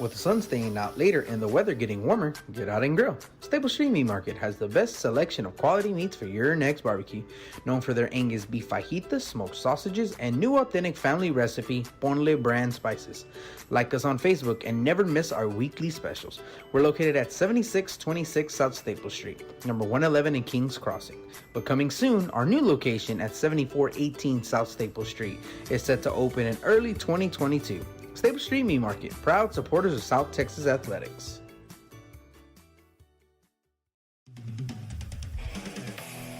With the sun staying out later and the weather getting warmer, get out and grill. Staples Street Meat Market has the best selection of quality meats for your next barbecue. Known for their Angus beef fajitas, smoked sausages, and new authentic family recipe Ponle brand spices. Like us on Facebook and never miss our weekly specials. We're located at 7626 South Staples Street, number 111 in Kings Crossing. But coming soon, our new location at 7418 South Staples Street is set to open in early 2022. Staples Street Meat Market, proud supporters of South Texas Athletics.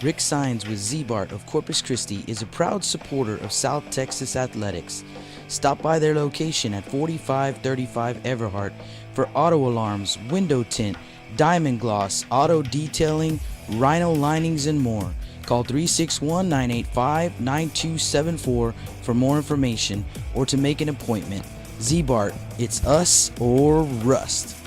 Rick Sines with Z-Bart of Corpus Christi is a proud supporter of South Texas Athletics. Stop by their location at 4535 Everhart for auto alarms, window tint, diamond gloss, auto detailing, rhino linings, and more. Call 361-985-9274 for more information or to make an appointment. Z-Bart, it's us or rust.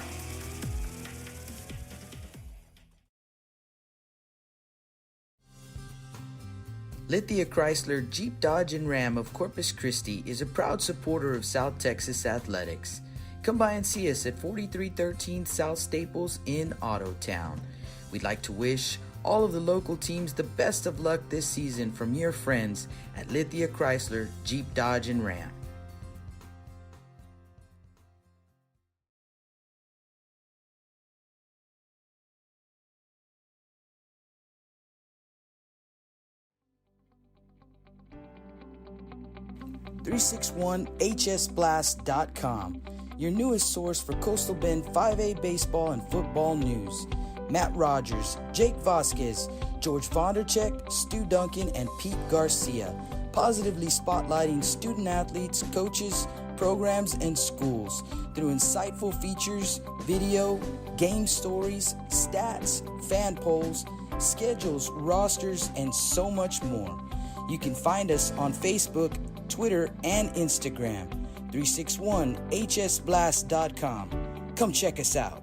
Lithia Chrysler Jeep Dodge and Ram of Corpus Christi is a proud supporter of South Texas Athletics. Come by and see us at 4313 South Staples in Autotown. We'd like to wish all of the local teams the best of luck this season from your friends at Lithia Chrysler Jeep Dodge and Ram. .361hsblast.com, your newest source for Coastal Bend 5A baseball and football news. Matt Rogers, Jake Vasquez, George Vondercheck, Stu Duncan, and Pete Garcia, positively spotlighting student athletes, coaches, programs, and schools through insightful features, video, game stories, stats, fan polls, schedules, rosters, and so much more. You can find us on Facebook, Twitter, and Instagram. 361hsblast.com. Come check us out.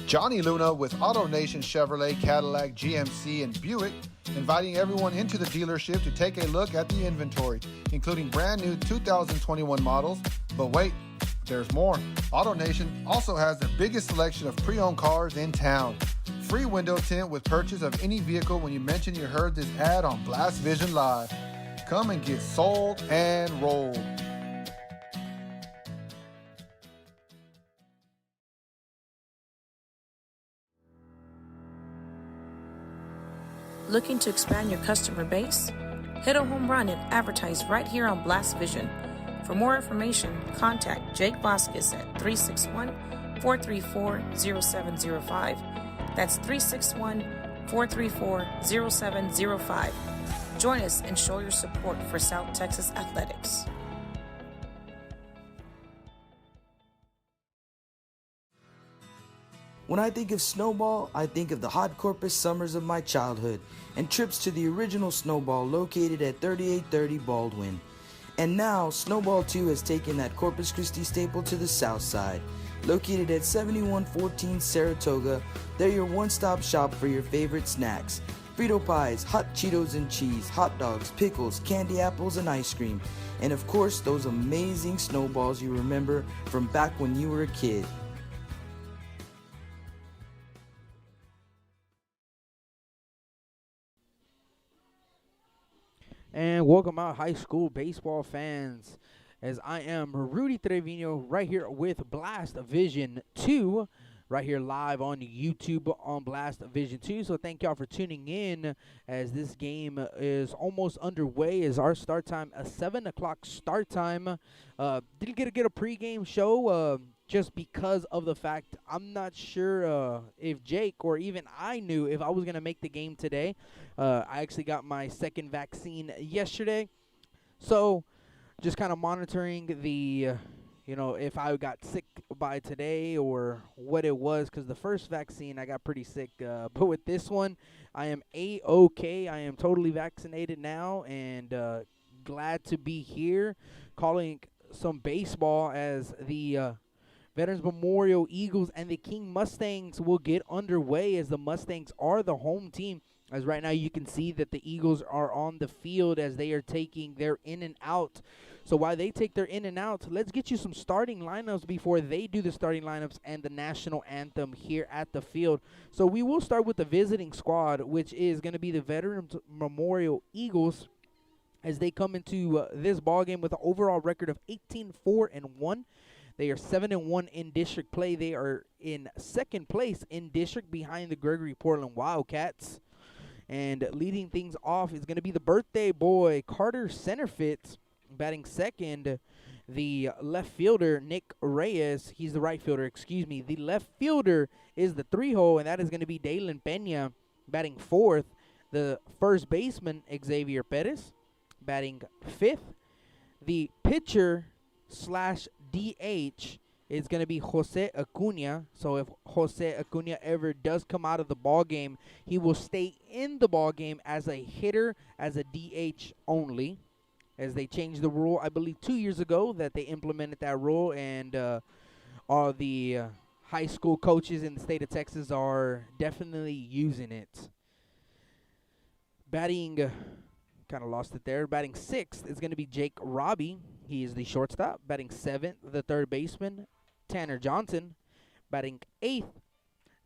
Johnny Luna with Auto Nation Chevrolet, Cadillac, GMC, and Buick, inviting everyone into the dealership to take a look at the inventory, including brand new 2021 models. But wait, there's more. Auto Nation also has the biggest selection of pre-owned cars in town. Free window tint with purchase of any vehicle when you mention you heard this ad on Blast Vision Live. Come and get sold and rolled. Looking to expand your customer base? Hit a home run and advertise right here on Blast Vision. For more information, contact Jake Vasquez at 361-434-0705. That's 361-434-0705. Join us and show your support for South Texas Athletics. When I think of Snowball, I think of the hot Corpus summers of my childhood and trips to the original Snowball located at 3830 Baldwin. And now, Snowball 2 has taken that Corpus Christi staple to the south side. Located at 7114 Saratoga, they're your one-stop shop for your favorite snacks. Frito pies, hot Cheetos and cheese, hot dogs, pickles, candy apples, and ice cream. And of course, those amazing snowballs you remember from back when you were a kid. And welcome out, high school baseball fans, as I am Rudy Trevino right here with Blast Vision 2, right here live on YouTube on Blast Vision 2. So thank y'all for tuning in as this game is almost underway. As our start time, a 7 o'clock start time. Didn't get a pregame show just because of the fact I'm not sure if Jake or even I knew if I was going to make the game today. I actually got my second vaccine yesterday. So just kind of monitoring the, if I got sick by today or what it was, because the first vaccine I got pretty sick. But with this one, I am A-OK. I am totally vaccinated now and glad to be here calling some baseball as the Veterans Memorial Eagles and the King Mustangs will get underway, as the Mustangs are the home team As right now you can see that the Eagles are on the field as they are taking their in and out. So while they take their in and out, let's get you some starting lineups before they do the starting lineups and the national anthem here at the field. So we will start with the visiting squad, which is going to be the Veterans Memorial Eagles, as they come into this ball game with an overall record of 18-4-1. They are 7-1 in district play. They are in second place in district behind the Gregory Portland Wildcats. And leading things off is going to be the birthday boy, Carter Centerfit, batting second. The left fielder, Nick Reyes, he's the right fielder, excuse me. The left fielder is the 3-hole, and that is going to be Dalen Pena, batting fourth. The first baseman, Xavier Perez, batting fifth. The pitcher / DH is going to be Jose Acuna. So if Jose Acuna ever does come out of the ball game, he will stay in the ball game as a hitter, as a DH only, as they changed the rule, I believe 2 years ago, that they implemented that rule, and all the high school coaches in the state of Texas are definitely using it. Batting, kind of lost it there. Batting sixth is going to be Jake Robbie. He is the shortstop. Batting seventh, the third baseman, Tanner Johnson. Batting eighth,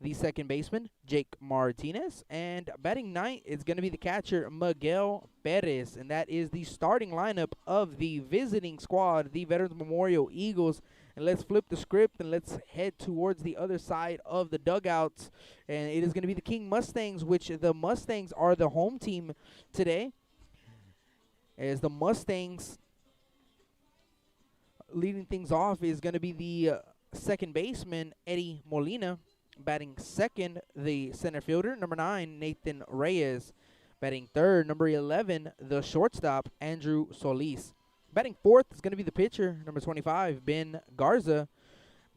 the second baseman, Jake Martinez. And batting ninth is going to be the catcher, Miguel Perez. And that is the starting lineup of the visiting squad, the Veterans Memorial Eagles. And let's flip the script and let's head towards the other side of the dugouts. And it is going to be the King Mustangs, which the Mustangs are the home team today. As the Mustangs, leading things off is going to be the second baseman, Eddie Molina. Batting second, the center fielder, number 9, Nathan Reyes. Batting third, number 11, the shortstop, Andrew Solis. Batting fourth is going to be the pitcher, number 25, Ben Garza.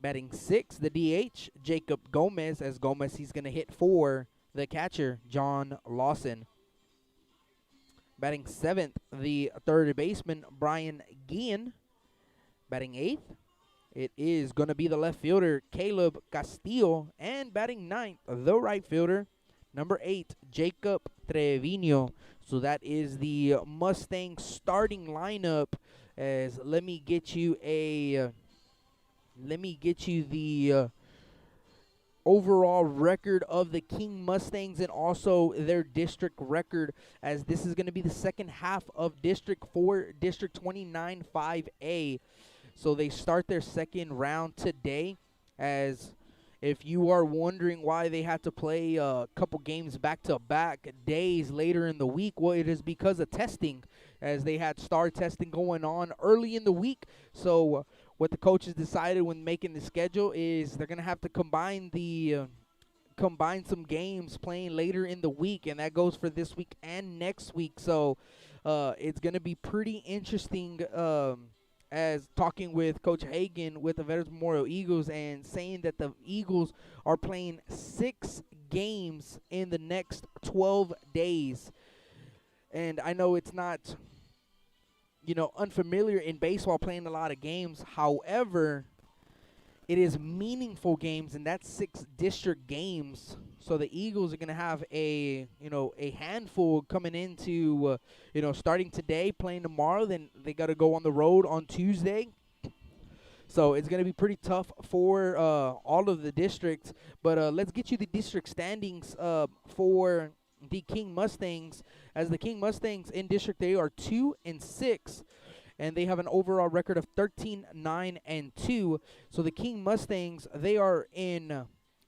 Batting sixth, the DH, Jacob Gomez. As Gomez, he's going to hit for the catcher, John Lawson. Batting seventh, the third baseman, Brian Guillen. Batting eighth, it is going to be the left fielder, Caleb Castillo. And batting ninth, the right fielder, number 8, Jacob Trevino. So that is the Mustang starting lineup. As let me get you the overall record of the King Mustangs and also their district record, as this is going to be the second half of District 4, District 29 5A. So they start their second round today. As if you are wondering why they had to play a couple games back-to-back days later in the week, well, it is because of testing, as they had star testing going on early in the week. So what the coaches decided when making the schedule is they're going to have to combine some games playing later in the week, and that goes for this week and next week. So it's going to be pretty interesting, as talking with Coach Hagan with the Veterans Memorial Eagles, and saying that the Eagles are playing 6 games in the next 12 days. And I know it's not, unfamiliar in baseball playing a lot of games. However, it is meaningful games, and that's 6 district games. So the Eagles are going to have a handful coming into, starting today, playing tomorrow. Then they got to go on the road on Tuesday. So it's going to be pretty tough for all of the districts. But let's get you the district standings for the King Mustangs. As the King Mustangs in district, they are 2-6. And they have an overall record of 13-9-2. So the King Mustangs, they are in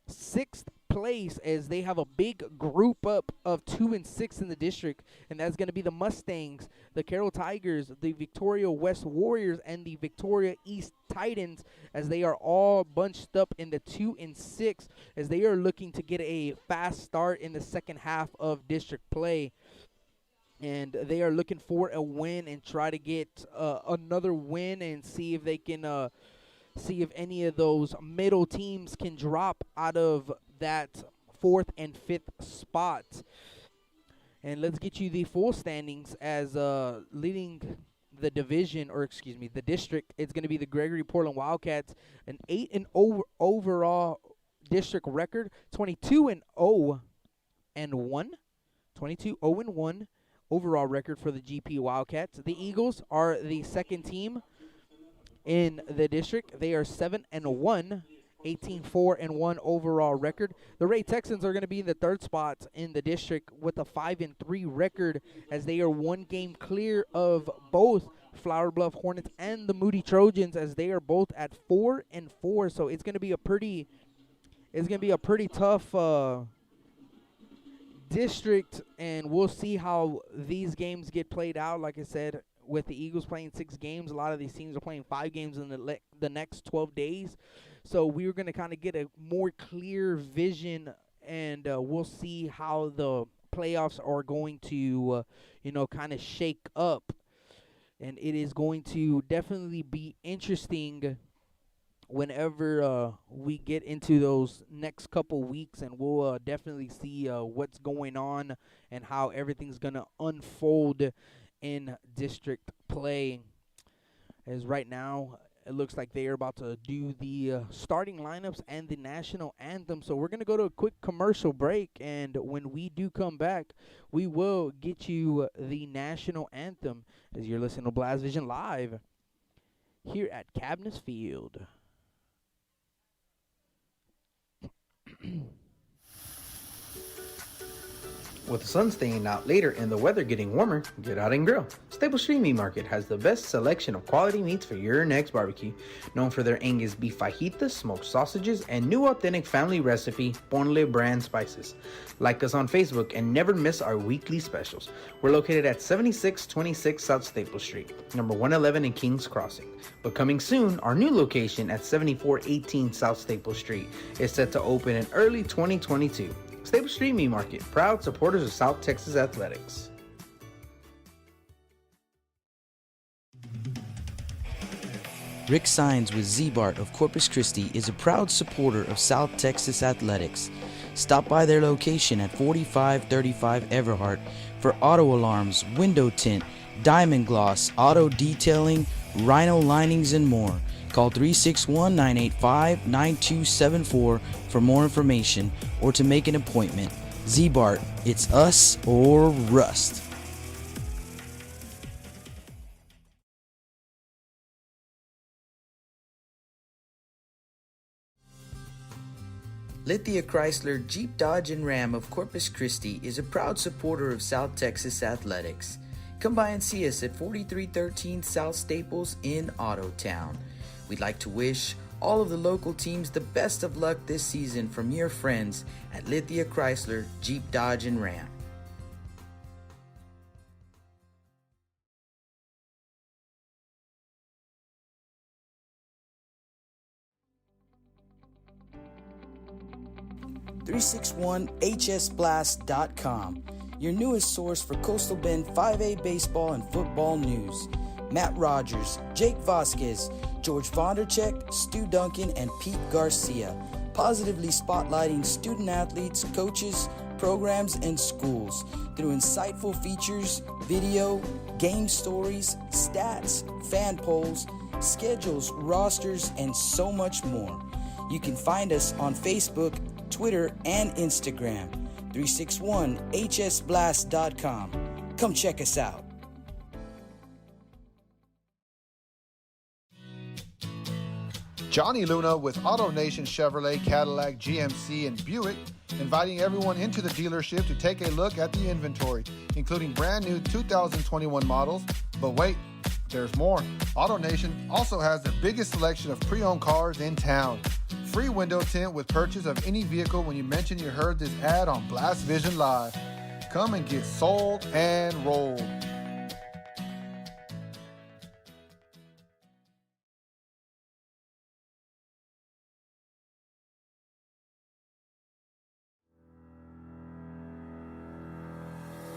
6th place, as they have a big group up of 2-6 in the district, and that's going to be the Mustangs, the Carroll Tigers, the Victoria West Warriors, and the Victoria East Titans, as they are all bunched up in the 2-6, as they are looking to get a fast start in the second half of district play. And they are looking for a win and try to get another win and see if they can see if any of those middle teams can drop out of that 4th and 5th spot. And let's get you the full standings, as leading the division, or excuse me, the district. It's going to be the Gregory Portland Wildcats, an 8-0 overall district record, 22-0-1. 22 0-1 overall record for the GP Wildcats. The Eagles are the second team in the district. They are 7-1, 18-4-1 overall record. The Ray Texans are going to be in the third spot in the district with a 5-3 record, as they are one game clear of both Flower Bluff Hornets and the Moody Trojans, as they are both at 4-4. So it's going to be a pretty tough district, and we'll see how these games get played out. Like I said, with the Eagles playing 6 games, a lot of these teams are playing 5 games in the next 12 days. So we're going to kind of get a more clear vision, and we'll see how the playoffs are going to, kind of shake up. And it is going to definitely be interesting whenever we get into those next couple weeks, and we'll definitely see what's going on and how everything's going to unfold in district play. As right now, it looks like they are about to do the starting lineups and the national anthem. So we're going to go to a quick commercial break, and when we do come back, we will get you the national anthem, as you're listening to Blast Vision Live here at Cabness Field. With the sun staying out later and the weather getting warmer, get out and grill. Staples Street Meat Market has the best selection of quality meats for your next barbecue. Known for their Angus beef fajitas, smoked sausages, and new authentic family recipe Ponle brand spices. Like us on Facebook and never miss our weekly specials. We're located at 7626 South Staples Street, number 111 in Kings Crossing. But coming soon, our new location at 7418 South Staples Street is set to open in early 2022. Staples Street Meat Market, proud supporters of South Texas Athletics. Rick Sines with Z-Bart of Corpus Christi is a proud supporter of South Texas Athletics. Stop by their location at 4535 Everhart for auto alarms, window tint, diamond gloss, auto detailing, rhino linings, and more. Call 361-985-9274 for more information or to make an appointment. Z-Bart, it's us or rust. Lithia Chrysler Jeep Dodge and Ram of Corpus Christi is a proud supporter of South Texas Athletics. Come by and see us at 4313 South Staples in Autotown. We'd like to wish all of the local teams the best of luck this season from your friends at Lithia Chrysler Jeep Dodge and Ram. .361hsblast.com, your newest source for Coastal Bend 5A baseball and football news. Matt Rogers, Jake Vasquez, George Vondercheck, Stu Duncan, and Pete Garcia, positively spotlighting student athletes, coaches, programs, and schools through insightful features, video, game stories, stats, fan polls, schedules, rosters, and so much more. You can find us on Facebook, Twitter, and Instagram. 361hsblast.com. Come check us out. Johnny Luna with AutoNation Chevrolet, Cadillac, GMC, and Buick, inviting everyone into the dealership to take a look at the inventory, including brand new 2021 models. But wait, there's more. AutoNation also has the biggest selection of pre-owned cars in town. Free window tint with purchase of any vehicle when you mention you heard this ad on Blast Vision Live. Come and get sold and rolled.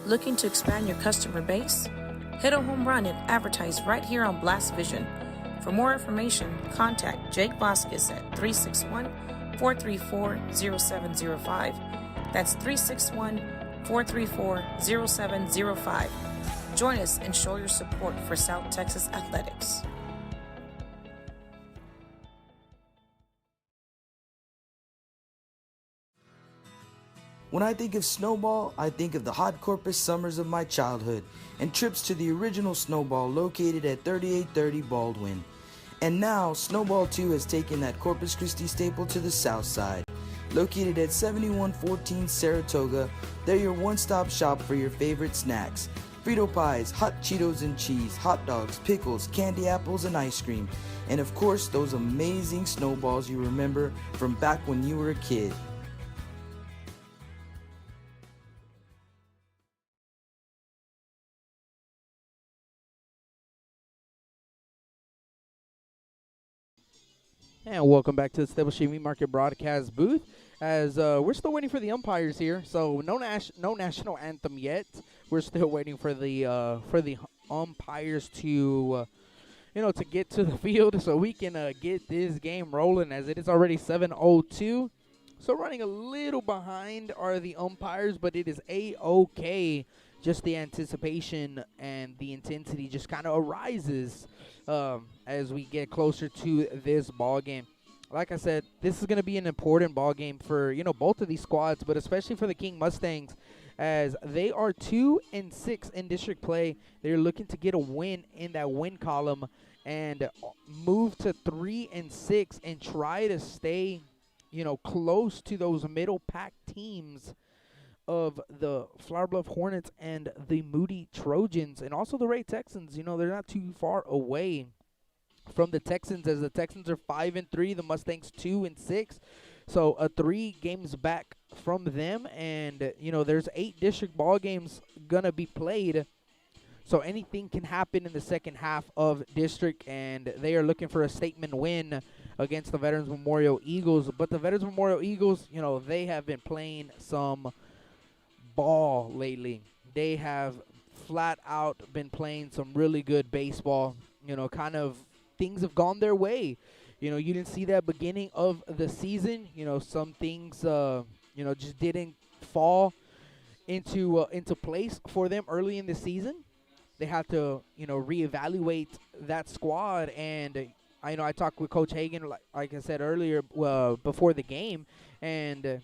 Looking to expand your customer base? Hit a home run and advertise right here on Blast Vision. For more information, contact Jake Vasquez at 361-434-0705. That's 361-434-0705. Join us and show your support for South Texas Athletics. When I think of Snowball, I think of the hot Corpus summers of my childhood and trips to the original Snowball located at 3830 Baldwin. And now, Snowball 2 has taken that Corpus Christi staple to the south side. Located at 7114 Saratoga, they're your one-stop shop for your favorite snacks. Frito pies, hot Cheetos and cheese, hot dogs, pickles, candy apples, and ice cream. And of course, those amazing snowballs you remember from back when you were a kid. And welcome back to the Stable Street Meat Market broadcast booth. As we're still waiting for the umpires here, so no national anthem yet. We're still waiting for the umpires to to get to the field so we can get this game rolling. As it is already 7:02, so running a little behind are the umpires, but it is a-okay. Just the anticipation and the intensity just kind of arises as we get closer to this ball game. Like I said, this is going to be an important ball game for both of these squads, but especially for the King Mustangs, as they are 2-6 in district play. They're looking to get a win in that win column and move to 3-6 and try to stay close to those middle pack teams of the Flower Bluff Hornets and the Moody Trojans, and also the Ray Texans. They're not too far away from the Texans, as the Texans are 5-3, the Mustangs 2-6, so 3 games back from them. And there's 8 district ball games gonna be played, so anything can happen in the second half of district, and they are looking for a statement win against the Veterans Memorial Eagles. But the Veterans Memorial Eagles, they have been playing some ball lately. They have flat out been playing some really good baseball. Kind of things have gone their way. You didn't see that beginning of the season. Some things just didn't fall into place for them early in the season. They had to reevaluate that squad, and I talked with Coach Hagan, like I said earlier, before the game, and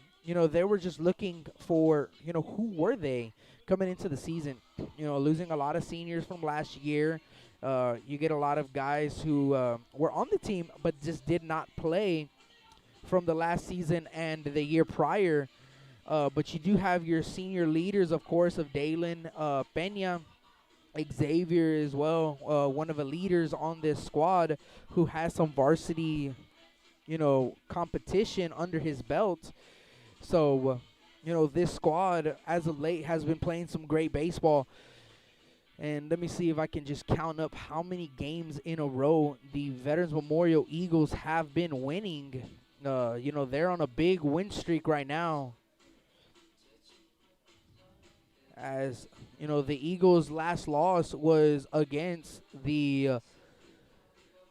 they were just looking for, who were they coming into the season? Losing a lot of seniors from last year. You get a lot of guys who were on the team but just did not play from the last season and the year prior. But you do have your senior leaders, of course, of Dalen Pena, Xavier as well, one of the leaders on this squad who has some varsity, competition under his belt. So, this squad, as of late, has been playing some great baseball. And let me see if I can just count up how many games in a row the Veterans Memorial Eagles have been winning. They're on a big win streak right now. As, the Eagles' last loss was against the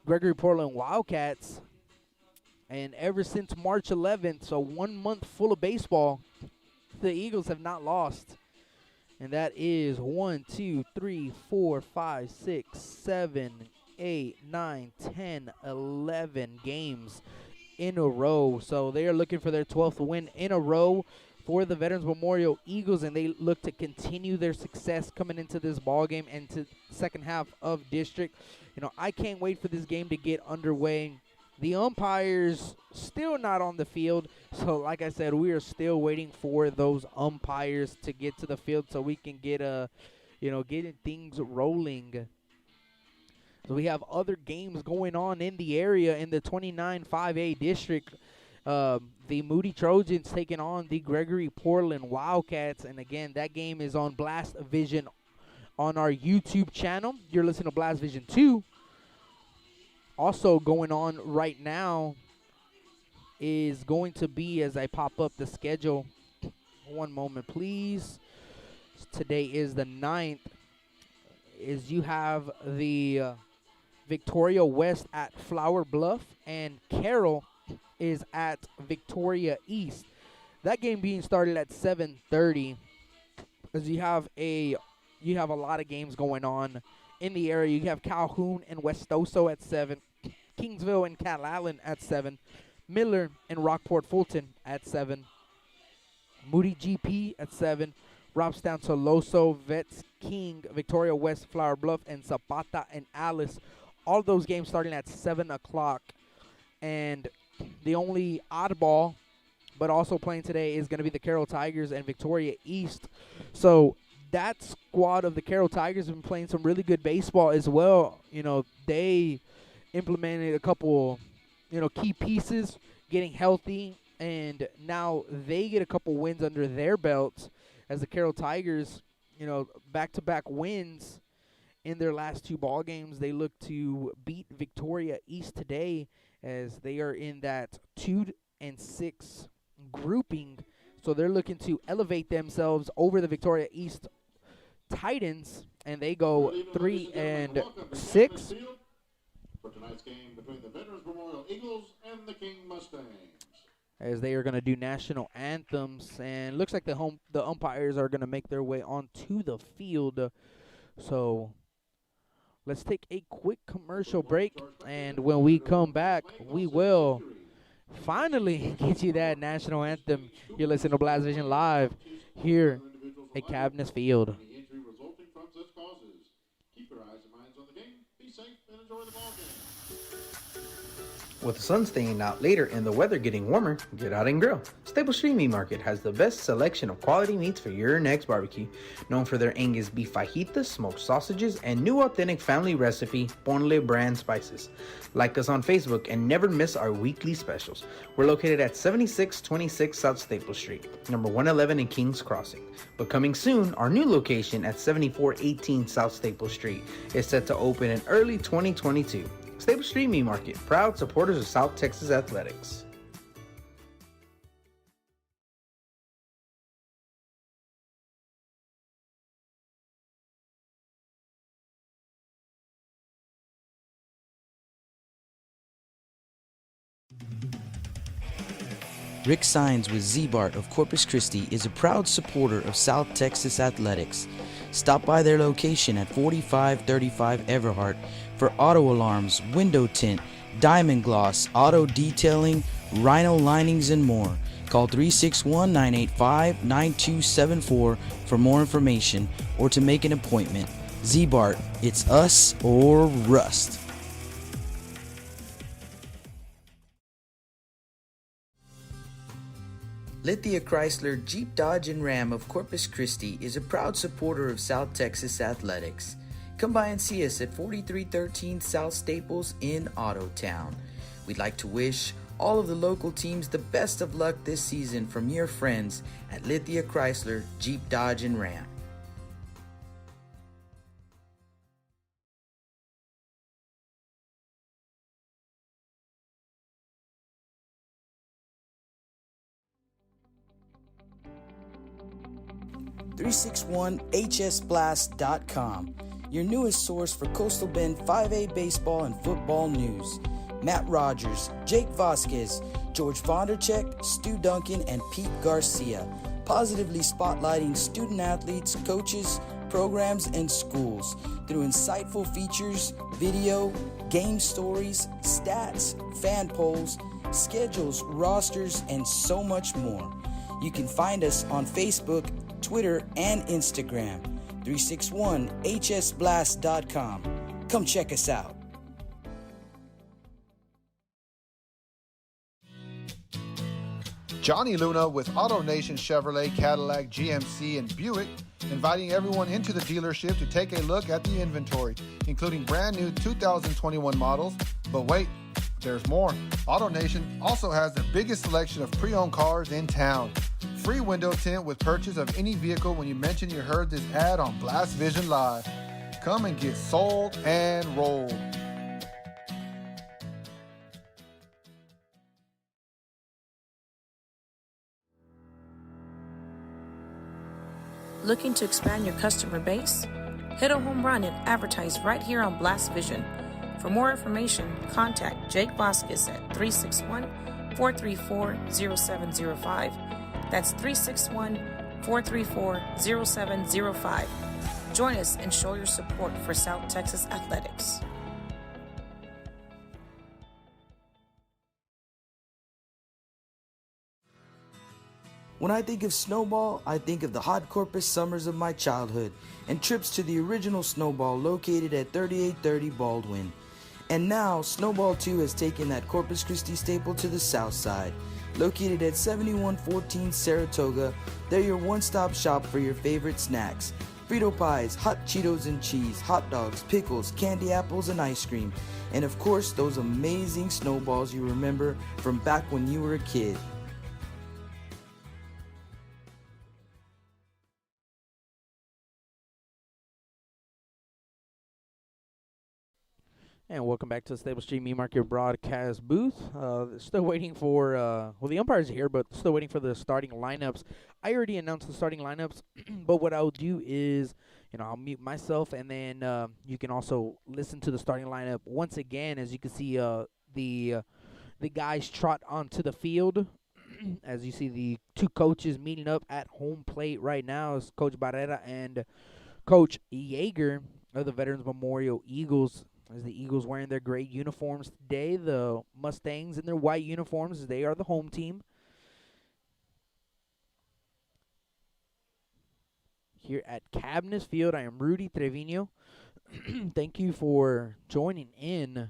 Gregory Portland Wildcats. And ever since March 11th, so 1 month full of baseball, the Eagles have not lost. And that is 1, 2, 3, 4, 5, 6, 7, 8, 9, 10, 11 games in a row. So they are looking for their 12th win in a row for the Veterans Memorial Eagles, and they look to continue their success coming into this ball game and to second half of district. I can't wait for this game to get underway. The umpires still not on the field, so like I said, we are still waiting for those umpires to get to the field so we can get getting things rolling. So we have other games going on in the area in the 29 5A district. The Moody Trojans taking on the Gregory Portland Wildcats, and again, that game is on Blast Vision on our YouTube channel. You're listening to Blast Vision 2. Also going on right now is going to be, as I pop up the schedule, one moment please. Today is the 9th. Is you have the Victoria West at Flower Bluff, and Carroll is at Victoria East. That game being started at 7:30, as you have a lot of games going on in the area. You have Calhoun and Westoso at 7, Kingsville and Calallen at 7, Miller and Rockport Fulton at 7. Moody GP at 7. Robstown, Toloso, Vets, King, Victoria West, Flower Bluff, and Zapata and Alice. All those games starting at 7 o'clock. And the only oddball, but also playing today, is going to be the Carroll Tigers and Victoria East. So that squad of the Carroll Tigers have been playing some really good baseball as well. You know, they implemented a couple, key pieces, getting healthy, and now they get a couple wins under their belts as the Carroll Tigers, back-to-back wins in their last 2 ball games. They look to beat Victoria East today as they are in that 2-6 grouping. So they're looking to elevate themselves over the Victoria East Titans, and they go 3-6. For tonight's game between the Veterans Memorial Eagles and the King Mustangs, as they are going to do national anthems, and looks like the umpires are going to make their way onto the field. So let's take a quick commercial break, and when we come back, we will finally get you that national anthem. You're listening to Blast Vision Live here at Cabinets Field. any injury resulting from such causes. Keep your eyes and minds on the game. Be safe and enjoy the ball game. With the sun staying out later and the weather getting warmer, get out and grill. Stable Street Meat Market has the best selection of quality meats for your next barbecue. Known for their Angus beef fajitas, smoked sausages, and new authentic family recipe Ponle brand spices. Like us on Facebook and never miss our weekly specials. We're located at 7626 South Staple Street, number 111 in Kings Crossing. But coming soon, our new location at 7418 South Staple Street is set to open in early 2022. Stable Street Meat Market, proud supporters of South Texas Athletics. Rick Sines with Z-Bart of Corpus Christi is a proud supporter of South Texas Athletics. Stop by their location at 4535 Everhart for auto alarms, window tint, diamond gloss, auto detailing, rhino linings, and more. Call 361-985-9274 for more information or to make an appointment. Z-Bart, it's us or rust. Lithia Chrysler Jeep Dodge and Ram of Corpus Christi is a proud supporter of South Texas Athletics. Come by and see us at 4313 South Staples in Ottotown. We'd like to wish all of the local teams the best of luck this season from your friends at Lithia Chrysler Jeep Dodge and Ram. .361hsblast.com, your newest source for Coastal Bend 5A baseball and football news. Matt Rogers, Jake Vasquez, George Vondercheck, Stu Duncan, and Pete Garcia, positively spotlighting student athletes, coaches, programs, and schools through insightful features, video, game stories, stats, fan polls, schedules, rosters, and so much more. You can find us on Facebook, Twitter, and Instagram. 361hsblast.com. Come check us out. Johnny Luna with Auto Nation Chevrolet, Cadillac, GMC, and Buick, inviting everyone into the dealership to take a look at the inventory, including brand new 2021 models. But wait, there's more. Auto Nation also has the biggest selection of pre-owned cars in town. Free window tint with purchase of any vehicle when you mention you heard this ad on Blast Vision Live. Come and get sold and rolled. Looking to expand your customer base? Hit a home run and advertise right here on Blast Vision. For more information, contact Jake Vasquez at 361-434-0705. That's 361-434-0705. Join us and show your support for South Texas Athletics. When I think of Snowball, I think of the hot Corpus summers of my childhood and trips to the original Snowball located at 3830 Baldwin. And now, Snowball 2 has taken that Corpus Christi staple to the south side. Located at 7114 Saratoga, they're your one-stop shop for your favorite snacks. Frito pies, hot Cheetos and cheese, hot dogs, pickles, candy apples, and ice cream. And of course, those amazing snowballs you remember from back when you were a kid. And welcome back to the Stable Street Meat Market broadcast booth. Still waiting for, the umpires are here, but still waiting for the starting lineups. I already announced the starting lineups, but what I'll do is, I'll mute myself, and then you can also listen to the starting lineup once again. As you can see, the guys trot onto the field. As you see, the two coaches meeting up at home plate right now is Coach Barrera and Coach Yeager of the Veterans Memorial Eagles. As the Eagles wearing their gray uniforms today, the Mustangs in their white uniforms, as they are the home team. Here at Cabnes Field, I am Rudy Trevino. Thank you for joining in.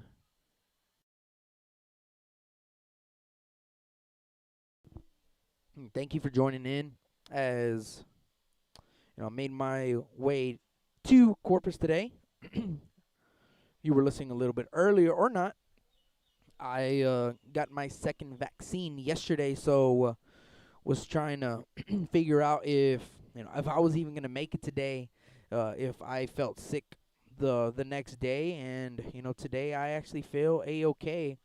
Thank you for joining in as I made my way to Corpus today. You were listening a little bit earlier or not. I got my second vaccine yesterday, so was trying to figure out if I was even gonna make it today, if I felt sick the next day, and today I actually feel a-okay.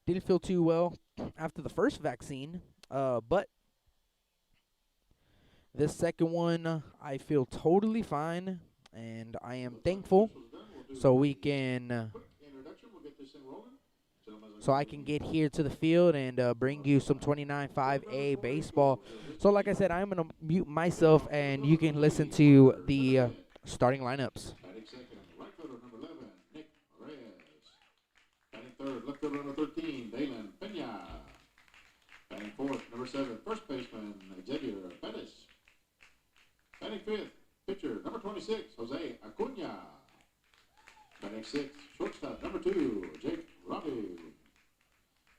Didn't feel too well after the first vaccine, but this second one I feel totally fine, and I am thankful. So we can, so I can get here to the field and bring you some 29-5A baseball. So like I said, I'm going to mute myself, and you can listen to the starting lineups. Batting second, right fielder number 11, Nick Reyes. Batting third, left fielder number 13, Daylan Pena. Batting fourth, number 7, first baseman Xavier Pettis. Batting fifth, pitcher number 26, Jose Acuna. Batting sixth, shortstop number 2, Jake Robbie.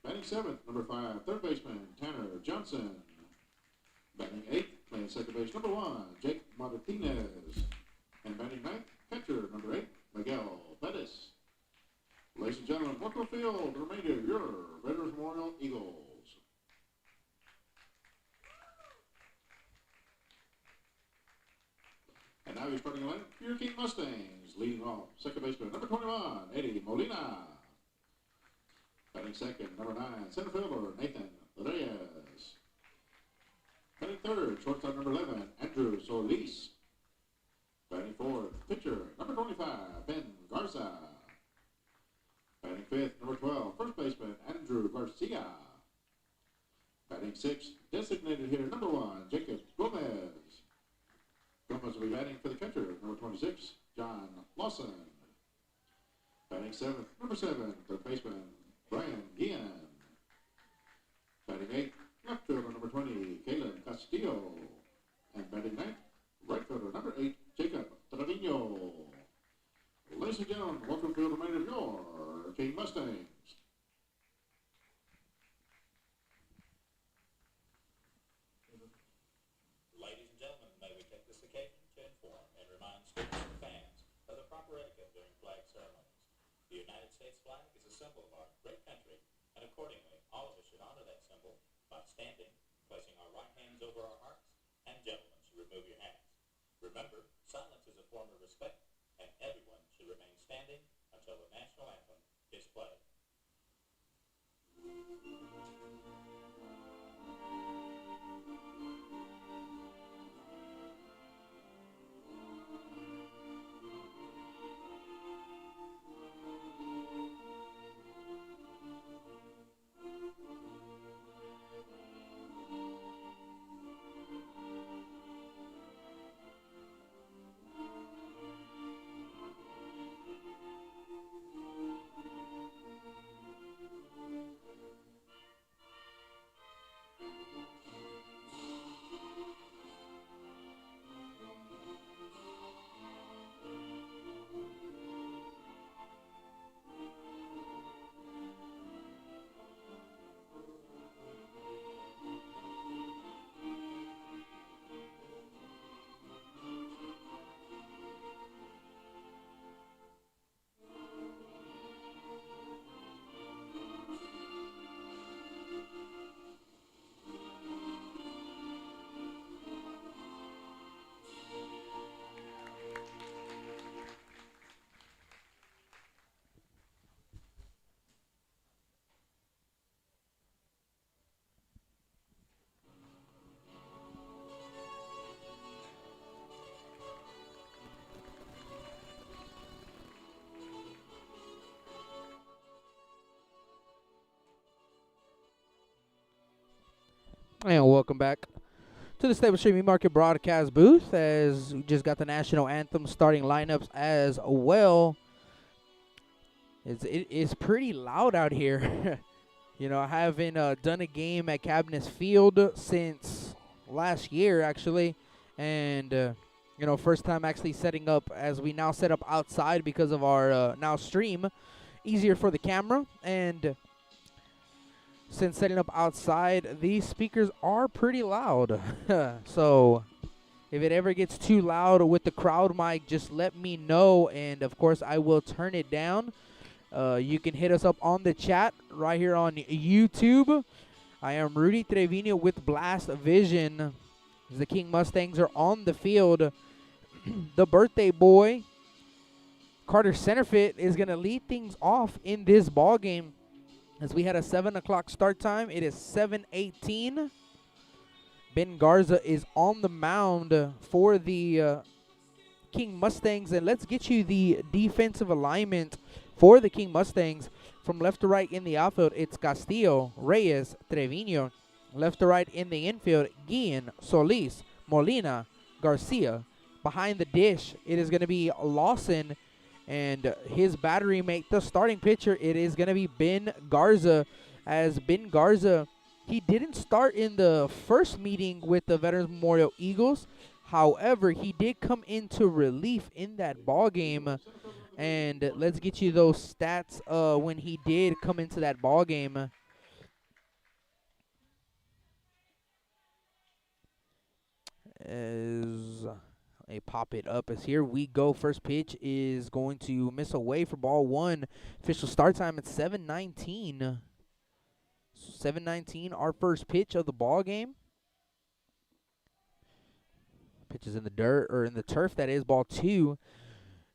Batting seventh, number 5, third baseman Tanner Johnson. Batting eighth, playing second base number 1, Jake Martinez. And batting ninth, catcher number 8, Miguel Pettis. Ladies and gentlemen, welcome to the field, the remainder of your Veterans Memorial Eagles. And now you're starting lineup for your King Mustangs. Leading off, second baseman number 21, Eddie Molina. Batting second, number 9, center fielder Nathan Reyes. Batting third, shortstop number 11, Andrew Solis. Batting fourth, pitcher number 25, Ben Garza. Batting fifth, number 12, first baseman Andrew Garcia. Batting sixth, designated hitter number 1, Jacob Gomez. Gomez will be batting for the catcher, number 26, John Lawson. Batting seventh, number 7, third baseman Brian Guillen. Batting eighth, left fielder number 20, Caleb Castillo. And batting ninth, right fielder number 8, Jacob Trevino. Ladies and gentlemen, welcome to the remainder of your King Mustangs. Ladies and gentlemen, may we take this occasion to inform and remind students and fans of the proper etiquette during flag ceremonies. The United States flag is a symbol of our great country, and accordingly, all of us should honor that symbol by standing, placing our right hands over our hearts, and gentlemen should remove your hats. Remember, silence is a form of respect, and everyone should remain standing until the national anthem is played. welcome back to the Stable Streaming Market broadcast booth, as we just got the national anthem starting lineups as well. It is pretty loud out here. You know, I haven't done a game at Cabinets Field since last year, actually. And, you know, first time actually setting up, as we now set up outside because of our now stream. Easier for the camera. And since setting up outside, these speakers are pretty loud. So if it ever gets too loud with the crowd mic, just let me know. And, of course, I will turn it down. You can hit us up on the chat right here on YouTube. I am Rudy Trevino with Blast Vision. The King Mustangs are on the field. The birthday boy, Carter Centerfit, is going to lead things off in this ball game. As we had a 7 o'clock start time, it is 7:18. Ben Garza is on the mound for the King Mustangs. And let's get you the defensive alignment for the King Mustangs. From left to right in the outfield, it's Castillo, Reyes, Trevino. Left to right in the infield, Guillen, Solis, Molina, Garcia. Behind the dish, it is going to be Lawson and his battery mate, the starting pitcher. It is going to be Ben Garza. As Ben Garza, he didn't start in the first meeting with the Veterans Memorial Eagles. However, he did come into relief in that ball game. And let's get you those stats when he did come into that ball game. As I pop it up, as here we go. First pitch is going to miss away for ball one. Official start time at 7:19. 7:19, our first pitch of the ball game. Pitch is in the dirt, or in the turf, that is, ball two.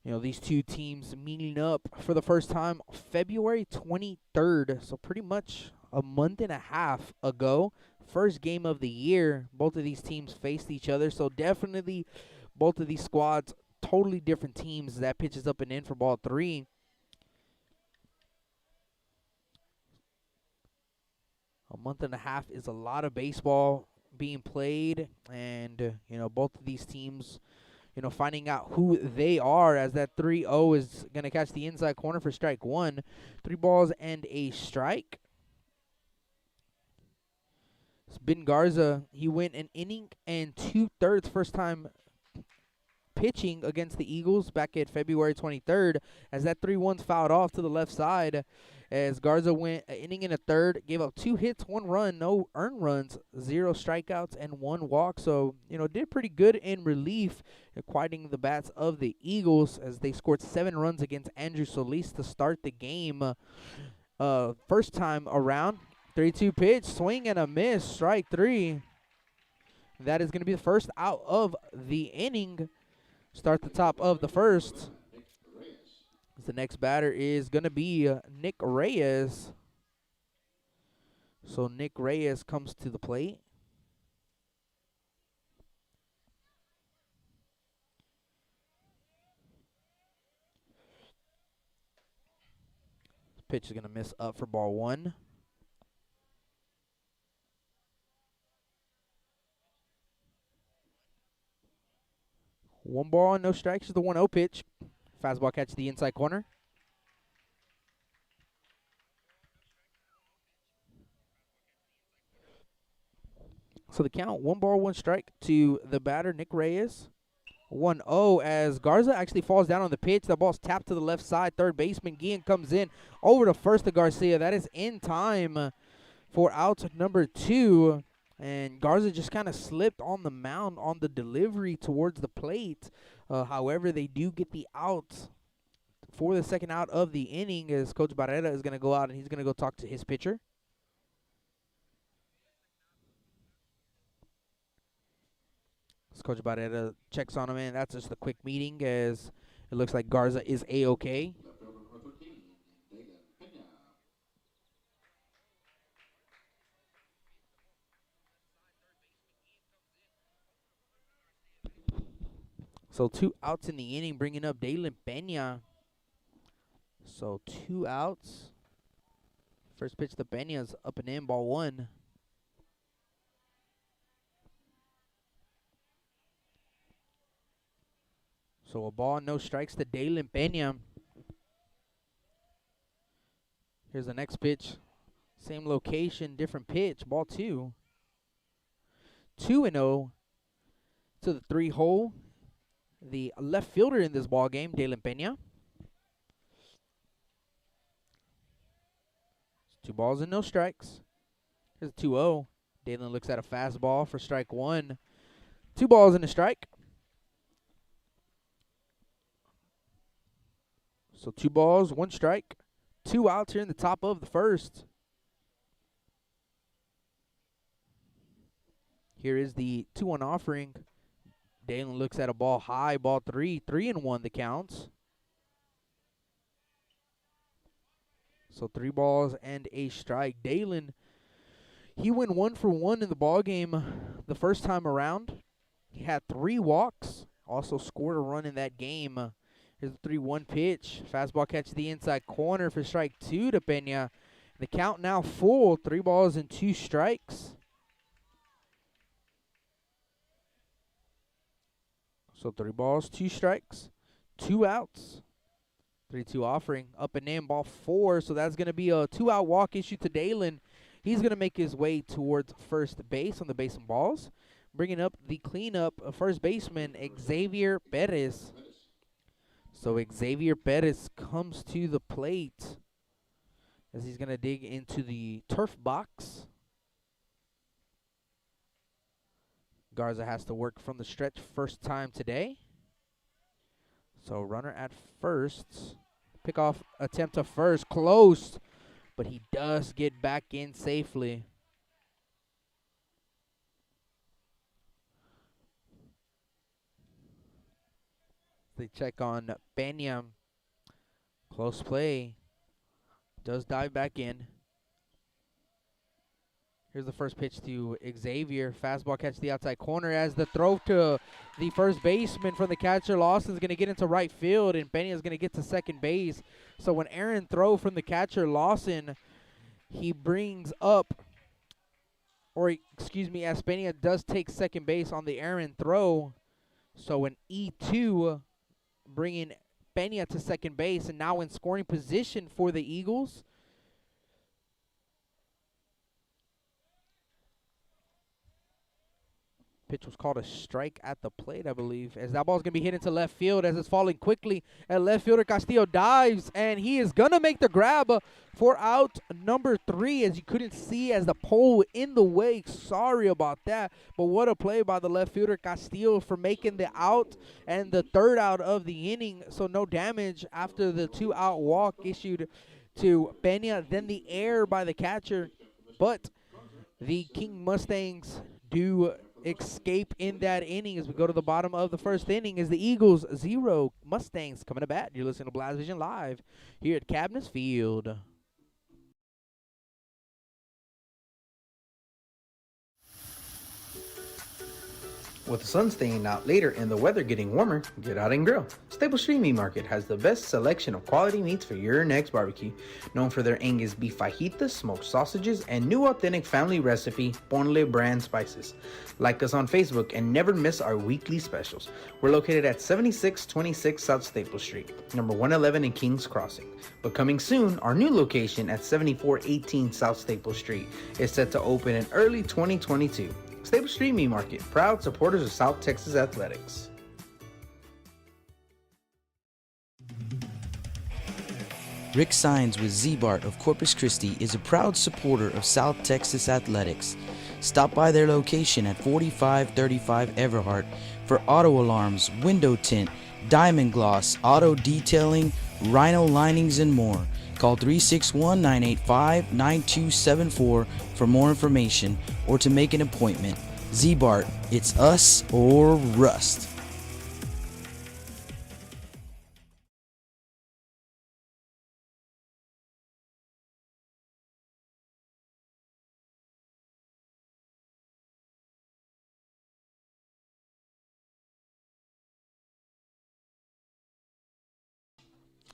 You know, these two teams meeting up for the first time February 23rd. So pretty much a month and a half ago. First game of the year. Both of these teams faced each other. So definitely both of these squads, totally different teams. That pitches up and in for ball three. A month and a half is a lot of baseball being played. And, you know, both of these teams, you know, finding out who they are, as that 3-0 is going to catch the inside corner for strike one. 3 balls and a strike. It's Ben Garza. He went an inning and 2/3 first time pitching against the Eagles back at February 23rd, as that 3-1's fouled off to the left side. As Garza went an inning and a third, gave up 2 hits, 1 run, no earned runs, 0 strikeouts, and 1 walk. So, you know, did pretty good in relief, quieting the bats of the Eagles, as they scored 7 runs against Andrew Solis to start the game. First time around, 3-2 pitch, swing and a miss, strike 3. That is going to be the first out of the inning. Start the top of the first. The next batter is going to be Nick Reyes. So Nick Reyes comes to the plate. This pitch is going to miss up for ball one. One ball, no strikes is the 1-0 pitch. Fastball catches the inside corner. So the count, 1 ball, 1 strike to the batter, Nick Reyes. 1-0 as Garza actually falls down on the pitch. The ball's tapped to the left side. Third baseman Guillen comes in over to first to Garcia. That is in time for out number 2. And Garza just kind of slipped on the mound on the delivery towards the plate. However, they do get the out for the second out of the inning, as Coach Barrera is going to go out and he's going to go talk to his pitcher. As Coach Barrera checks on him, and that's just a quick meeting, as it looks like Garza is A-OK. So 2 outs in the inning, bringing up Dalen Pena. So 2 outs. First pitch to Pena's up and in, ball 1. So a ball, no strikes to Dalen Pena. Here's the next pitch. Same location, different pitch. Ball 2. 2-0 to the 3-hole. The left fielder in this ball game, Dalen Pena. 2 balls and no strikes. Here's a 2-0. Dalen looks at a fastball for strike 1. 2 balls and a strike. So 2 balls, 1 strike. 2 outs here in the top of the first. Here is the 2-1 offering. Dalen looks at a ball high, ball 3. 3-1 the counts. So 3 balls and a strike. Dalen, he went 1 for 1 in the ball game the first time around. He had 3 walks. Also scored a run in that game. Here's the 3-1 pitch. Fastball catches the inside corner for strike 2 to Pena. The count now full. 3 balls and 2 strikes. So 3 balls, 2 strikes, 2 outs. 3-2 offering. Up and in, ball 4. So that's going to be a 2-out walk issued to Dalen. He's going to make his way towards first base on the base and balls. Bringing up the cleanup first baseman, Xavier Perez. So Xavier Perez comes to the plate as he's going to dig into the turf box. Garza has to work from the stretch first time today. So runner at first. Pickoff attempt to first. Close. But he does get back in safely. They check on Pena. Close play. Does dive back in. Here's the first pitch to Xavier. Fastball catches the outside corner as the throw to the first baseman from the catcher. Lawson's going to get into right field, and Pena is going to get to second base. So when Aaron throw from the catcher, Lawson, he brings up, or excuse me, as Pena does take second base on the Aaron throw. So an E2 bringing Pena to second base, and now in scoring position for the Eagles. Pitch was called a strike at the plate, I believe, as that ball's going to be hit into left field as it's falling quickly. And left fielder Castillo dives, and he is going to make the grab for out number 3, as you couldn't see as the pole in the way. Sorry about that, but what a play by the left fielder Castillo for making the out and the 3rd out of the inning. So no damage after the 2-out walk issued to Pena. Then the error by the catcher, but the King Mustangs do escape in that inning as we go to the bottom of the first inning. Is the Eagles 0, Mustangs coming to bat. You're listening to Blast Vision live here at Cabinets Field. With the sun staying out later and the weather getting warmer, get out and grill. Staple Street Meat Market has the best selection of quality meats for your next barbecue. Known for their Angus beef fajitas, smoked sausages, and new authentic family recipe Ponle brand spices. Like us on Facebook and never miss our weekly specials. We're located at 7626 South Staple Street, number 111 in Kings Crossing. But coming soon, our new location at 7418 South Staple Street is set to open in early 2022. Staple Street Meat Market, proud supporters of South Texas Athletics. Rick Sines with Z-Bart of Corpus Christi is a proud supporter of South Texas Athletics. Stop by their location at 4535 Everhart for auto alarms, window tint, diamond gloss, auto detailing, rhino linings, and more. Call 361-985-9274 for more information or to make an appointment. Z-Bart, it's us or rust.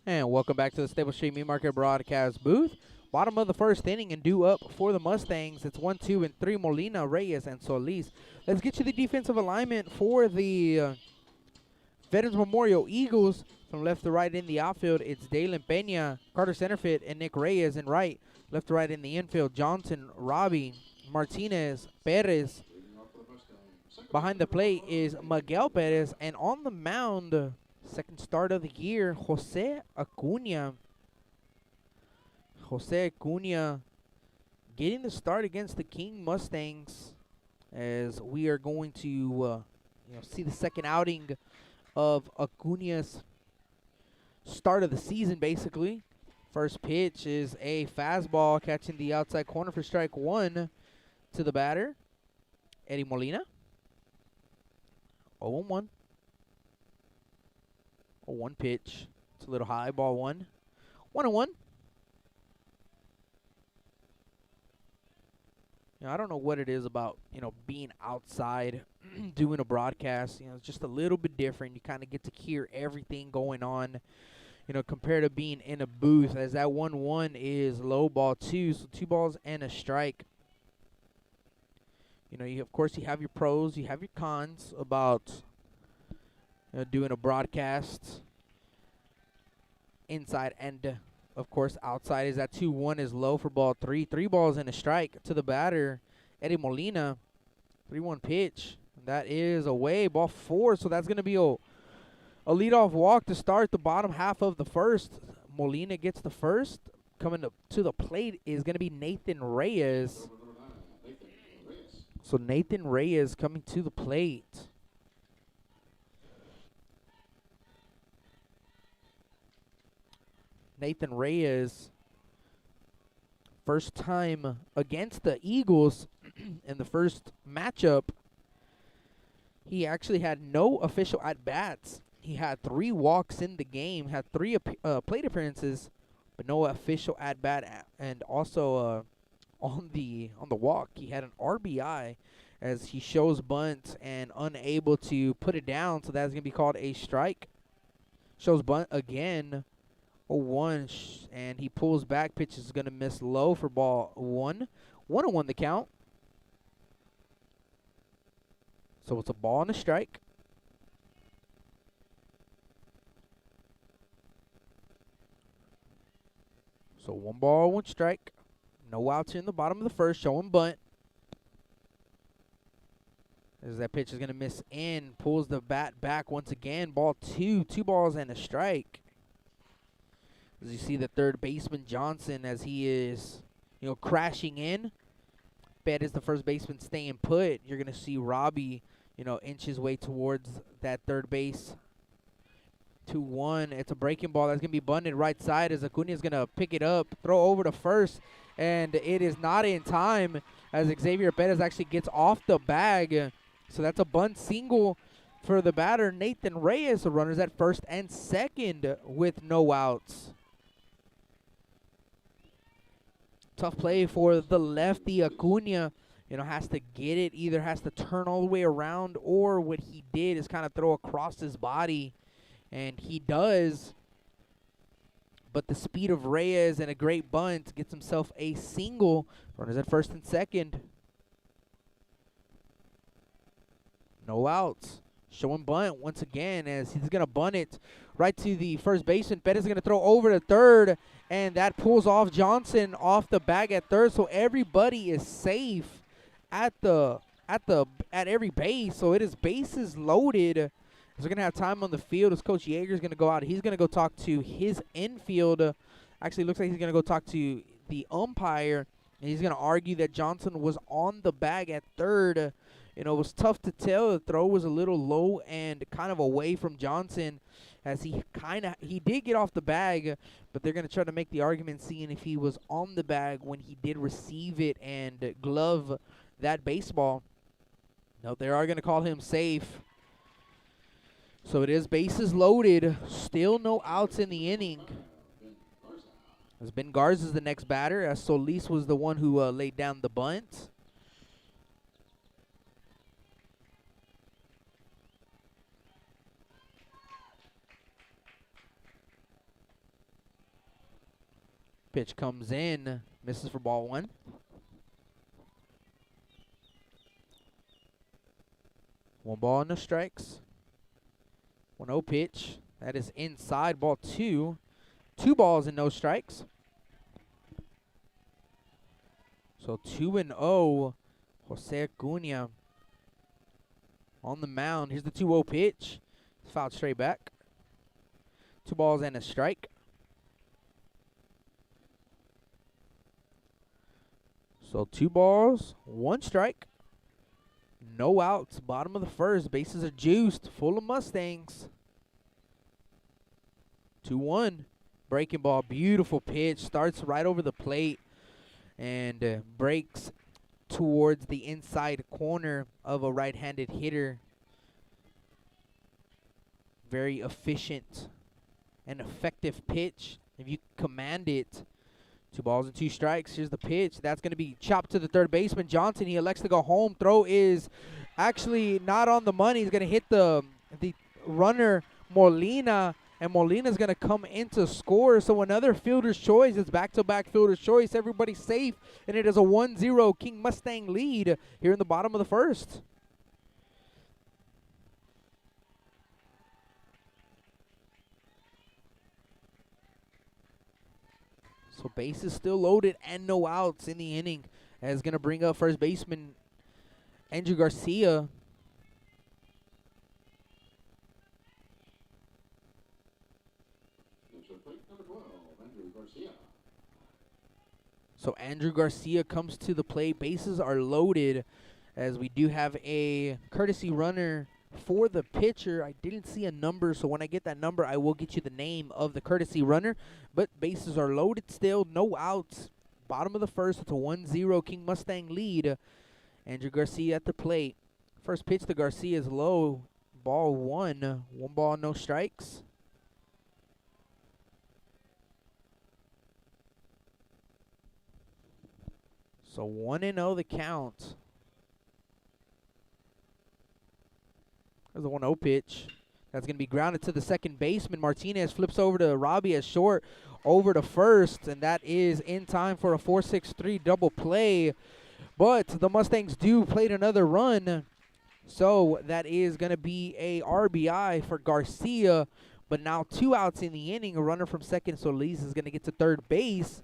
And welcome back to the Staple Street Meat Market broadcast booth. Bottom of the first inning and due up for the Mustangs. It's 1, 2, and 3, Molina, Reyes, and Solis. Let's get you the defensive alignment for the Veterans Memorial Eagles, from left to right in the outfield, it's Dalen Pena, Carter Centerfit, and Nick Reyes in right. Left to right in the infield, Johnson, Robbie, Martinez, Perez. Behind the plate is Miguel Perez, and on the mound, second start of the year, Jose Acuna. Jose Acuna getting the start against the King Mustangs, as we are going to see the second outing of Acuna's start of the season, basically. First pitch is a fastball catching the outside corner for strike one to the batter, Eddie Molina. 0-1. 0-1 pitch. It's a little high, ball one. 1-1. I don't know what it is about, being outside doing a broadcast. It's just a little bit different. You kind of get to hear everything going on, compared to being in a booth, as that 1-1 is low ball two, so 2 balls and a strike. Of course, you have your pros, you have your cons about doing a broadcast inside and of course, outside is that 2-1 is low for ball 3. 3 balls and a strike to the batter, Eddie Molina. 3-1 pitch. That is away, ball 4. So that's going to be a leadoff walk to start the bottom half of the first. Molina gets the first. Coming to the plate is going to be Nathan Reyes. So Nathan Reyes coming to the plate. Nathan Reyes, first time against the Eagles in the first matchup. He actually had no official at-bats. He had 3 walks in the game, had 3 plate appearances, but no official at-bat. And also on the walk, he had an RBI as he shows bunt and unable to put it down. So that's going to be called a strike. Shows bunt again. 0-1, and he pulls back. Pitch is going to miss low for ball 1. 1-1 the count. So it's a ball and a strike. So 1 ball, 1 strike. No outs in the bottom of the first, showing bunt. As that pitch is going to miss in, pulls the bat back once again. Ball 2, 2 balls and a strike. As you see the third baseman, Johnson, as he is, crashing in. Bet is the first baseman staying put. You're going to see Robbie, inch his way towards that third base. 2-1. It's a breaking ball that's going to be bunted right side as Acuna is going to pick it up, throw over to first, and it is not in time as Xavier Perez actually gets off the bag. So that's a bunt single for the batter, Nathan Reyes. The runners at first and second with no outs. Tough play for the lefty. Acuna, has to get it. Either has to turn all the way around, or what he did is kind of throw across his body. And he does. But the speed of Reyes and a great bunt gets himself a single. Runners at first and second. No outs. Showing bunt once again as he's going to bunt it right to the first baseman. Bettis is going to throw over to third, and that pulls off Johnson off the bag at third. So everybody is safe at every base. So it is bases loaded. So we're going to have time on the field as Coach Yeager is going to go out. He's going to go talk to his infield. Actually, looks like he's going to go talk to the umpire, and he's going to argue that Johnson was on the bag at third. It was tough to tell. The throw was a little low and kind of away from Johnson, as he did get off the bag, but they're going to try to make the argument seeing if he was on the bag when he did receive it and glove that baseball. No, they are going to call him safe. So it is bases loaded. Still no outs in the inning. As Ben Garza is the next batter, as Solis was the one who laid down the bunt. Pitch comes in, misses for ball 1. 1 ball and no strikes. 1-0 pitch. That is inside, ball 2. 2 balls and no strikes. So 2-0. Jose Acuna on the mound. Here's the 2-0 pitch. Fouled straight back. 2 balls and a strike. So 2 balls, 1 strike. No outs. Bottom of the first. Bases are juiced. Full of Mustangs. 2-1. Breaking ball. Beautiful pitch. Starts right over the plate. And breaks towards the inside corner of a right-handed hitter. Very efficient and effective pitch. If you command it. 2 balls and 2 strikes. Here's the pitch. That's going to be chopped to the third baseman. Johnson, he elects to go home. Throw is actually not on the money. He's going to hit the runner, Molina. And Molina's going to come in to score. So another fielder's choice. It's back-to-back fielder's choice. Everybody's safe. And it is a 1-0 King Mustang lead here in the bottom of the first. So bases still loaded and no outs in the inning. As going to bring up first baseman Andrew Garcia. So Andrew Garcia comes to the plate. Bases are loaded as we do have a courtesy runner for the pitcher. I didn't see a number, so when I get that number, I will get you the name of the courtesy runner. But bases are loaded still, no outs. Bottom of the first, it's a 1-0 King Mustang lead. Andrew Garcia at the plate. First pitch to Garcia is low. Ball 1. 1 ball, no strikes. So 1-0 the count. There's a 1-0 pitch. That's going to be grounded to the second baseman. Martinez flips over to Robbie at short, over to first, and that is in time for a 4-6-3 double play. But the Mustangs do play another run, so that is going to be a RBI for Garcia. But now 2 outs in the inning. A runner from second, Solis is going to get to third base.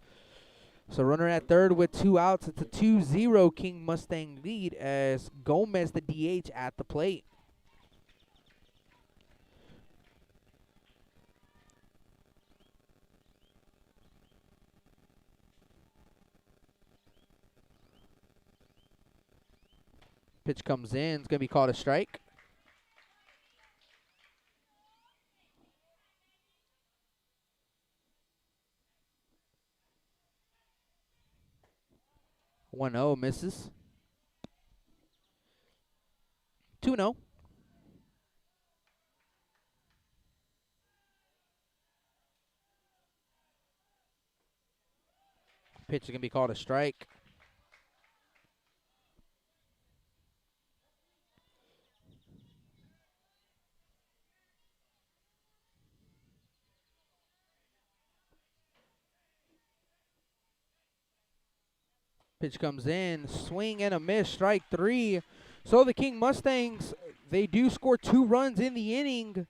So runner at third with 2 outs. It's a 2-0 King Mustang lead as Gomez, the DH, at the plate. Pitch comes in. It's going to be called a strike. One 0 misses. 2-0. Pitch is going to be called a strike. Pitch comes in, swing and a miss, strike 3. So the King Mustangs, they do score 2 runs in the inning.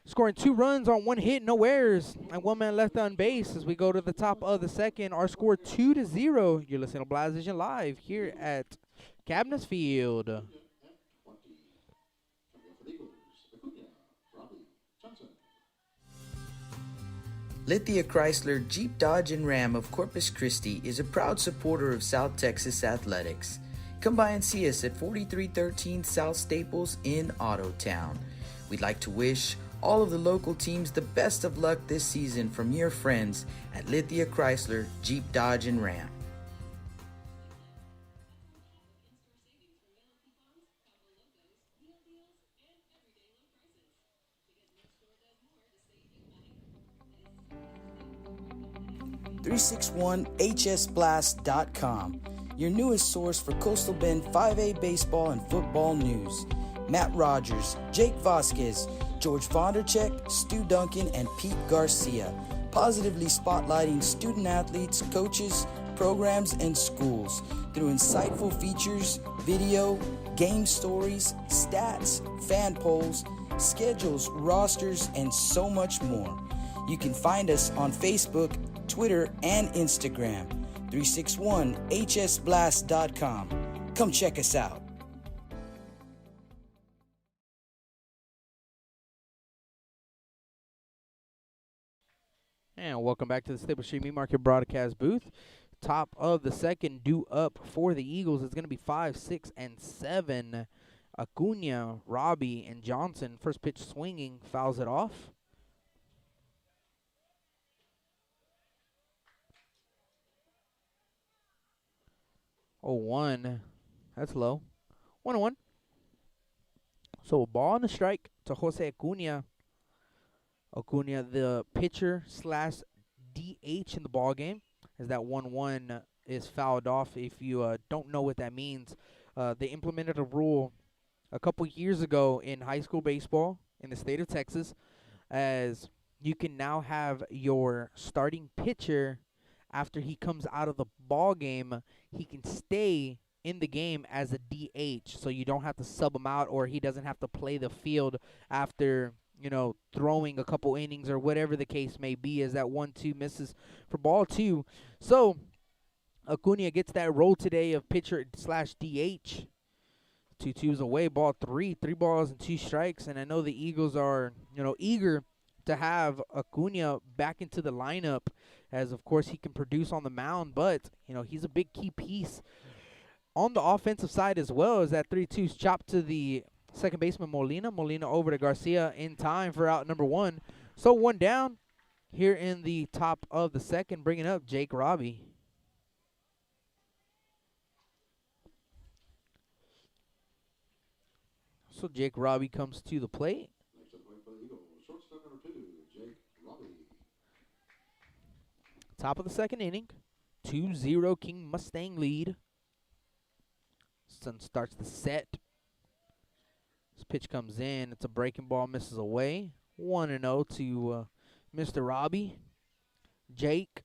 Scoring 2 runs on 1 hit, no errors, and 1 man left on base as we go to the top of the second. Our score 2-0. You're listening to Blast Vision Live here at Cabinets Field. Lithia Chrysler Jeep Dodge and Ram of Corpus Christi is a proud supporter of South Texas athletics. Come by and see us at 4313 South Staples in Ottotown. We'd like to wish all of the local teams the best of luck this season from your friends at Lithia Chrysler Jeep Dodge and Ram. .361hsblast.com, your newest source for Coastal Bend 5A baseball and football news. Matt Rogers, Jake Vasquez, George Vondercheck, Stu Duncan, and Pete Garcia, positively spotlighting student athletes, coaches, programs, and schools through insightful features, video, game stories, stats, fan polls, schedules, rosters, and so much more. You can find us on Facebook, Twitter, and Instagram. 361hsblast.com. Come check us out. And welcome back to the Staples Street Meat Market broadcast booth. Top of the second, due up for the Eagles. It's going to be 5, 6, and 7. Acuna, Robbie, and Johnson. First pitch swinging, fouls it off. Oh, 1. That's low. 1-1. So a ball and a strike to Jose Acuna. Acuna, the pitcher slash DH in the ball game, as that 1-1 is fouled off. If you don't know what that means, they implemented a rule a couple years ago in high school baseball in the state of Texas, as you can now have your starting pitcher, after he comes out of the ball game, he can stay in the game as a DH, so you don't have to sub him out, or he doesn't have to play the field after, you know, throwing a couple innings or whatever the case may be, as that 1-2 misses for ball 2. So Acuna gets that role today of pitcher slash DH. 2-2s away, ball 3, 3 balls and 2 strikes. And I know the Eagles are, you know, eager to have Acuna back into the lineup, as of course he can produce on the mound, but you know, he's a big key piece on the offensive side as well. As that 3-2's chopped to the second baseman Molina. Molina over to Garcia in time for out number 1. So 1 down here in the top of the second, bringing up Jake Robbie. So Jake Robbie comes to the plate. Next up, for the Eagles, shortstop number 2, Jake Robbie. Top of the second inning. 2-0 King Mustang lead. Sun starts the set. This pitch comes in. It's a breaking ball, misses away. 1-0 to Mr. Robbie. Jake,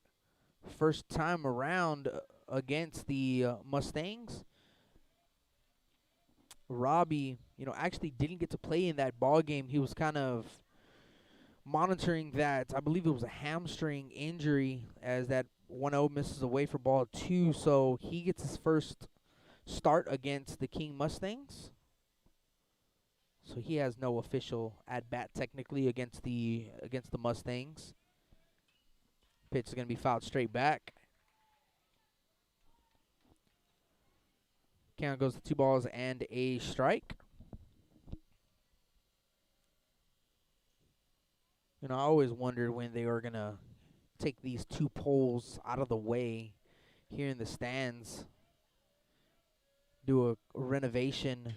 first time around against the Mustangs. Robbie, you know, actually didn't get to play in that ball game. He was kind of monitoring that. I believe it was a hamstring injury, as that 1-0 misses away for ball 2. So he gets his first start against the King Mustangs. So he has no official at-bat technically against the Mustangs. Pitch is going to be fouled straight back. Count goes to 2 balls and a strike. You know, I always wondered when they were going to take these 2 poles out of the way here in the stands. Do a renovation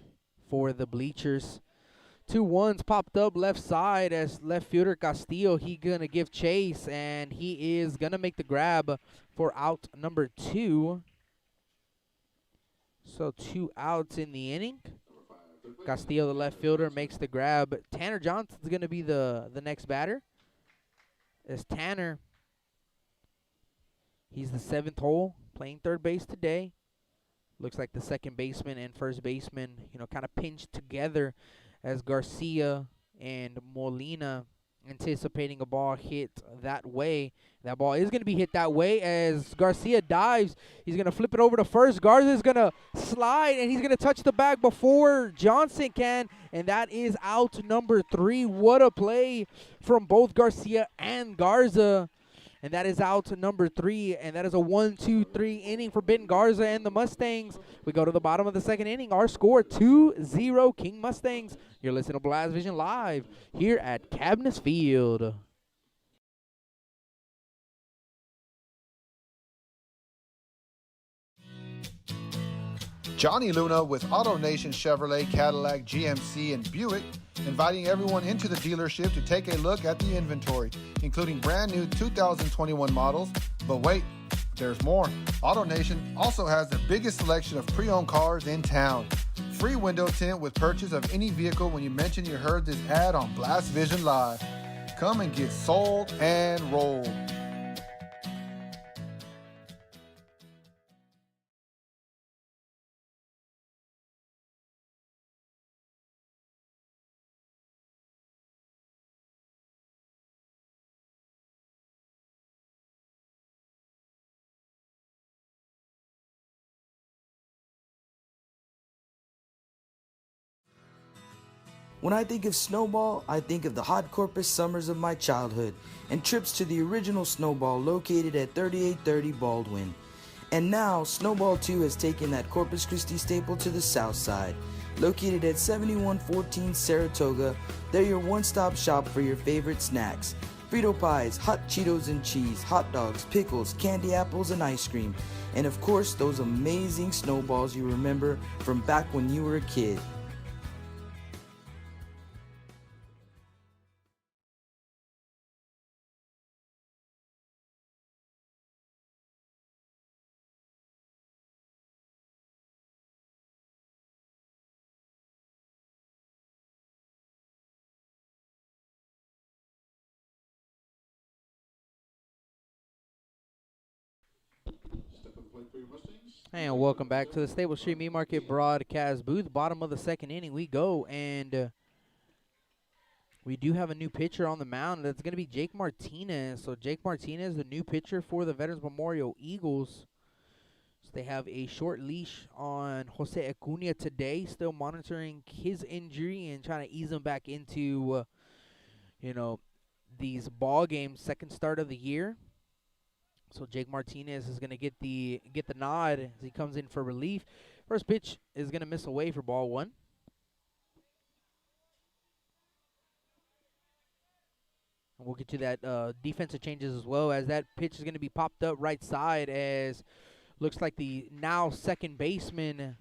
for the bleachers. 2-1s popped up left side, as left fielder Castillo, he going to give chase, and he is going to make the grab for out number 2. So 2 outs in the inning. Castillo, the left fielder, makes the grab. Tanner Johnson's going to be the next batter. As Tanner, he's the 7th hole, playing third base today. Looks like the second baseman and first baseman, you know, kind of pinched together, as Garcia and Molina anticipating a ball hit that way. That ball is going to be hit that way, as Garcia dives. He's going to flip it over to first. Garza is going to slide, and he's going to touch the bag before Johnson can, and that is out number 3. What a play from both Garcia and Garza. And that is out number 3, and that is a 1-2-3 inning for Ben Garza and the Mustangs. We go to the bottom of the second inning. Our score, 2-0 King Mustangs. You're listening to Blast Vision Live here at Cabness Field. Johnny Luna with AutoNation Chevrolet, Cadillac, GMC, and Buick, inviting everyone into the dealership to take a look at the inventory, including brand new 2021 models. But wait, there's more. AutoNation also has the biggest selection of pre-owned cars in town. Free window tint with purchase of any vehicle when you mention you heard this ad on Blast Vision Live. Come and get sold and rolled. When I think of Snowball, I think of the hot Corpus summers of my childhood and trips to the original Snowball located at 3830 Baldwin. And now, Snowball 2 has taken that Corpus Christi staple to the south side. Located at 7114 Saratoga, they're your one-stop shop for your favorite snacks. Frito pies, hot Cheetos and cheese, hot dogs, pickles, candy apples, and ice cream. And of course, those amazing snowballs you remember from back when you were a kid. Step up the plate for your Mustangs. And welcome back to the Stable Street Meat Market broadcast booth. Bottom of the second inning we go, and we do have a new pitcher on the mound. That's going to be Jake Martinez. So Jake Martinez, the new pitcher for the Veterans Memorial Eagles. So they have a short leash on Jose Acuna today, still monitoring his injury and trying to ease him back into, these ball games, second start of the year. So Jake Martinez is going to get the nod as he comes in for relief. First pitch is going to miss away for ball one. And we'll get to that defensive changes as well, as that pitch is going to be popped up right side, as looks like the now second baseman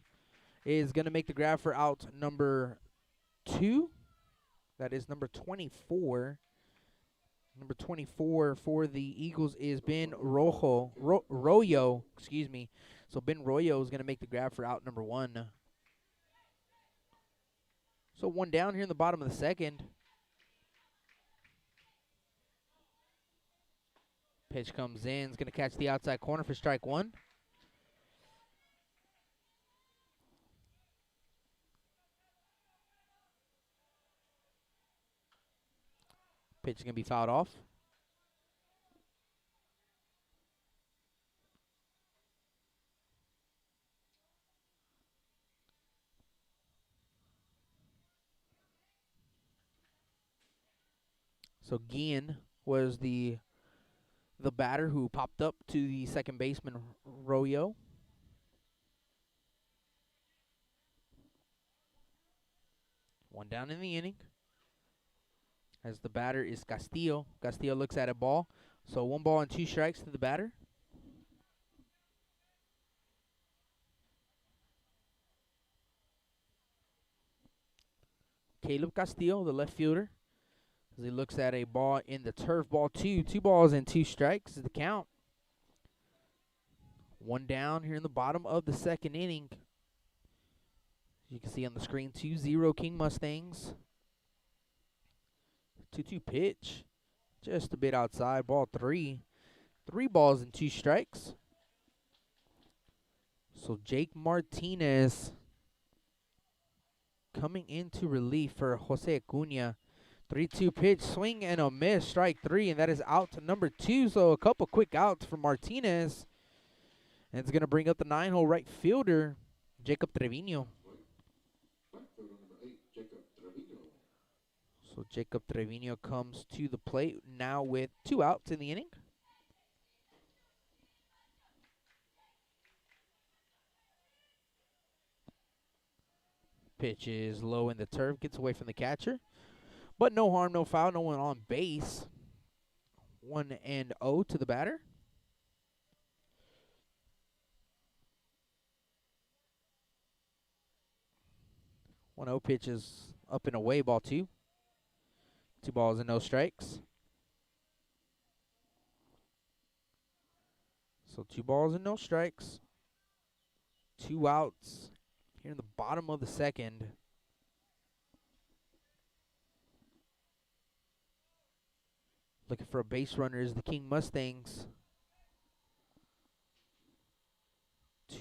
is going to make the grab for out number 2. That is number 24. Number 24 for the Eagles is Ben Royo, excuse me. So Ben Royo is going to make the grab for out number 1. So one down here in the bottom of the second. Pitch comes in. It's going to catch the outside corner for strike 1. Pitch is going to be fouled off. So Guillen was the batter who popped up to the second baseman, Royo. One down in the inning. As the batter is Castillo. Castillo looks at a ball. So 1 ball and 2 strikes to the batter. Caleb Castillo, the left fielder, as he looks at a ball in the turf. Ball 2. 2 balls and 2 strikes is the count. One down here in the bottom of the second inning. As you can see on the screen, 2-0 King Mustangs. 2-2 pitch. Just a bit outside. Ball 3. 3 balls and 2 strikes. So Jake Martinez coming into relief for Jose Acuna. 3-2 pitch. Swing and a miss. Strike 3. And that is out to number 2. So a couple quick outs for Martinez. And it's going to bring up the 9-hole right fielder, Jacob Trevino. So Jacob Trevino comes to the plate now with 2 outs in the inning. Pitch is low in the turf, gets away from the catcher. But no harm, no foul, no one on base. 1-0 to the batter. One 0 pitch is up and away, ball 2. 2 balls and no strikes. So 2 balls and no strikes. 2 outs here in the bottom of the second. Looking for a base runner is the King Mustangs.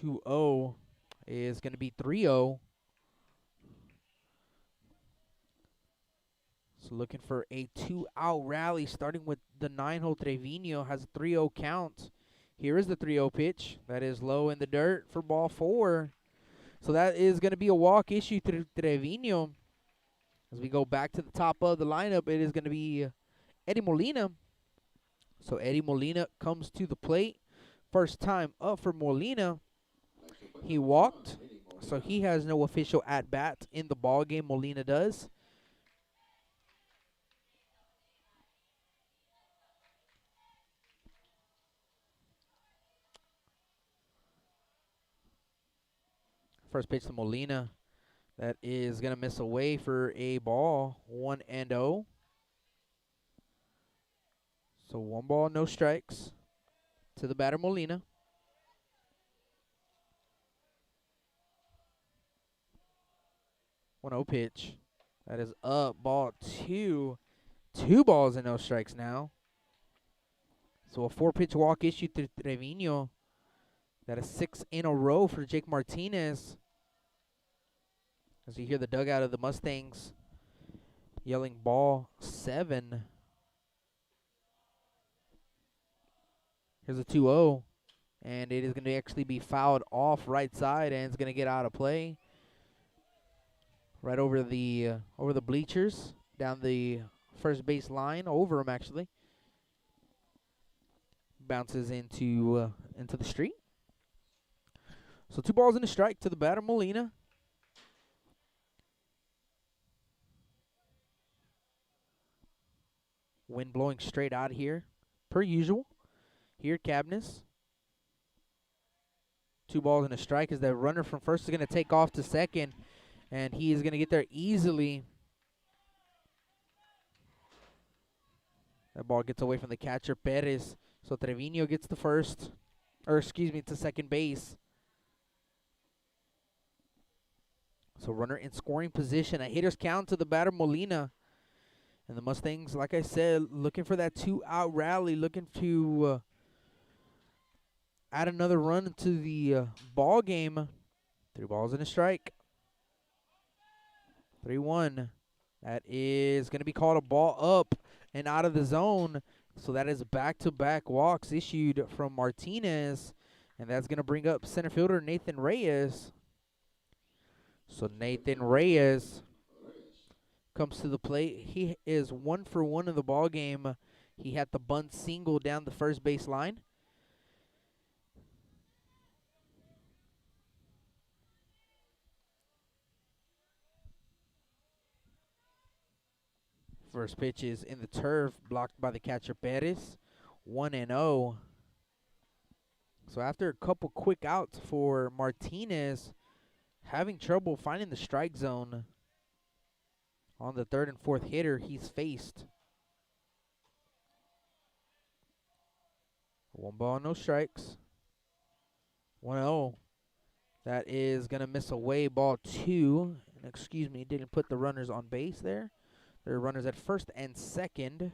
2-0 is going to be 3-0. So looking for a 2-out rally, starting with the 9-hole. Trevino has a 3-0 count. Here is the 3-0 pitch. That is low in the dirt for ball 4. So that is going to be a walk issue to Trevino. As we go back to the top of the lineup, it is going to be Eddie Molina. So Eddie Molina comes to the plate. First time up for Molina. He walked, so he has no official at-bat in the ball game. Molina does. First pitch to Molina. That is going to miss away for a ball. 1-0. So 1 ball, no strikes to the batter Molina. One 0 pitch. That is up. Ball 2. 2 balls and no strikes now. So a 4-pitch walk issued to Trevino. That is 6 in a row for Jake Martinez. As you hear the dugout of the Mustangs yelling ball 7. Here's a 2-0. And it is going to actually be fouled off right side, and it's going to get out of play. Right over the bleachers, down the first base line, over them actually. Bounces into the street. So 2 balls and a strike to the batter Molina. Wind blowing straight out here, per usual. Here, Cabness. 2 balls and a strike as that runner from first is going to take off to second. And he is going to get there easily. That ball gets away from the catcher, Perez. So Trevino gets to first. Or, excuse me, to second base. So runner in scoring position. A hitter's count to the batter, Molina. And the Mustangs, like I said, looking for that 2-out rally. Looking to add another run to the ball game. 3 balls and a strike. 3-1. That is going to be called a ball up and out of the zone. So that is back-to-back walks issued from Martinez. And that's going to bring up center fielder Nathan Reyes. So Nathan Reyes comes to the plate. He is 1 for 1 in the ball game. He had the bunt single down the first base line. First pitch is in the turf, blocked by the catcher Perez. 1-0. So after a couple quick outs for Martinez, having trouble finding the strike zone on the third and fourth hitter he's faced. 1 ball, no strikes. 1-0. That is going to miss away, ball 2. And excuse me, didn't put the runners on base there. There are runners at first and second.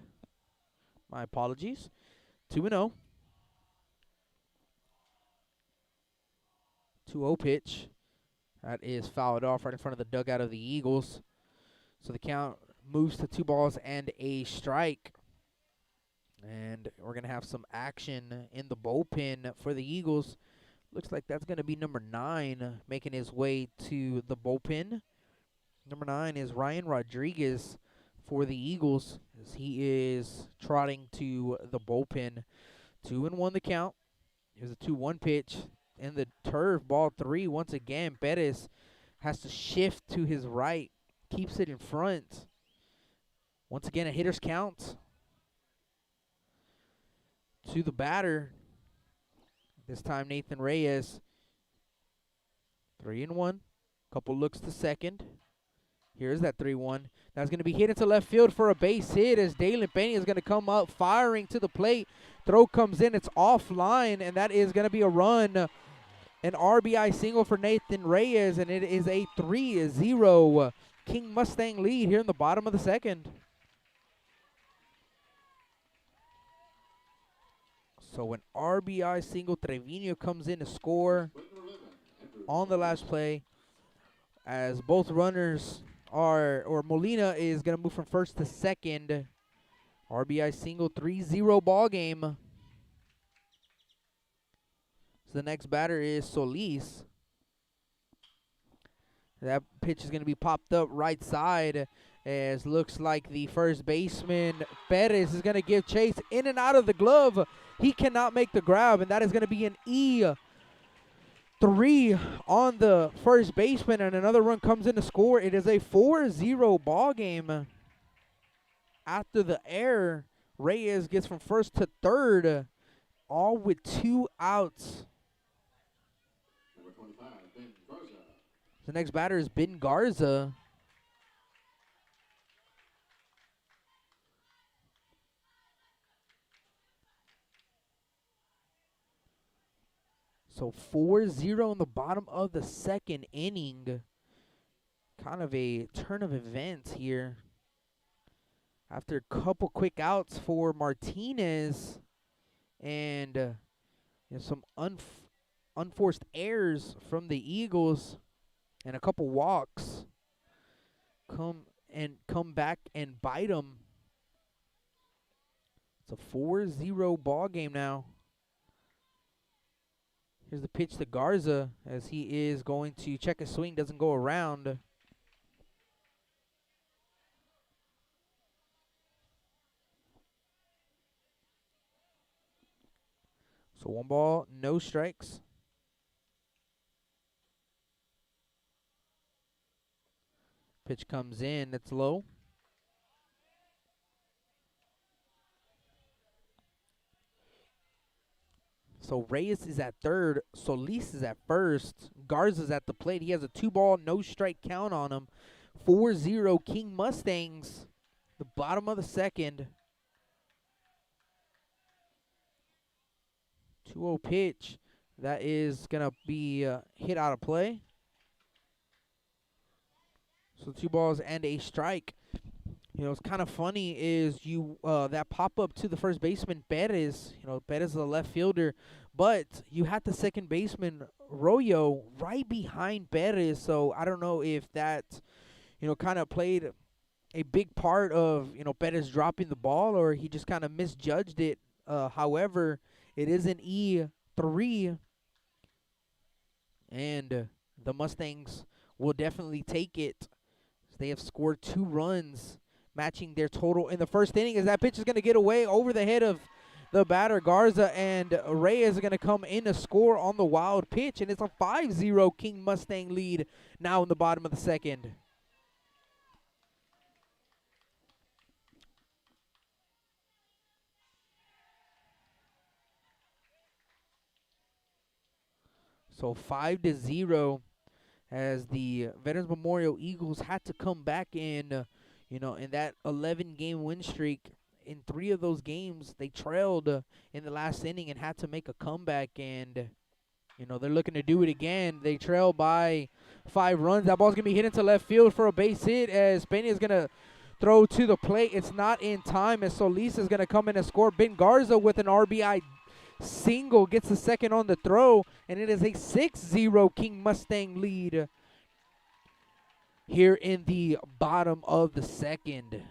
My apologies. 2-0. 2-0 pitch. That is fouled off right in front of the dugout of the Eagles. So the count moves to 2 balls and a strike. And we're going to have some action in the bullpen for the Eagles. Looks like that's going to be number 9 making his way to the bullpen. Number 9 is Ryan Rodriguez for the Eagles, as he is trotting to the bullpen. 2-1 the count. Here's a 2-1 pitch in the turf, ball 3. Once again, Perez has to shift to his right, keeps it in front. Once again, a hitter's count to the batter. This time, Nathan Reyes. 3-1. Couple looks to second. Here's that 3-1. That's going to be hit into left field for a base hit as Dalen Peña is going to come up firing to the plate. Throw comes in. It's offline, and that is going to be a run. An RBI single for Nathan Reyes, and it is a 3-0 King Mustang lead here in the bottom of the second. So an RBI single, Trevino comes in to score on the last play, as both runners are, or Molina is going to move from first to second. RBI single, 3-0 ball game. So the next batter is Solis. That pitch is going to be popped up right side, As looks like the first baseman, Perez, is going to give chase in and out of the glove. He cannot make the grab, and that is going to be an E3 on the first baseman, and another run comes in to score. It is a 4-0 ball game. After the error, Reyes gets from first to third, all with 2 outs. Number 25, Ben Garza. The next batter is Ben Garza. So 4-0 in the bottom of the second inning. Kind of a turn of events here. After a couple quick outs for Martinez and some unforced errors from the Eagles and a couple walks, come back and bite them. It's a 4-0 ball game now. Here's the pitch to Garza as he is going to check his swing, doesn't go around. So 1 ball, no strikes. Pitch comes in, it's low. So Reyes is at third, Solis is at first, Garza's at the plate. He has a 2-ball, no strike count on him. 4-0 King Mustangs, the bottom of the second. 2-0 pitch. That is going to be hit out of play. So 2 balls and a strike. You know, it's kind of funny is that pop-up to the first baseman, Perez. You know, Perez is a left fielder. But you had the second baseman, Royo, right behind Perez. So I don't know if that, kind of played a big part of, Perez dropping the ball, or he just kind of misjudged it. However, it is an E3. And the Mustangs will definitely take it. They have scored 2 runs, matching their total in the first inning, as that pitch is going to get away over the head of the batter, Garza, and Reyes are going to come in to score on the wild pitch, and it's a 5-0 King Mustang lead now in the bottom of the second. So 5-0. As the Veterans Memorial Eagles had to come back in, in that 11-game win streak. In 3 of those games, they trailed in the last inning and had to make a comeback. And, they're looking to do it again. They trail by 5 runs. That ball's going to be hit into left field for a base hit as Peña is going to throw to the plate. It's not in time as Solis is going to come in and score. Ben Garza with an RBI single gets the second on the throw, and it is a 6-0 King Mustang lead here in the bottom of the second.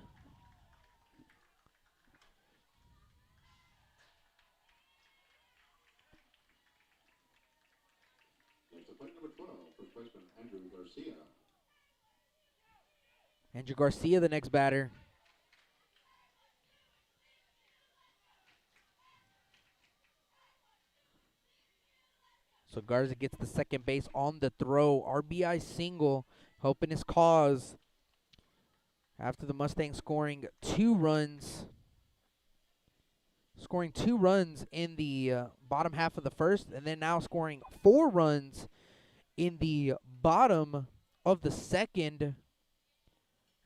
Next to plate number 12, first baseman Andrew Garcia. Andrew Garcia, the next batter. So Garza gets the second base on the throw. RBI single, helping his cause. After the Mustangs scoring 2 runs. Scoring 2 runs in the bottom half of the first. And then now scoring 4 runs in the bottom of the second.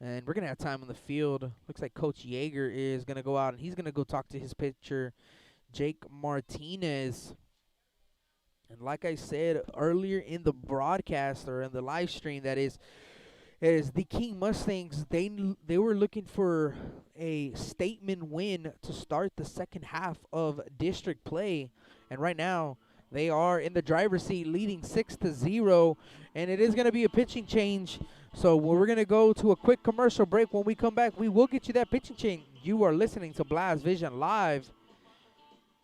And we're going to have time on the field. Looks like Coach Yeager is going to go out, and he's going to go talk to his pitcher, Jake Martinez. And like I said earlier in the broadcast, or in the live stream, that is the King Mustangs, they were looking for a statement win to start the second half of district play. And right now, they are in the driver's seat, leading 6-0. And it is going to be a pitching change. So we're going to go to a quick commercial break. When we come back, we will get you that pitching change. You are listening to Blast Vision Live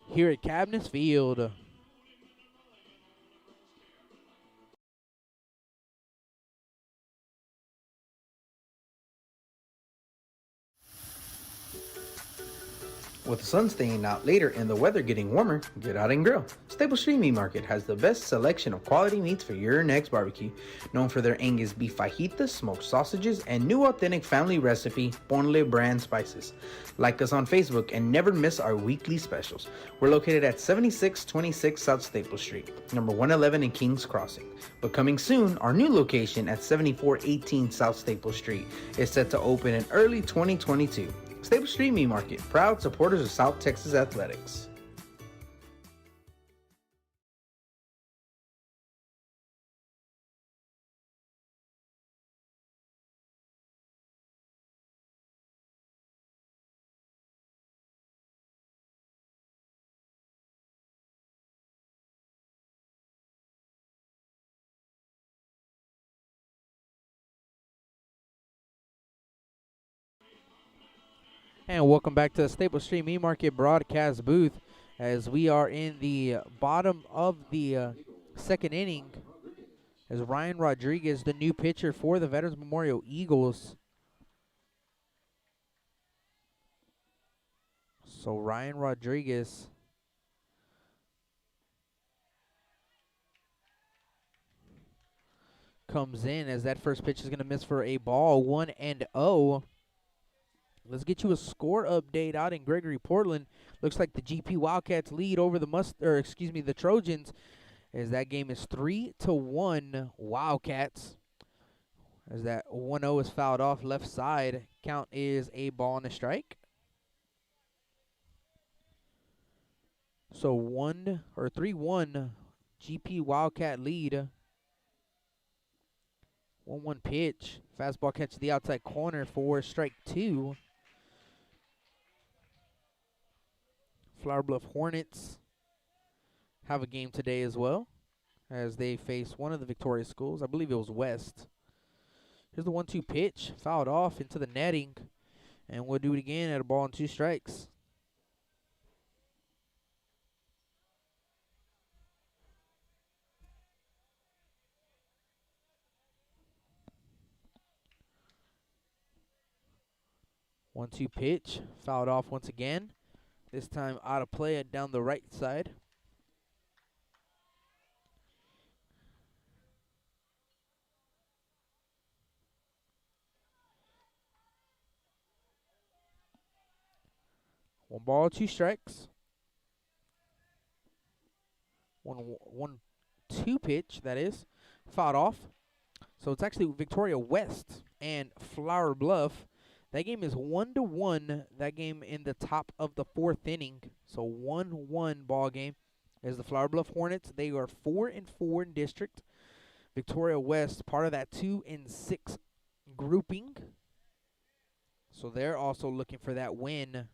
here at Cabinets Field. With the sun staying out later and the weather getting warmer, get out and grill. Staples Street Meat Market has the best selection of quality meats for your next barbecue. Known for their Angus beef fajitas, smoked sausages, and new authentic family recipe Ponle brand spices. Like us on Facebook and never miss our weekly specials. We're located at 7626 South Staples Street, number 111 in Kings Crossing. But coming soon, our new location at 7418 South Staples Street is set to open in early 2022. Staples Street Meat Market, proud supporters of South Texas Athletics. And welcome back to the Staples Street Meat Market broadcast booth as we are in the bottom of the second inning as Ryan Rodriguez, the new pitcher for the Veterans Memorial Eagles. So Ryan Rodriguez comes in as that first pitch is going to miss for a ball, 1-0. Let's get you a score update out in Gregory Portland. Looks like the GP Wildcats lead over the Trojans, as that game is 3-1 Wildcats. As that 1-0 is fouled off left side. Count is a ball and a strike. So 3-1 GP Wildcat lead. 1-1 pitch. Fastball catches the outside corner for strike 2. Flower Bluff Hornets have a game today as well as they face one of the Victoria schools. I believe it was West. Here's the 1-2 pitch. Fouled off into the netting. And we'll do it again at a ball and 2 strikes. One-two pitch, fouled off once again. This time out of play down the right side. One ball, 2 strikes. 1-2 pitch, that is, fouled off. So it's actually Victoria West and Flower Bluff. That game is 1-1. That game in the top of the 4th inning. So 1-1 ball game. As the Flower Bluff Hornets, they are 4-4 in district. Victoria West, part of that 2-6 grouping. So they're also looking for that win.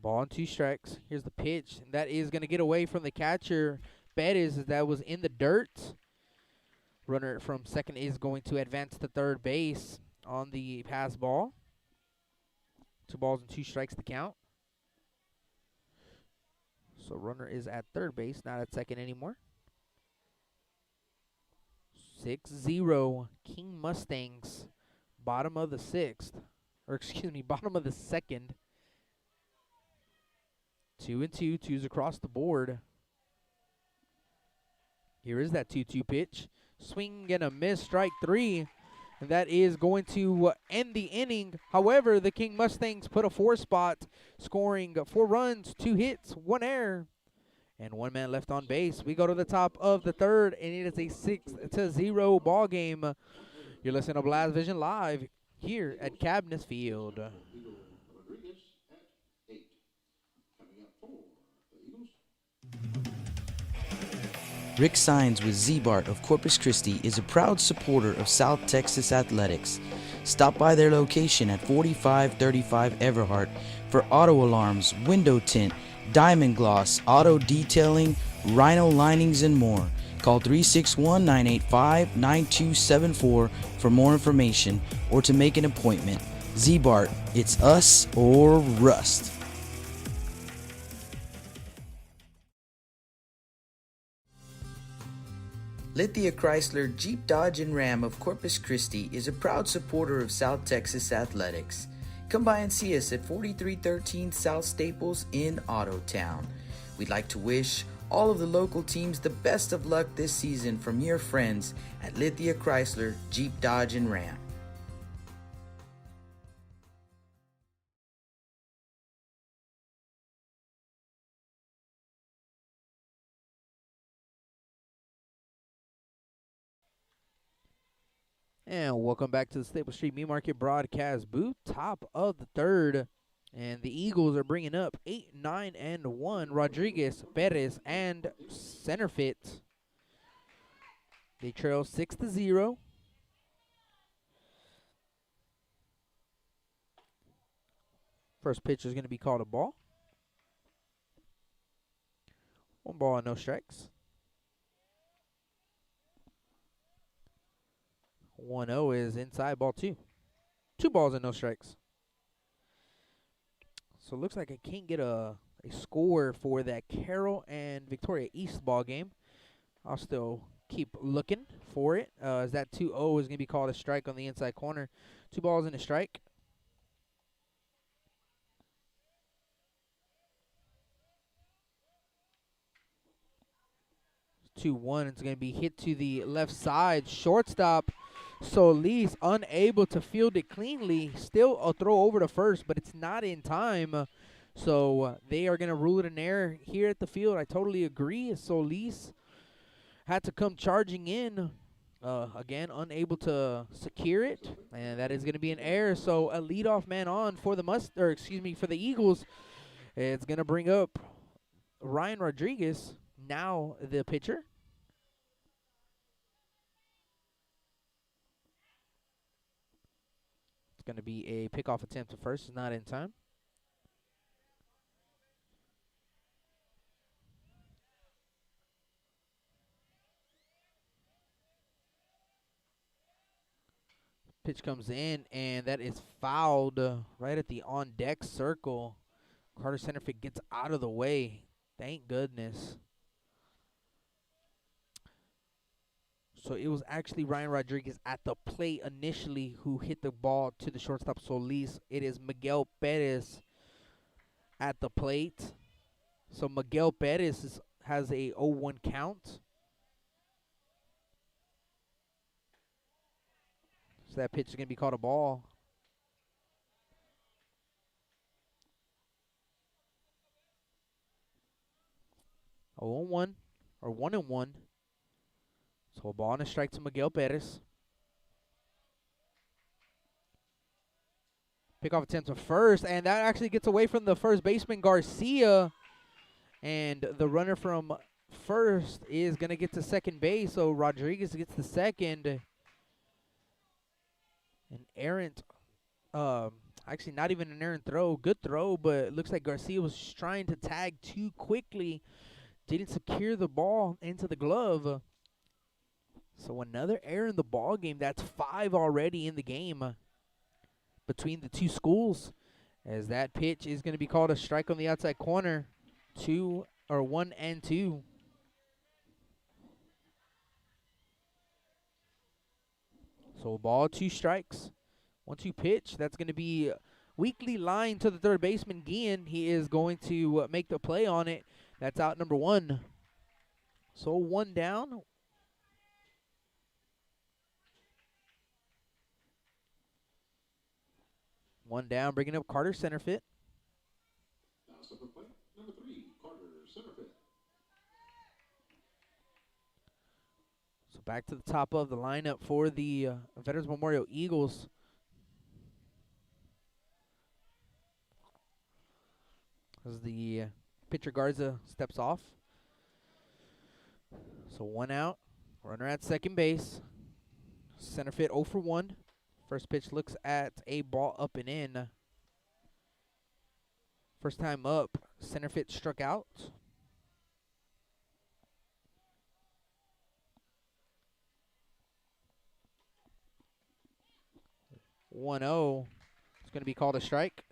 Ball and 2 strikes. Here's the pitch. And that is going to get away from the catcher. Bet is that was in the dirt. Runner from second is going to advance to third base on the pass ball. 2 balls and 2 strikes to count. So runner is at third base, not at second anymore. 6-0 King Mustangs. Bottom of the 6th. Or excuse me, bottom of the 2nd. 2-2, 2s across the board. Here is that 2-2 pitch. Swing and a miss, strike 3. And that is going to end the inning. However, the King Mustangs put a 4 spot, scoring 4 runs, 2 hits, 1 error, and 1 man left on base. We go to the top of the 3rd, and it is a 6-0 ball game. You're listening to Blast Vision Live here at Cabness Field. Rick Sines with Z-Bart of Corpus Christi is a proud supporter of South Texas Athletics. Stop by their location at 4535 Everhart for auto alarms, window tint, diamond gloss, auto detailing, rhino linings, and more. Call 361-985-9274 for more information or to make an appointment. Z-Bart, it's us or rust. Lithia Chrysler Jeep Dodge and Ram of Corpus Christi is a proud supporter of South Texas athletics. Come by and see us at 4313 South Staples in Ottotown. We'd like to wish all of the local teams the best of luck this season from your friends at Lithia Chrysler Jeep Dodge and Ram. And welcome back to the Staples Street Meat Market broadcast booth. Top of the third. And the Eagles are bringing up 8, 9, and 1. Rodriguez, Perez, and Centerfit. They trail 6-0. First pitch is going to be called a ball. 1 ball and no strikes. 1-0 is inside, ball 2. 2 balls and no strikes. So it looks like I can't get a score for that Carroll and Victoria East ball game. I'll still keep looking for it. As that 2-0 is going to be called a strike on the inside corner. 2 balls and a strike. It's 2-1. It's going to be hit to the left side. Shortstop Solis unable to field it cleanly. Still a throw over to first, but it's not in time. So they are going to rule it an error here at the field. I totally agree. Solis had to come charging in. Again, unable to secure it, and that is going to be an error. So a leadoff man on for the for the Eagles. It's going to bring up Ryan Rodriguez, now the pitcher. It's going to be a pickoff attempt to first. It's not in time. Pitch comes in, and that is fouled right at the on-deck circle. Carter Centerfit gets out of the way. Thank goodness. So it was actually Ryan Rodriguez at the plate initially who hit the ball to the shortstop Solis. It is Miguel Perez at the plate. So Miguel Perez has a 0-1 count. So that pitch is going to be called a ball. A 1-1 or 1-1. So a ball and a strike to Miguel Perez. Pickoff attempt to first, and that actually gets away from the first baseman Garcia. And the runner from first is going to get to second base, so Rodriguez gets the second. An errant, actually not even an errant throw. Good throw, but it looks like Garcia was just trying to tag too quickly. Didn't secure the ball into the glove. So another error in the ball game. That's 5 already in the game between the two schools. As that pitch is going to be called a strike on the outside corner. 1 and 2. So ball, 2 strikes. 1-2 pitch. That's going to be weakly line to the third baseman, Guillen. He is going to make the play on it. That's out number 1. So 1 down. One down, bringing up Carter Centerfit. Now step up play, number 3, Carter Centerfit. So back to the top of the lineup for the Veterans Memorial Eagles. As the pitcher Garza steps off. So 1 out, runner at second base. Centerfit 0 for 1. First pitch looks at a ball up and in. First time up, Centerfit struck out. 1-0. It's going to be called a strike.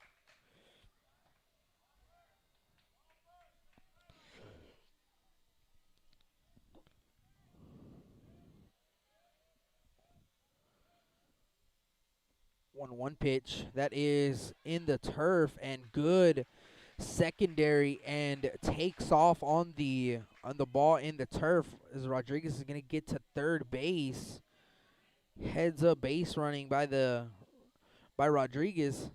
1-1 pitch. That is in the turf and good secondary and takes off on the ball in the turf as Rodriguez is going to get to third base. Heads up base running by Rodriguez.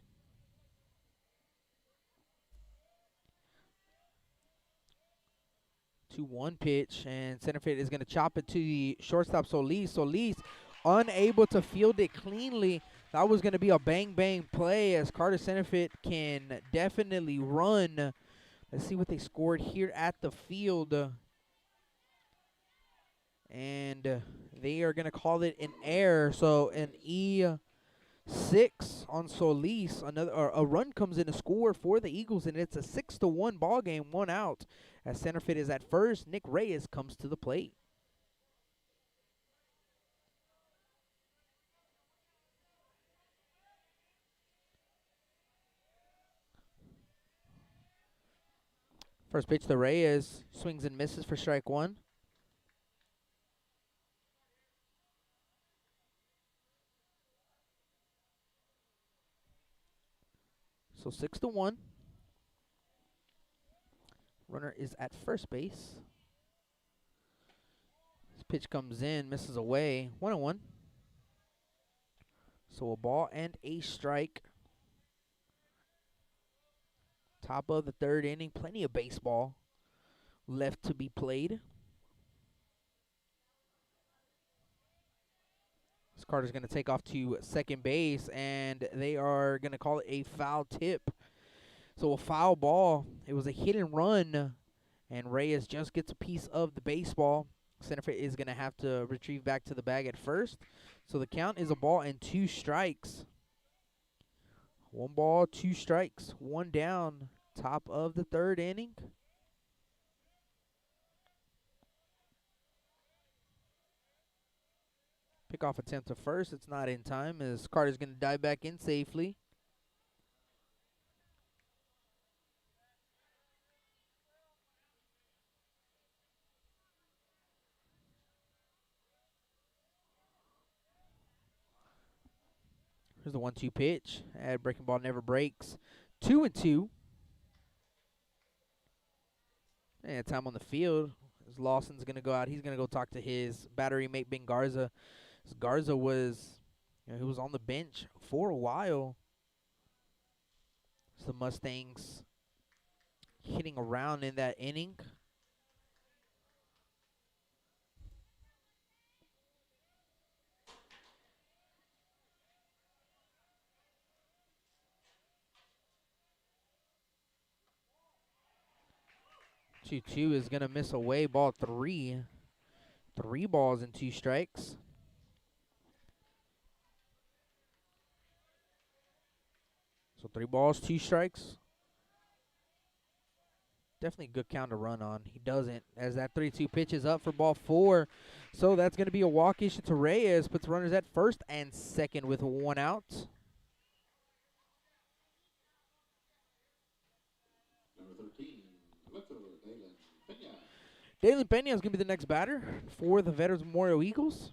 Two one pitch, and center field is going to chop it to the shortstop Solis. Solis unable to field it cleanly. That was going to be a bang-bang play as Carter Centerfield can definitely run. Let's see what they scored here at the field. And they are going to call it an error. So an E6 on Solis. A run comes in to score for the Eagles, and it's a 6-1 ball game, 1 out. As Centerfield is at first, Nick Reyes comes to the plate. First pitch to Reyes, swings and misses for strike one. So 6-1. Runner is at first base. This pitch comes in, misses away. 1-1. So a ball and a strike. Top of the third inning. Plenty of baseball left to be played. This Carter's going to take off to second base, and they are going to call it a foul tip. So a foul ball. It was a hit and run, and Reyes just gets a piece of the baseball. Centerfield is going to have to retrieve back to the bag at first. So the count is a ball and 2 strikes. 1 ball, 2 strikes, 1 down, top of the third inning. Pickoff attempt to first. It's not in time as Carter's going to dive back in safely. Here's the 1-2 pitch. Breaking ball never breaks. 2-2. And time on the field. As Lawson's going to go out. He's going to go talk to his battery mate, Ben Garza. As Garza was, he was on the bench for a while. So the Mustangs hitting around in that inning. Two is going to miss away. Ball 3. 3 balls and 2 strikes. So 3 balls, 2 strikes. Definitely a good count to run on. He doesn't, as that 3-2 pitch is up for ball 4. So that's going to be a walk issue to Reyes. Puts runners at first and second with 1 out. Dalen Pena is going to be the next batter for the Veterans Memorial Eagles.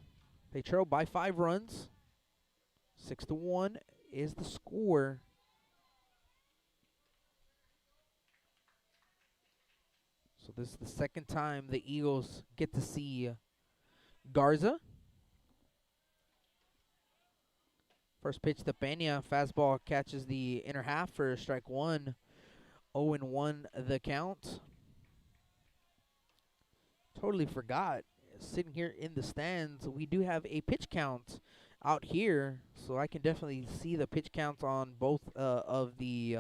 They trail by 5 runs. 6-1 is the score. So this is the second time the Eagles get to see Garza. First pitch to Pena. Fastball catches the inner half for strike 1. 0-1 the count. Totally forgot, sitting here in the stands, we do have a pitch count out here, so I can definitely see the pitch counts on both of the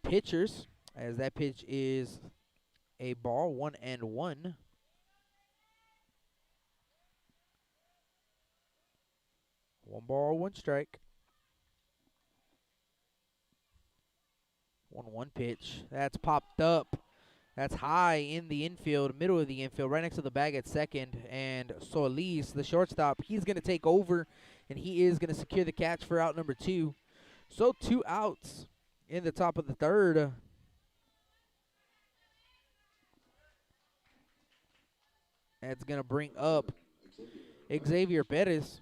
pitchers, as that pitch is a ball, 1-1. One ball, 1 strike. 1-1 pitch. That's popped up. That's high in the infield, middle of the infield, right next to the bag at second. And Solis, the shortstop, he's going to take over, and he is going to secure the catch for out number 2. So 2 outs in the top of the third. That's going to bring up Xavier Perez.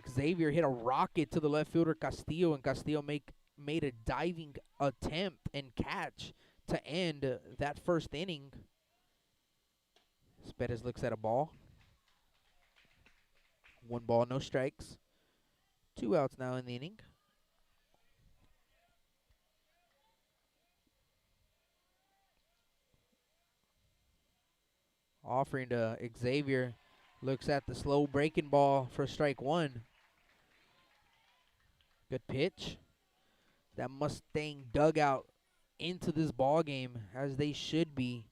Xavier hit a rocket to the left fielder Castillo, and Castillo made a diving attempt and catch to end that first inning. Perez looks at a ball. 1 ball, no strikes. 2 outs now in the inning. Offering to Xavier. Looks at the slow breaking ball for strike 1. Good pitch. That Mustang dugout into this ball game, as they should be.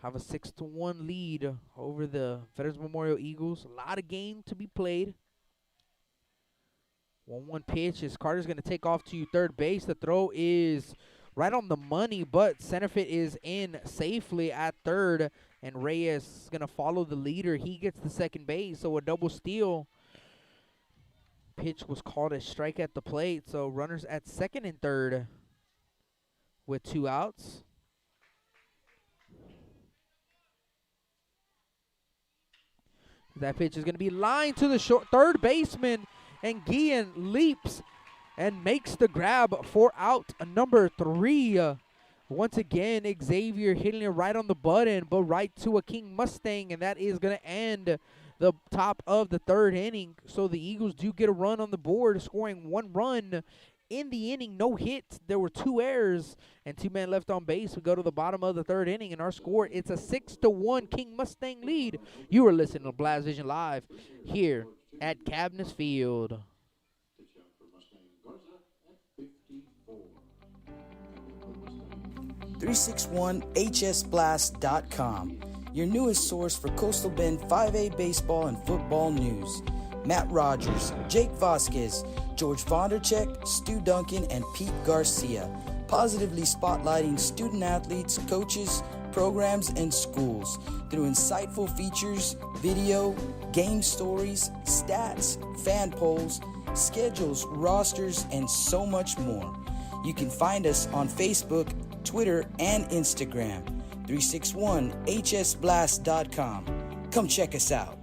Have a 6-1 lead over the Veterans Memorial Eagles. A lot of game to be played. 1-1 pitch as Carter's going to take off to third base. The throw is right on the money, but Centerfit is in safely at third, and Reyes is going to follow the leader. He gets the second base, so a double steal. Pitch was called a strike at the plate, so runners at second and third with 2 outs. That pitch is going to be lined to the short third baseman, and Guillen leaps and makes the grab for out number 3. Once again, Xavier hitting it right on the button, but right to a King Mustang, and that is going to end the top of the 3rd inning. So the Eagles do get a run on the board, scoring 1 run in the inning. No hits. There were 2 errors and 2 men left on base. We go to the bottom of the 3rd inning, and our score, it's a 6-1 King Mustang lead. You are listening to Blast Vision Live here at Cabness Field. 361hsblast.com, your newest source for Coastal Bend 5A baseball and football news. Matt Rogers, Jake Vasquez, George Vondercheck, Stu Duncan, and Pete Garcia, positively spotlighting student athletes, coaches, programs, and schools through insightful features, video, game stories, stats, fan polls, schedules, rosters, and so much more. You can find us on Facebook, Twitter, and Instagram. 361hsblast.com. Come check us out.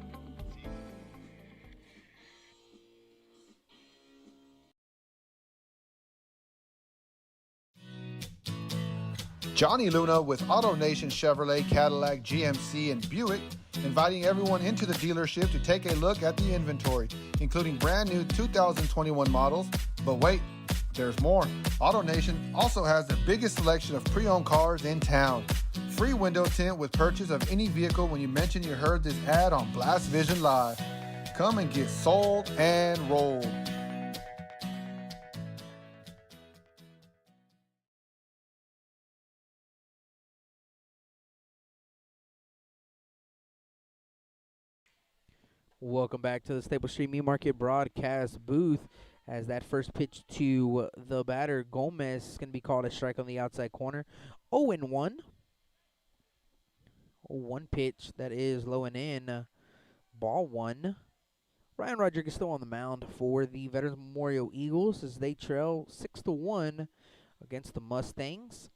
Johnny Luna with AutoNation Chevrolet, Cadillac, GMC, and Buick, inviting everyone into the dealership to take a look at the inventory, including brand new 2021 models. But wait, there's more. AutoNation also has the biggest selection of pre-owned cars in town. Free window tint with purchase of any vehicle when you mention you heard this ad on Blast Vision Live. Come and get sold and rolled. Welcome back to the Staples Street Meat Market broadcast booth, as that first pitch to the batter, Gomez, is going to be called a strike on the outside corner. 0-1. 1 pitch that is low and in. Ball 1. Ryan Rodriguez still on the mound for the Veterans Memorial Eagles as they trail 6-1 against the Mustangs.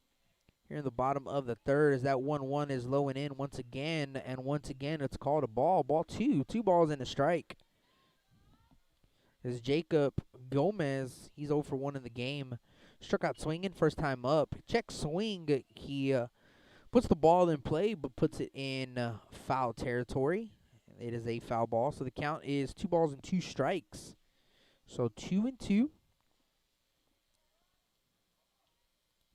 Here in the bottom of the 3rd, as that 1-1 is low and in once again, and once again it's called a ball. Ball 2. 2 balls and a strike. As Jacob Gomez, he's 0 for 1 in the game. Struck out swinging first time up. Check swing. He puts the ball in play, but puts it in foul territory. It is a foul ball, so the count is 2 balls and 2 strikes. So 2-2.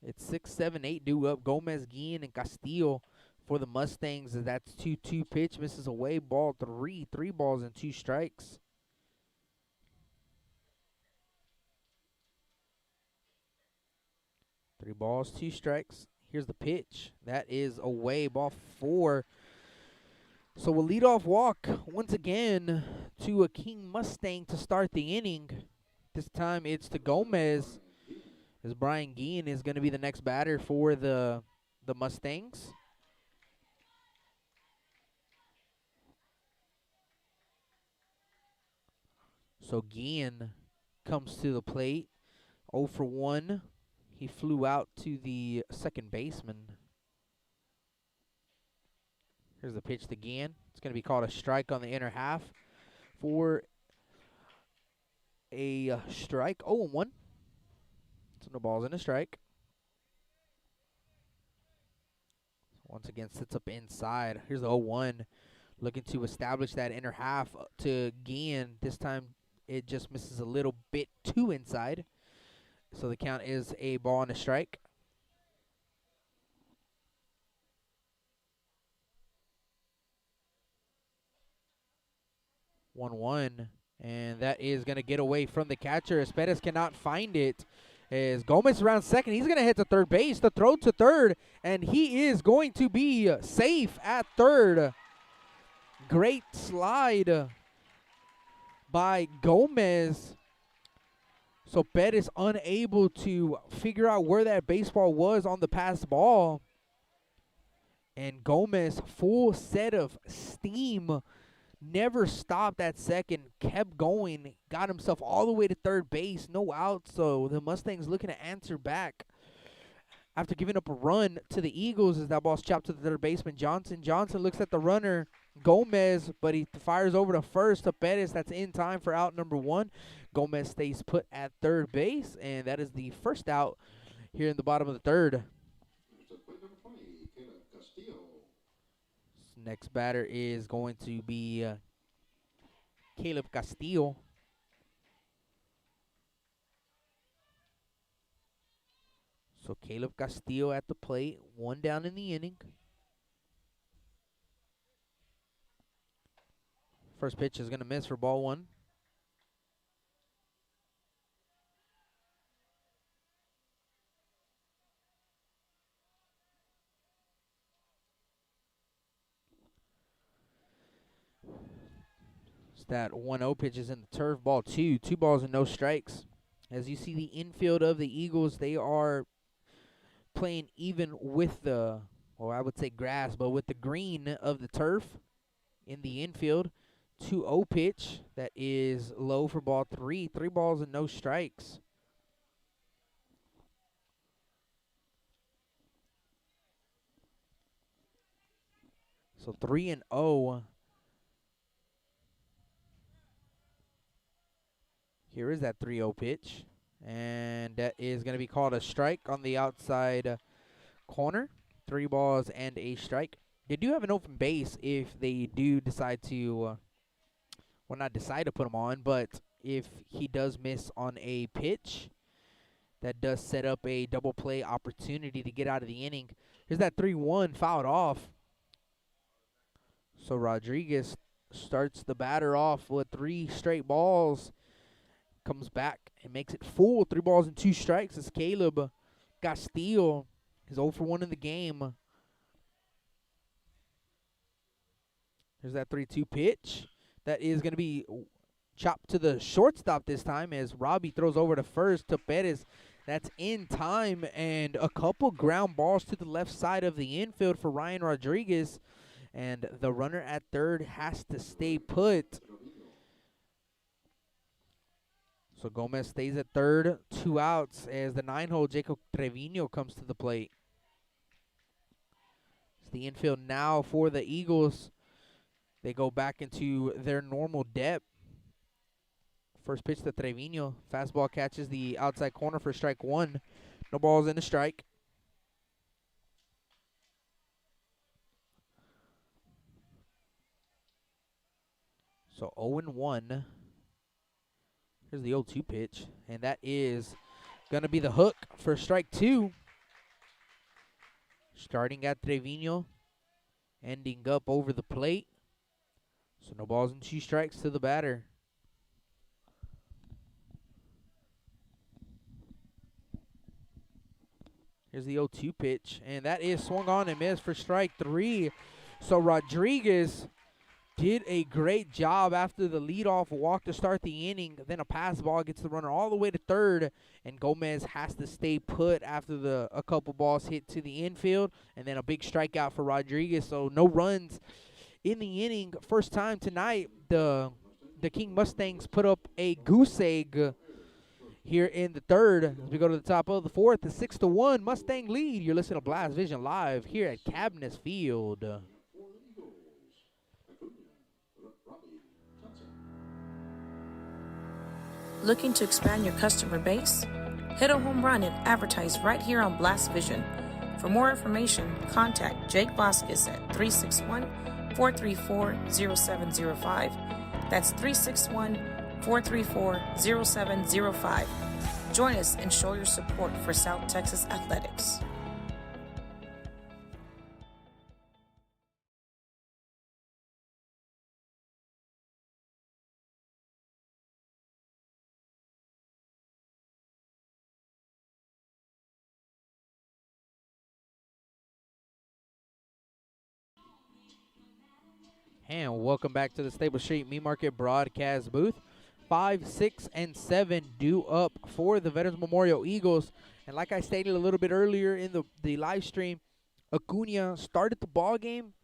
It's 6, 7, 8 due up. Gomez, Guillen, and Castillo for the Mustangs. That's 2-2 pitch. Misses away. Ball 3. 3 balls and 2 strikes. Three balls, 2 strikes. Here's the pitch. That is away. Ball 4. So a leadoff walk once again to a King Mustang to start the inning. This time it's to Gomez, as Brian Guillen is going to be the next batter for the Mustangs. So Guillen comes to the plate, 0 for 1. He flew out to the second baseman. Here's the pitch to Guillen. It's going to be called a strike on the inner half for a strike. 0-1. So no balls and a strike. Once again, sits up inside. Here's the 0-1. Looking to establish that inner half to Guillen. This time it just misses a little bit too inside. So the count is a ball and a strike. One, and that is going to get away from the catcher. Espedes cannot find it. As Gomez around second, he's going to hit to third base. The throw to third, and he is going to be safe at third. Great slide by Gomez. So Bettis unable to figure out where that baseball was on the pass ball. And Gomez, full set of steam, never stopped at second, kept going, got himself all the way to third base, no outs. So the Mustangs looking to answer back after giving up a run to the Eagles as that ball's chopped to the third baseman, Johnson. Johnson looks at the runner, Gomez, but he fires over to first to Bettis. That's in time for out number one. Gomez stays put at third base, and that is the first out here in the bottom of the third. Next batter is going to be Caleb Castillo. So Caleb Castillo at the plate, one down in the inning. First pitch is going to miss for ball one. That 1-0 pitch is in the turf. Ball two. 2 balls and no strikes. As you see the infield of the Eagles, they are playing even with the, or I would say grass, but with the green of the turf in the infield. 2-0 pitch. That is low for ball 3. 3 balls and no strikes. So 3-0. Here is that 3-0 pitch, and that is going to be called a strike on the outside corner. 3 balls and a strike. They do have an open base if they do decide to, well, not decide to put him on, but if he does miss on a pitch, that does set up a double play opportunity to get out of the inning. Here's that 3-1 fouled off. So Rodriguez starts the batter off with 3 straight balls. Comes back and makes it full. 3 balls and 2 strikes as Caleb Castillo is 0 for 1 in the game. There's that 3-2 pitch. That is going to be chopped to the shortstop this time as Robbie throws over to first to Perez. That's in time, and a couple ground balls to the left side of the infield for Ryan Rodriguez. And the runner at third has to stay put. So Gomez stays at third, 2 outs as the 9-hole Jacob Trevino comes to the plate. It's the infield now for the Eagles. They go back into their normal depth. First pitch to Trevino. Fastball catches the outside corner for strike 1. No balls and a strike. So 0-1. Here's the 0-2 pitch, and that is going to be the hook for strike 2. Starting at Trevino, ending up over the plate. So no balls and 2 strikes to the batter. Here's the 0-2 pitch, and that is swung on and missed for strike 3. So Rodriguez did a great job after the leadoff walk to start the inning. Then a pass ball gets the runner all the way to third, and Gomez has to stay put after a couple balls hit to the infield, and then a big strikeout for Rodriguez. So no runs in the inning. First time tonight, the King Mustangs put up a goose egg here in the third. As we go to the top of the fourth, the 6-1 Mustang lead. You're listening to Blast Vision live here at Cabinets Field. Looking to expand your customer base? Hit a home run and advertise right here on Blast Vision. For more information, contact Jake Vasquez at 361-434-0705. That's 361-434-0705. Join us and show your support for South Texas Athletics. And welcome back to the Stable Street Meat Market broadcast booth. 5, 6, and 7 due up for the Veterans Memorial Eagles. And like I stated a little bit earlier in the live stream, Acuna started the ball game,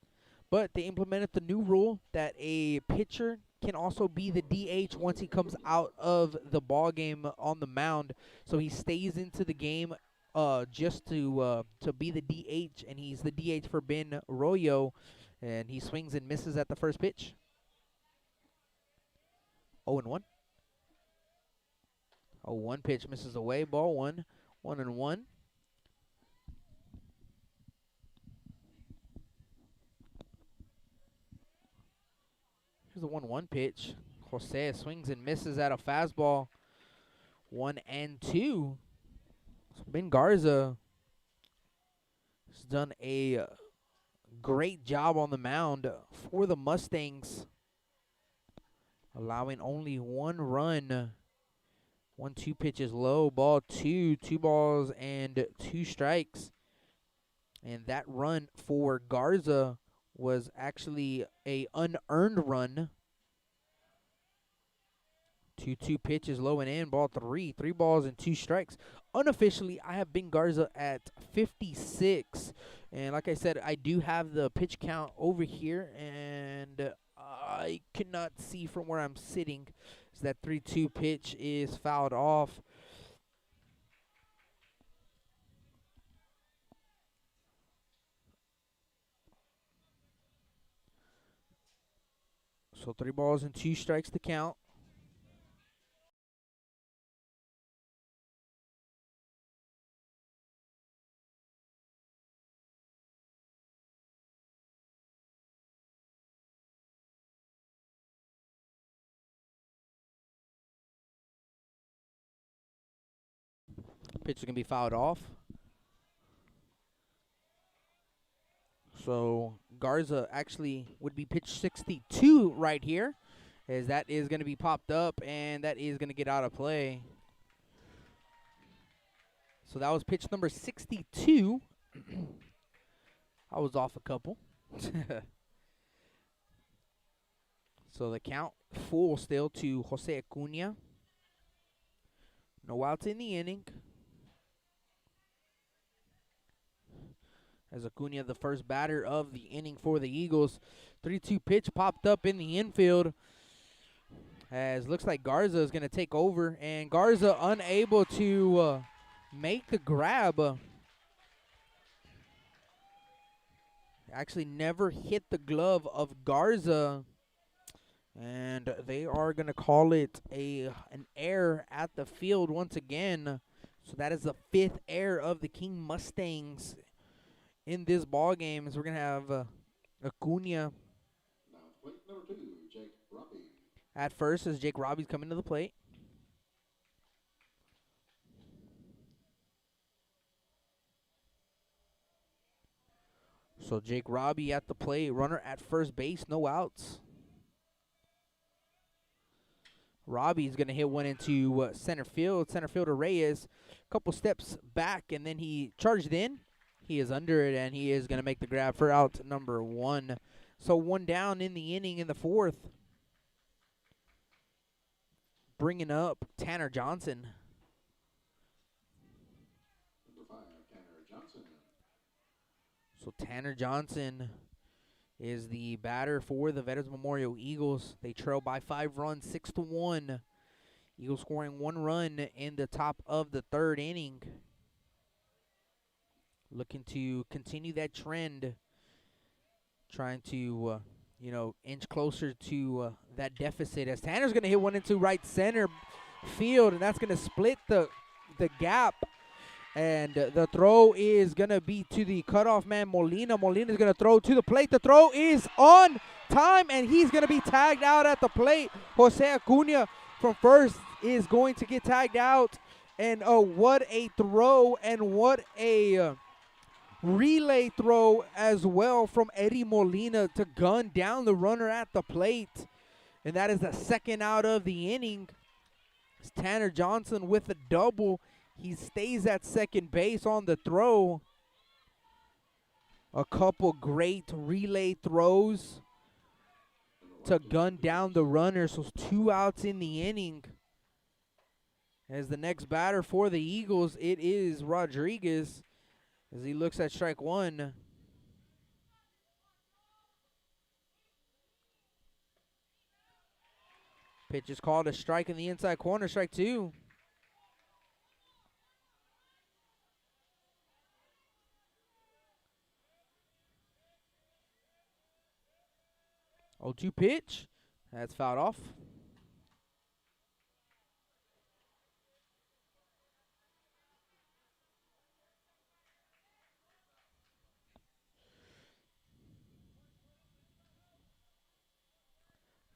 but they implemented the new rule that a pitcher can also be the DH once he comes out of the ball game on the mound. So he stays into the game just to be the DH, and he's the DH for Ben Royo. And he swings and misses at the first pitch. 0-1. 0-1 pitch misses away. Ball 1. 1-1. Here's the 1-1 pitch. Jose swings and misses at a fastball. 1-2. So Ben Garza has done a great job on the mound for the Mustangs, allowing only 1 run. 1-2 pitches low, ball 2, 2 balls and 2 strikes. And that run for Garza was actually a unearned run. 2-2 pitches low and in, ball 3, 3 balls and 2 strikes. Unofficially, I have Ben Garza at 56. And like I said, I do have the pitch count over here, and I cannot see from where I'm sitting. So that 3-2 pitch is fouled off. So 3 balls and 2 strikes to count. Pitch is going to be fouled off. So Garza actually would be pitch 62 right here, as that is going to be popped up, and that is going to get out of play. So that was pitch number 62. I was off a couple. So the count full still to Jose Acuna. No outs in the inning. As Acuna, the first batter of the inning for the Eagles. 3-2 pitch popped up in the infield. As looks like Garza is going to take over. And Garza unable to make the grab. Actually never hit the glove of Garza. And they are going to call it an error at the field once again. So that is the 5th error of the King Mustangs in this ball game, as we're going to have Acuna Now, plate number 2, Jake Robbie. at first, as Jake Robbie's coming to the plate. So Jake Robbie at the plate, runner at first base, no outs. Robbie's going to hit one into center field. Center fielder Reyes, a couple steps back, and then he charged in. He is under it, and he is going to make the grab for out number 1. So 1 down in the inning in the 4th. Bringing up Tanner Johnson. Number 5, Tanner Johnson. So Tanner Johnson is the batter for the Veterans Memorial Eagles. They trail by 5 runs, 6-1. Eagles scoring 1 run in the top of the 3rd inning. Looking to continue that trend, trying to, inch closer to that deficit. As Tanner's going to hit one into right center. field, and that's going to split the gap. And the throw is going to be to the cutoff man, Molina. Molina is going to throw to the plate. The throw is on time, and he's going to be tagged out at the plate. Jose Acuna from first is going to get tagged out. And what a throw, and what a relay throw as well from Eddie Molina to gun down the runner at the plate. And that is the second out of the inning. It's Tanner Johnson with a double. He stays at second base on the throw. A couple great relay throws to gun down the runner. So it's 2 outs in the inning. As the next batter for the Eagles, it is Rodriguez as he looks at strike one. Pitch is called a strike in the inside corner, strike two. Oh, 2 pitch. That's fouled off.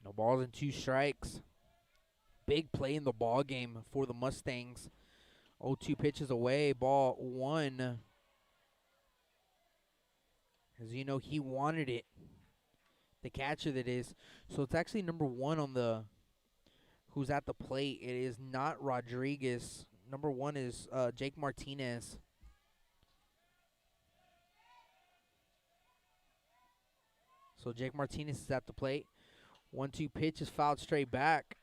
No balls and 2 strikes. Big play in the ball game for the Mustangs. 0-2 pitches away, ball 1. As you know, he wanted it. The catcher that is. So it's actually number 1 on the who's at the plate. It is not Rodriguez. Number 1 is Jake Martinez. So Jake Martinez is at the plate. 1-2 pitch is fouled straight back.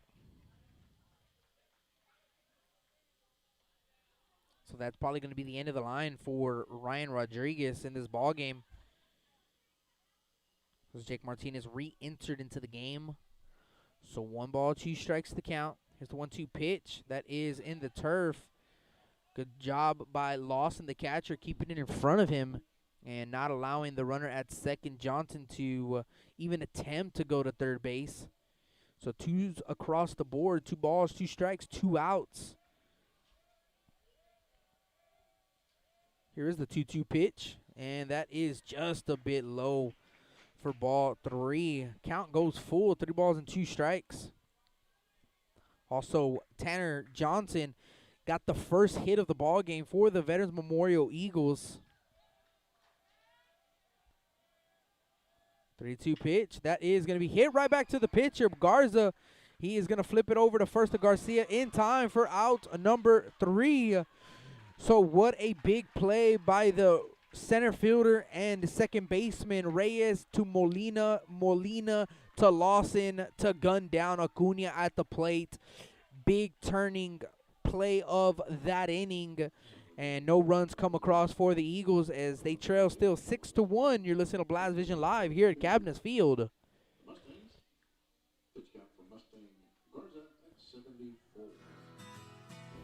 So that's probably going to be the end of the line for Ryan Rodriguez in this ball game. As Jake Martinez re-entered into the game. So 1 ball, 2 strikes to count. Here's the 1-2 pitch. That is in the turf. Good job by Lawson, the catcher, keeping it in front of him and not allowing the runner at second, Johnson, to even attempt to go to third base. So 2s across the board. 2 balls, 2 strikes, 2 outs. Here is the 2-2 pitch, and that is just a bit low for ball 3. Count goes full, 3 balls and 2 strikes. Also, Tanner Johnson got the first hit of the ball game for the Veterans Memorial Eagles. 3-2 pitch. That is going to be hit right back to the pitcher, Garza. He is going to flip it over to first to Garcia in time for out number 3. So what a big play by the center fielder and second baseman, Reyes to Molina, Molina to Lawson to gun down Acuna at the plate. Big turning play of that inning. And no runs come across for the Eagles as they trail still 6-1. You're listening to Blast Vision Live here at Cabinets Field. Mustangs. Pitch count for Mustang Garza at 74.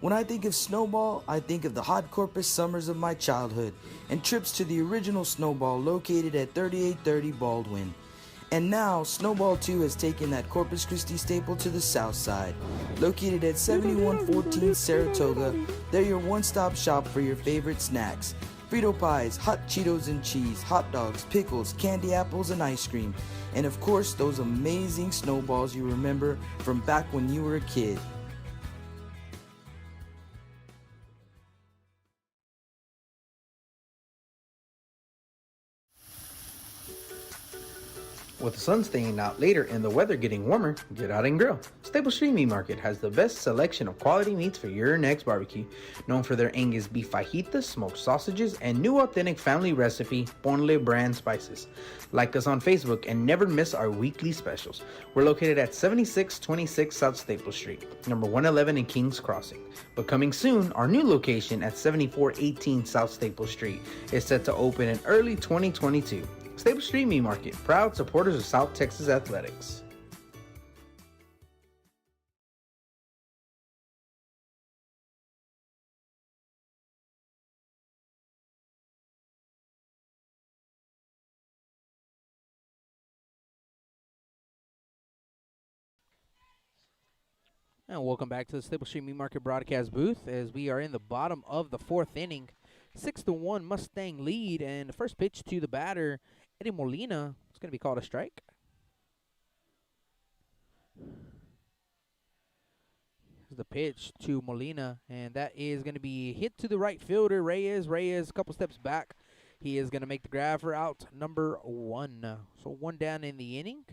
When I think of Snowball, I think of the hot Corpus summers of my childhood and trips to the original Snowball located at 3830 Baldwin. And now, Snowball 2 has taken that Corpus Christi staple to the south side. Located at 7114 Saratoga, they're your one-stop shop for your favorite snacks. Frito pies, hot Cheetos and cheese, hot dogs, pickles, candy apples, and ice cream. And of course, those amazing snowballs you remember from back when you were a kid. With the sun staying out later and the weather getting warmer, get out and grill. Stable Street Meat Market has the best selection of quality meats for your next barbecue. Known for their Angus beef fajitas, smoked sausages, and new authentic family recipe Ponle brand spices. Like us on Facebook and never miss our weekly specials. We're located at 7626 South Staple Street, number 111 in Kings Crossing. But coming soon, our new location at 7418 South Staple Street is set to open in early 2022. Stable Street Meat Market, proud supporters of South Texas Athletics. And welcome back to the Stable Street Meat Market broadcast booth as we are in the bottom of the 4th inning. 6-1 Mustang lead, and the first pitch to the batter, Eddie Molina. It's going to be called a strike. The pitch to Molina, and that is going to be hit to the right fielder, Reyes. Reyes, a couple steps back. He is going to make the grab for out number 1. So 1 down in the inning.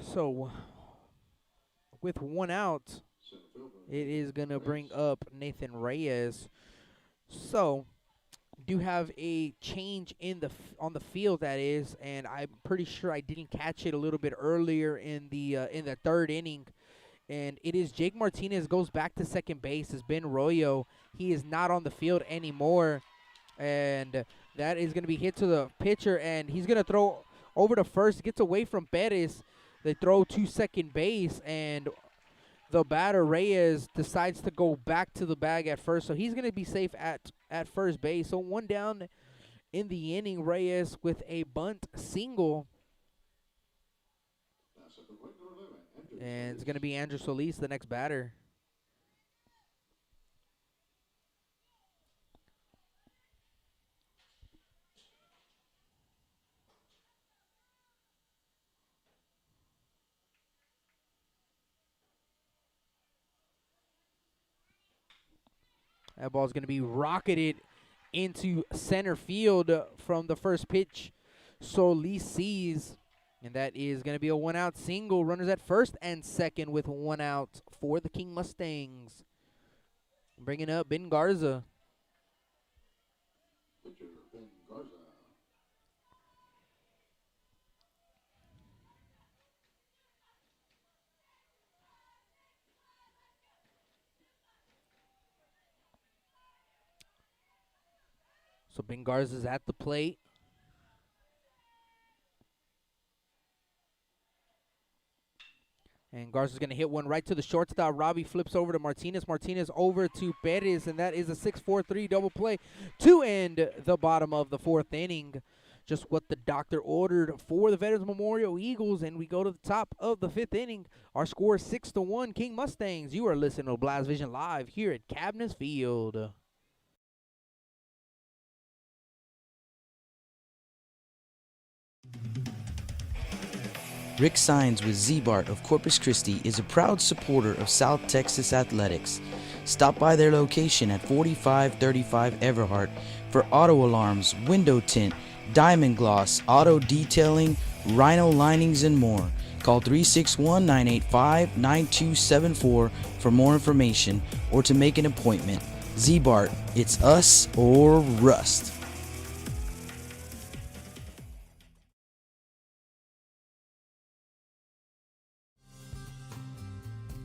So with 1 out, it is going to bring up Nathan Reyes. So do have a change in the on the field, that is, and I'm pretty sure I didn't catch it a little bit earlier in the 3rd inning. And it is Jake Martinez goes back to second base as Ben Royo. He is not on the field anymore, and that is going to be hit to the pitcher, and he's going to throw over to first. Gets away from Perez. They throw to second base, and the batter, Reyes, decides to go back to the bag at first, so he's going to be safe at first base. So 1 down in the inning, Reyes with a bunt single. And it's going to be Andrew Solis, the next batter. That ball is going to be rocketed into center field from the first pitch. Solis sees. And that is going to be a 1-out single. Runners at first and second with 1 out for the King Mustangs. Bringing up Ben Garza. Pitcher, Ben Garza. So Ben Garza's at the plate. And Garza's going to hit one right to the shortstop. Robbie flips over to Martinez. Martinez over to Perez, and that is a 6-4-3 double play to end the bottom of the 4th inning. Just what the doctor ordered for the Veterans Memorial Eagles, and we go to the top of the 5th inning. Our score is 6-1 King Mustangs. You are listening to Blast Vision Live here at Cabness Field. Rick Sines with Z-Bart of Corpus Christi is a proud supporter of South Texas Athletics. Stop by their location at 4535 Everhart for auto alarms, window tint, diamond gloss, auto detailing, rhino linings, and more. Call 361-985-9274 for more information or to make an appointment. Z-Bart, it's us or rust.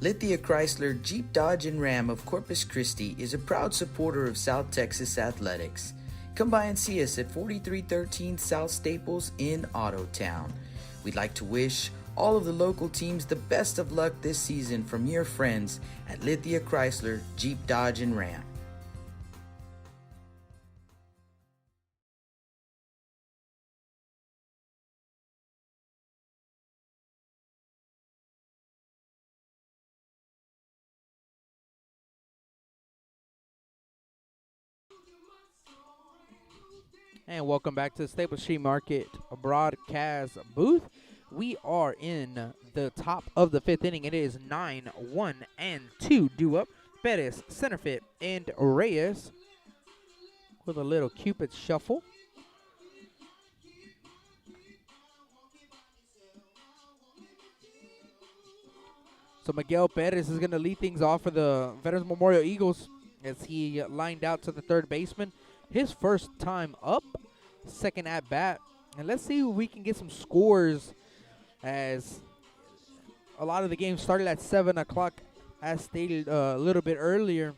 Lithia Chrysler Jeep Dodge and Ram of Corpus Christi is a proud supporter of South Texas Athletics. Come by and see us at 4313 South Staples in Ottotown. We'd like to wish all of the local teams the best of luck this season from your friends at Lithia Chrysler Jeep Dodge and Ram. And welcome back to the Stable Street Market broadcast booth. We are in the top of the 5th inning. It is 9-1 and 2 due up. Perez, center fit, and Reyes with a little Cupid shuffle. So Miguel Perez is going to lead things off for the Veterans Memorial Eagles as he lined out to the third baseman. His first time up, second at bat. And let's see if we can get some scores, as a lot of the games started at 7 o'clock as stated a little bit earlier.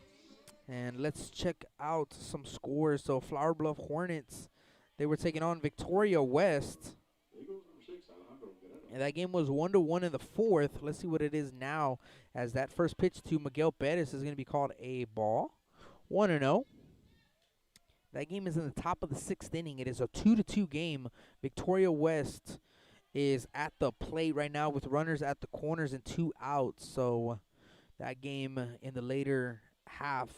And let's check out some scores. So Flower Bluff Hornets, they were taking on Victoria West. And that game was 1-1 in the 4th. Let's see what it is now, as that first pitch to Miguel Perez is going to be called a ball. 1-0. That game is in the top of the 6th inning. It is a 2-2 game. Victoria West is at the plate right now with runners at the corners and 2 outs. So that game in the later half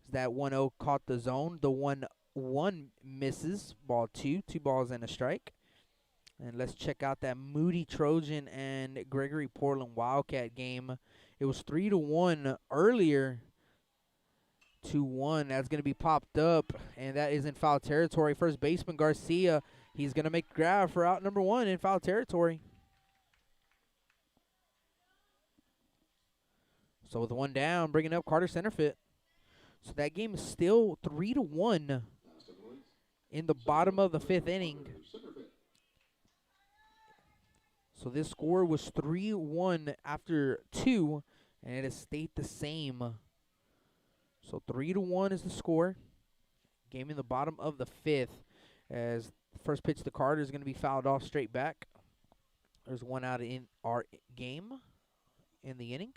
is that 1-0 caught the zone. The 1-1 misses, ball 2, 2 balls and a strike. And let's check out that Moody Trojan and Gregory Portland Wildcat game. It was 3-1 earlier. 2-1. That's going to be popped up, and that is in foul territory. First baseman Garcia, he's going to make the grab for out number 1 in foul territory. So with 1 down, bringing up Carter Centerfit. So that game is still 3-1 in the bottom of the 5th inning. So this score was 3-1 after 2, and it has stayed the same. So 3-1 is the score. Game in the bottom of the 5th. As the first pitch to Carter is going to be fouled off straight back. There's 1 out in our game in the inning.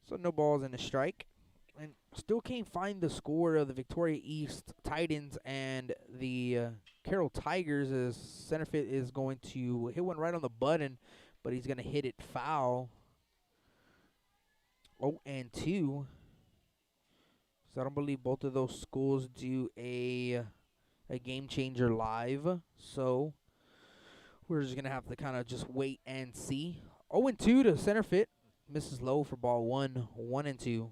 So no balls and a strike. And still can't find the score of the Victoria East Titans and the Carroll Tigers, as Centerfit is going to hit one right on the button, but he's going to hit it foul. 0-2. So I don't believe both of those schools do a game changer live. So we're just going to have to kind of just wait and see. 0-2 to Centerfit. Misses low for ball 1, 1-2.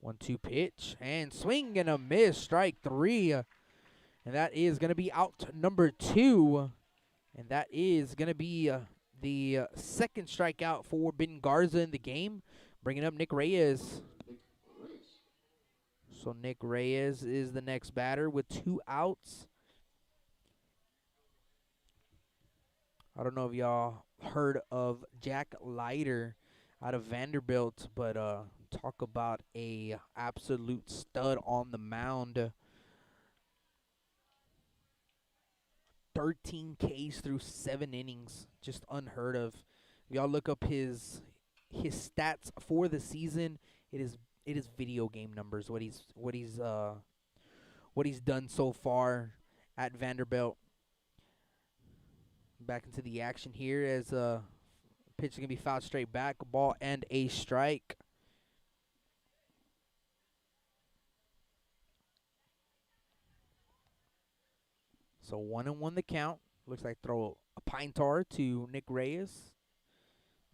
1-2 pitch, and swing and a miss, strike 3. And that is going to be out number 2. And that is going to be the second strikeout for Ben Garza in the game, bringing up Nick Reyes. So Nick Reyes is the next batter with 2 outs. I don't know if y'all heard of Jack Leiter out of Vanderbilt, but talk about a absolute stud on the mound. 13 Ks through 7 innings, just unheard of. If y'all look up his stats for the season, it is video game numbers. What he's done so far at Vanderbilt. Back into the action here as pitch is gonna be fouled straight back, a ball and a strike. So 1-1 the count. Looks like throw a pine tar to Nick Reyes.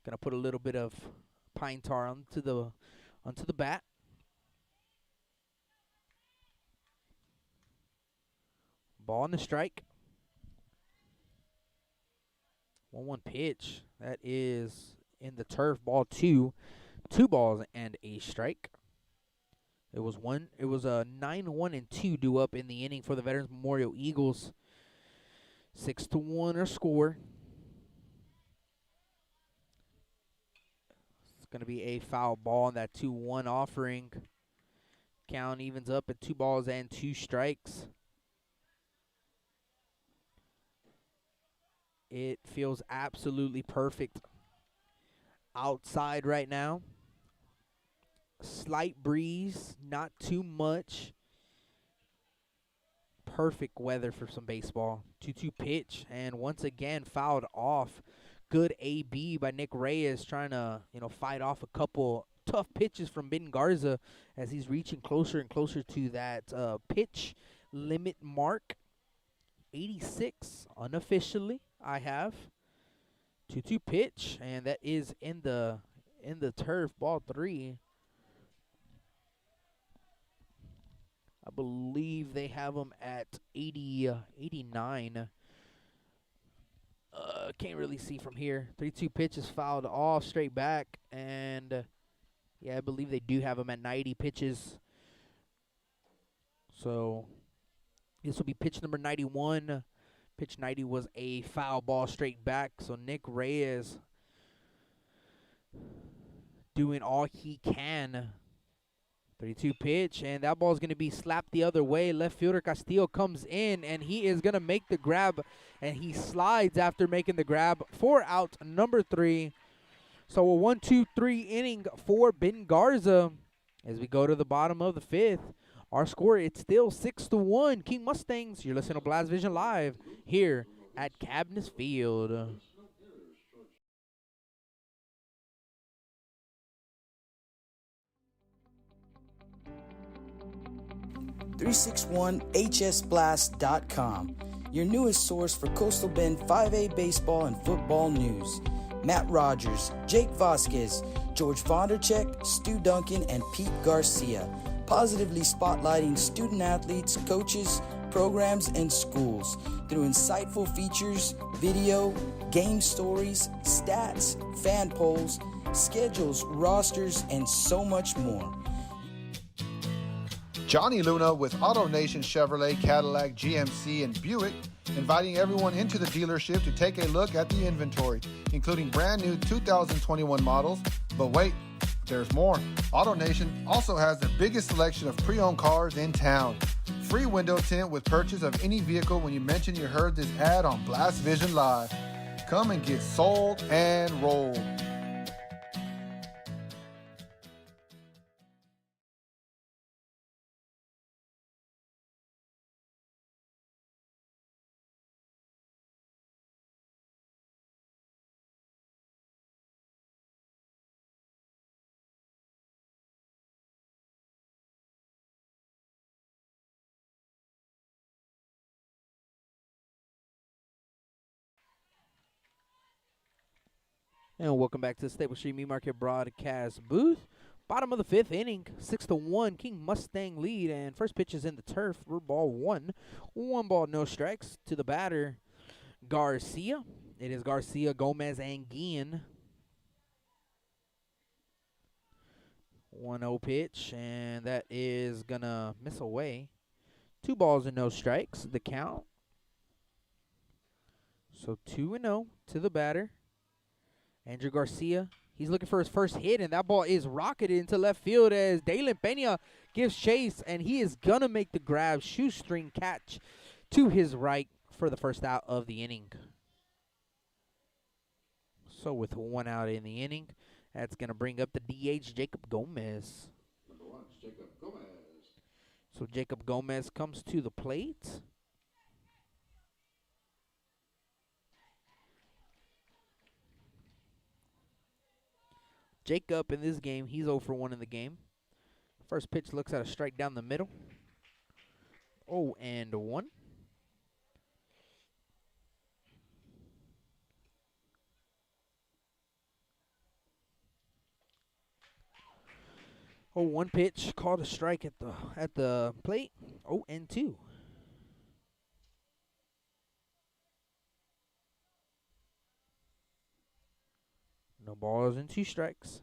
Gonna put a little bit of pine tar onto the bat. Ball and the strike. 1-1 pitch. That is in the turf. Ball 2. 2 balls and a strike. It was a 9-1-2 due up in the inning for the Veterans Memorial Eagles. 6-1 our score. It's going to be a foul ball on that 2-1 offering. Count evens up at 2 balls and 2 strikes. It feels absolutely perfect outside right now. Slight breeze, not too much. Perfect weather for some baseball. 2-2 pitch, and once again fouled off. Good AB by Nick Reyes, trying to fight off a couple tough pitches from Ben Garza as he's reaching closer and closer to that pitch limit mark. 86 unofficially. I have 2-2 pitch, and that is in the turf. Ball 3. I believe they have them at 89. Can't really see from here. 3-2 pitch is fouled off straight back, and yeah, I believe they do have them at 90 pitches. So this will be pitch number 91. Pitch 90 was a foul ball straight back. So Nick Reyes doing all he can. 3-2 pitch, and that ball is going to be slapped the other way. Left fielder Castillo comes in, and he is going to make the grab, and he slides after making the grab for out number 3. So a 1-2-3 inning for Ben Garza, As we go to the bottom of the fifth, our score, it's still 6-1. King Mustangs, you're listening to Blast Vision Live here at Cabness Field. 361hsblast.com, your newest source for Coastal Bend 5A baseball and football news. Matt Rogers, Jake Vasquez, George Vondercheck, Stu Duncan, and Pete Garcia, positively spotlighting student athletes, coaches, programs, and schools through insightful features, video, game stories, stats, fan polls, schedules, rosters, and so much more. Johnny Luna with AutoNation Chevrolet, Cadillac, GMC, and Buick, inviting everyone into the dealership to take a look at the inventory, including brand new 2021 models. But wait, there's more. AutoNation also has the biggest selection of pre-owned cars in town. Free window tint with purchase of any vehicle when you mention you heard this ad on Blast Vision Live. Come and get sold and rolled. And welcome back to the Stable Street Meat Market broadcast booth. Bottom of the fifth inning, 6-1, King Mustang lead, and first pitch is in the turf for ball one. 1 ball, no strikes to the batter, Garcia. It is Garcia, Gomez, and Guillen. 1-0 pitch, and that is going to miss away. 2 balls and no strikes, the count. So 2-0 to the batter. Andrew Garcia, he's looking for his first hit, and that ball is rocketed into left field as Dalen Pena gives chase, and he is going to make the grab, shoestring catch to his right for the first out of the inning. So with 1 out in the inning, that's going to bring up the DH, Jacob Gomez. Number 1, Jacob Gomez. So Jacob Gomez comes to the plate. Jacob in this game, he's 0 for 1 in the game. First pitch looks at a strike down the middle. 0-1. One pitch called a strike at the plate. 0-2. No balls and 2 strikes.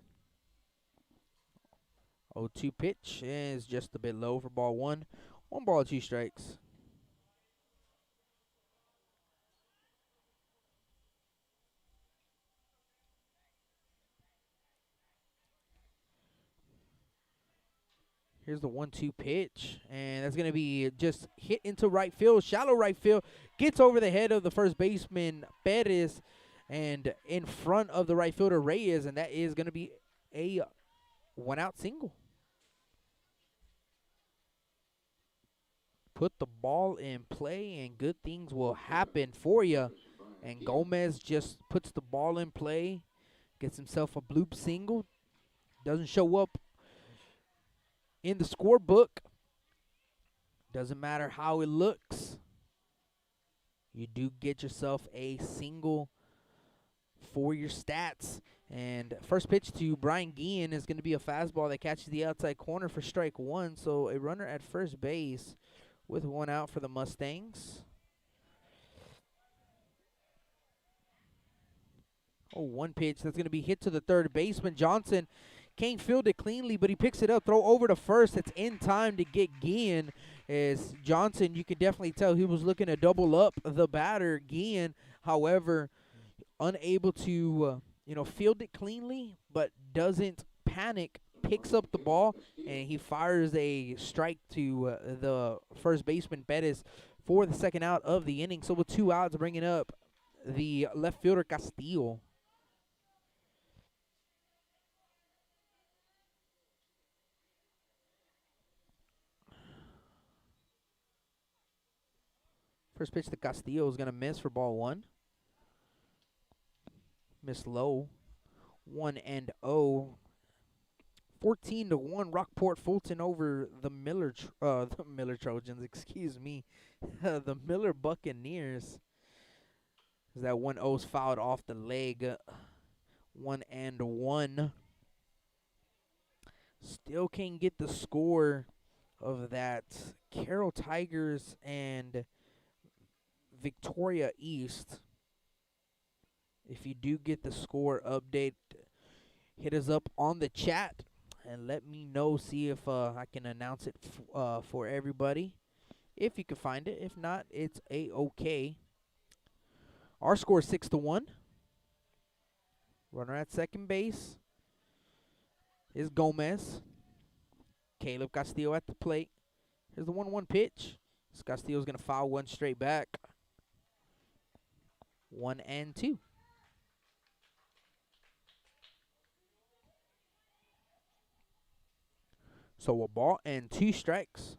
0-2 pitch is just a bit low for ball 1. 1 ball, 2 strikes. Here's the 1-2 pitch, and that's going to be just hit into right field, shallow right field. Gets over the head of the first baseman, Perez, and in front of the right fielder, Reyes, and that is going to be a 1-out single. Put the ball in play, and good things will happen for you. And Gomez just puts the ball in play, gets himself a bloop single. Doesn't show up in the scorebook. Doesn't matter how it looks. You do get yourself a single for your stats. And first pitch to Brian Guillen is going to be a fastball that catches the outside corner for strike 1. So a runner at first base with 1 out for the Mustangs. 1 pitch that's going to be hit to the third baseman. Johnson can't field it cleanly, but he picks it up, throw over to first. It's in time to get Guillen. As Johnson, you can definitely tell he was looking to double up the batter, Guillen. However, unable to field it cleanly, but doesn't panic, picks up the ball, and he fires a strike to the first baseman, Perez, for the second out of the inning. So with 2 outs, bringing up the left fielder, Castillo. First pitch to Castillo is going to miss for ball 1. Miss low. 1-0. 14-1. Rockport Fulton over the Miller Trojans. Excuse me, the Miller Buccaneers. That 1-0's fouled off the leg. 1-1. Still can't get the score of that Carroll Tigers and Victoria East. If you do get the score update, hit us up on the chat and let me know. See if I can announce it for everybody. If you can find it. If not, it's A-OK. Our score is 6-1. Runner at second base is Gomez. Caleb Castillo at the plate. Here's the 1-1 pitch. Castillo's going to foul one straight back. 1-2. So a ball and 2 strikes.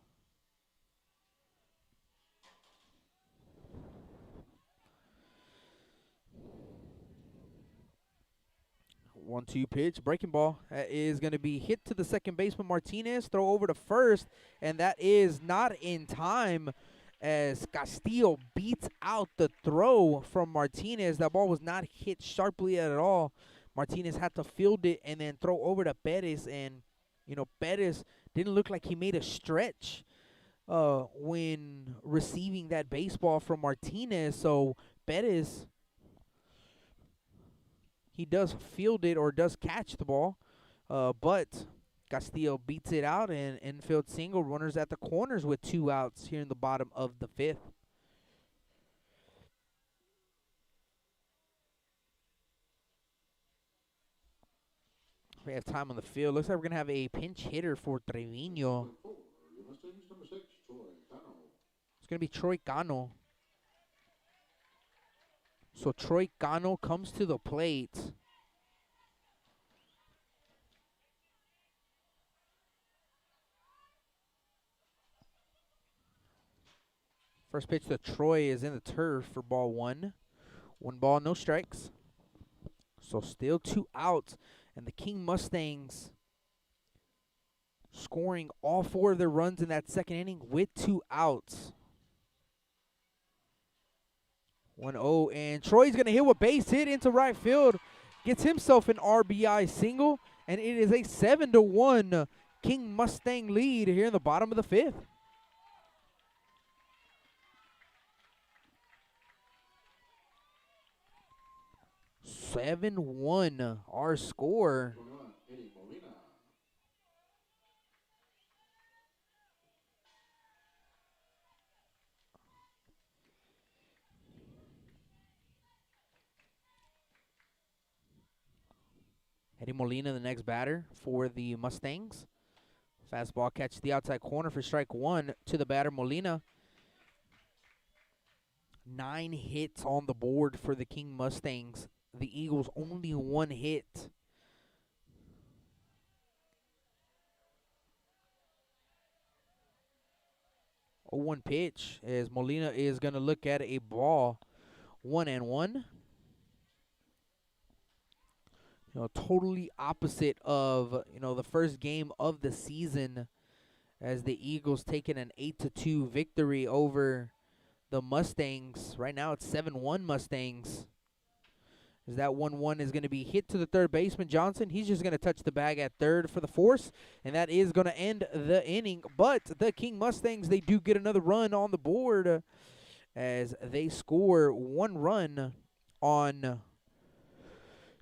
One-two pitch, breaking ball. That is going to be hit to the second baseman Martinez. Throw over to first, and that is not in time as Castillo beats out the throw from Martinez. That ball was not hit sharply at all. Martinez had to field it and then throw over to Perez, and Perez didn't look like he made a stretch when receiving that baseball from Martinez. So Perez, he does field it or does catch the ball, but Castillo beats it out, and infield single. Runners at the corners with 2 outs here in the bottom of the 5th. We have time on the field. Looks like we're going to have a pinch hitter for Trevino. It's going to be Troy Cano. So Troy Cano comes to the plate. First pitch to Troy is in the turf for ball 1. 1 ball, no strikes. So still 2 outs. And the King Mustangs scoring all 4 of their runs in that second inning with 2 outs. 1-0, and Troy's going to hit a base hit into right field. Gets himself an RBI single, and it is a 7-1 King Mustang lead here in the bottom of the 5th. Our score. Eddie Molina, the next batter for the Mustangs. Fastball catches the outside corner for strike 1 to the batter, Molina. 9 hits on the board for the King Mustangs. The Eagles only 1 hit. A 1 pitch as Molina is going to look at a ball. 1-1. Totally opposite of, the first game of the season as the Eagles taking an 8-2 victory over the Mustangs. Right now it's 7-1 Mustangs. As that 1-1 is going to be hit to the third baseman, Johnson. He's just going to touch the bag at third for the force, and that is going to end the inning. But the King Mustangs, they do get another run on the board as they score 1 run on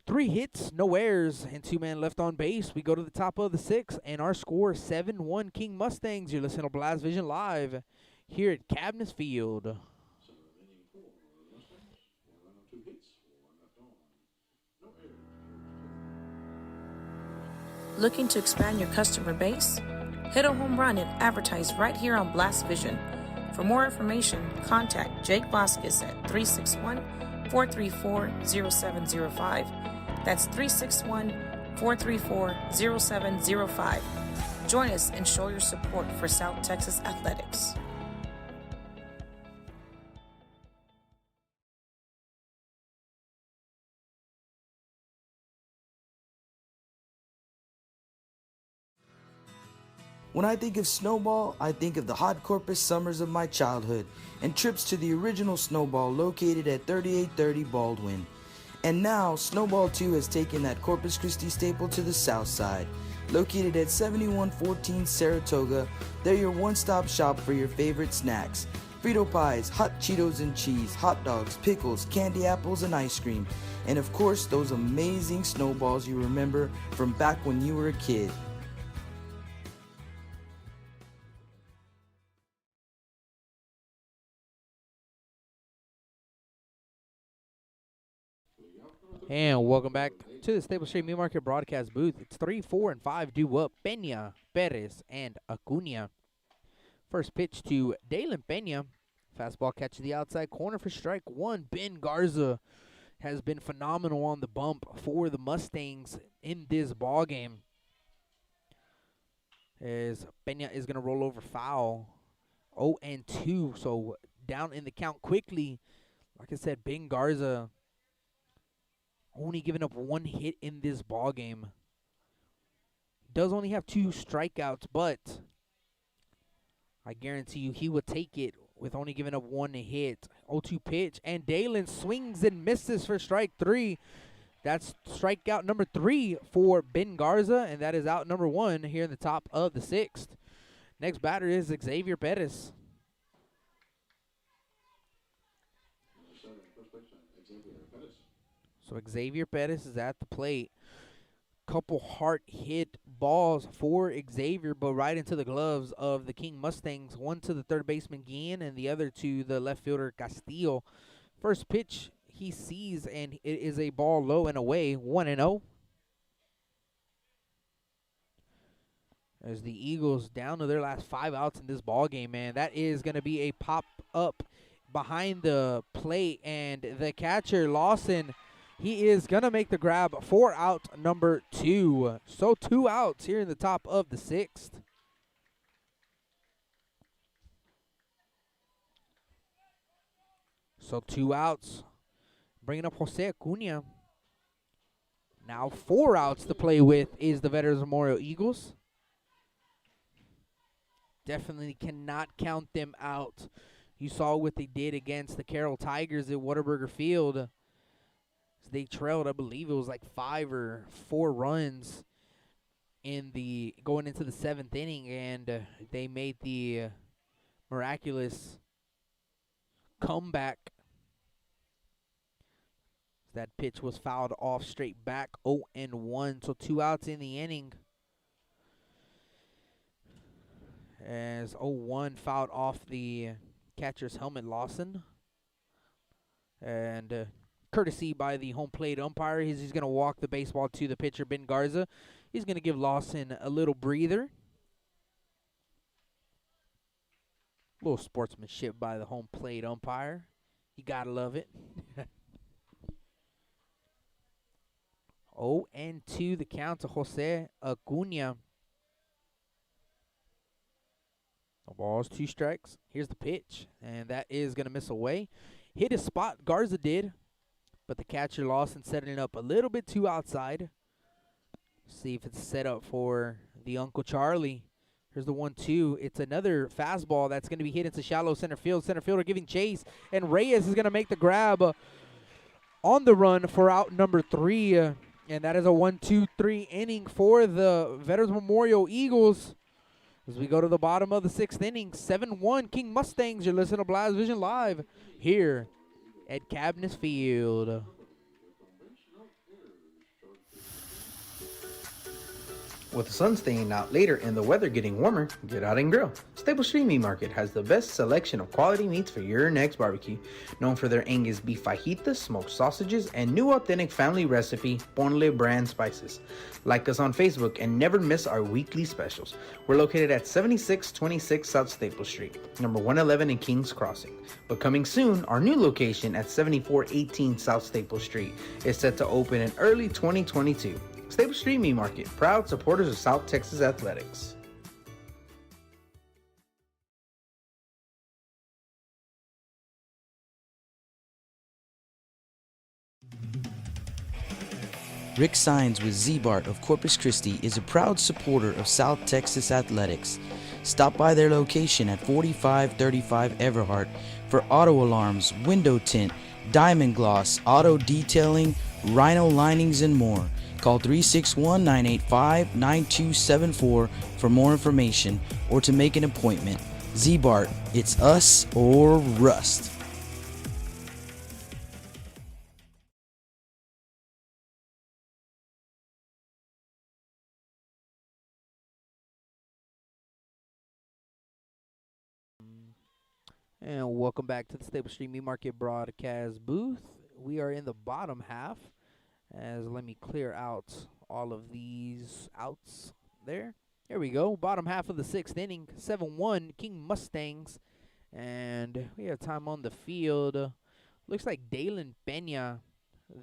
3 hits, no errors, and 2 men left on base. We go to the top of the 6th, and our score is 7-1 King Mustangs. You're listening to Blast Vision Live here at Cabness Field. Looking to expand your customer base? Hit a home run and advertise right here on Blast Vision. For more information, contact Jake Vasquez at 361-434-0705. That's 361-434-0705. Join us and show your support for South Texas athletics. When I think of Snowball, I think of the hot Corpus summers of my childhood and trips to the original Snowball located at 3830 Baldwin. And now, Snowball 2 has taken that Corpus Christi staple to the south side. Located at 7114 Saratoga, they're your one-stop shop for your favorite snacks. Frito pies, hot Cheetos and cheese, hot dogs, pickles, candy apples, and ice cream. And of course, those amazing snowballs you remember from back when you were a kid. And welcome back to the Staples Street Meat Market broadcast booth. It's 3, 4, and 5 due up. Peña, Perez, and Acuna. First pitch to Dalen Peña. Fastball catch to the outside corner for strike one. Ben Garza has been phenomenal on the bump for the Mustangs in this ball game. As Peña is going to roll over foul. 0-2, so down in the count quickly. Like I said, Ben Garza only giving up one hit in this ball game. Does only have 2 strikeouts, but I guarantee you he would take it with only giving up 1 hit. 0-2 pitch, and Dalen swings and misses for strike 3. That's strikeout number 3 for Ben Garza, and that is out number 1 here in the top of the 6th. Next batter is Xavier Perez. So Xavier Perez is at the plate. Couple hard hit balls for Xavier, but right into the gloves of the King Mustangs. One to the third baseman Guillen and the other to the left fielder Castillo. First pitch he sees, and it is a ball low and away. 1-0. As the Eagles down to their last 5 outs in this ball game, man. That is going to be a pop up behind the plate, and the catcher Lawson, he is going to make the grab for out number 2. So 2 outs here in the top of the 6th. So 2 outs. Bringing up Jose Acuna. Now 4 outs to play with is the Veterans Memorial Eagles. Definitely cannot count them out. You saw what they did against the Carroll Tigers at Whataburger Field. They trailed, I believe it was like 5 or 4 runs in the going into the 7th inning, and they made the miraculous comeback. That pitch was fouled off straight back, 0-1, so 2 outs in the inning. As 0-1 fouled off the catcher's helmet, Lawson. And courtesy by the home plate umpire, he's going to walk the baseball to the pitcher, Ben Garza. He's going to give Lawson a little breather. A little sportsmanship by the home plate umpire. You got to love it. 0-2 the count to Jose Acuna. The ball's 2 strikes. Here's the pitch, and that is going to miss away. Hit his spot, Garza did, but the catcher Lawson setting it up a little bit too outside. See if it's set up for the Uncle Charlie. Here's the 1-2. It's another fastball that's going to be hit into shallow center field. Center fielder giving chase, and Reyes is going to make the grab on the run for out number 3. And that is a 1-2-3 inning for the Veterans Memorial Eagles. As we go to the bottom of the 6th inning, 7-1 King Mustangs. You're listening to Blast Vision Live here at Cabness Field. With the sun staying out later and the weather getting warmer, get out and grill. Staples Street Meat Market has the best selection of quality meats for your next barbecue. Known for their Angus beef fajitas, smoked sausages, and new authentic family recipe Ponle brand spices. Like us on Facebook and never miss our weekly specials. We're located at 7626 South Staples Street, number 111 in Kings Crossing. But coming soon, our new location at 7418 South Staples Street is set to open in early 2022. Staples Street Meat Market, proud supporters of South Texas Athletics. Rick Sines with Z-Bart of Corpus Christi is a proud supporter of South Texas athletics. Stop by their location at 4535 Everhart for auto alarms, window tint, diamond gloss, auto detailing, rhino linings, and more. Call 361-985-9274 for more information or to make an appointment. Z-Bart, it's us or rust. And welcome back to the Stable Street Meat Market broadcast booth. We are in the bottom half. As let me clear out all of these outs there. Here we go. Bottom half of the sixth inning. 7-1 King Mustangs. And we have time on the field. Looks like Dalen Pena,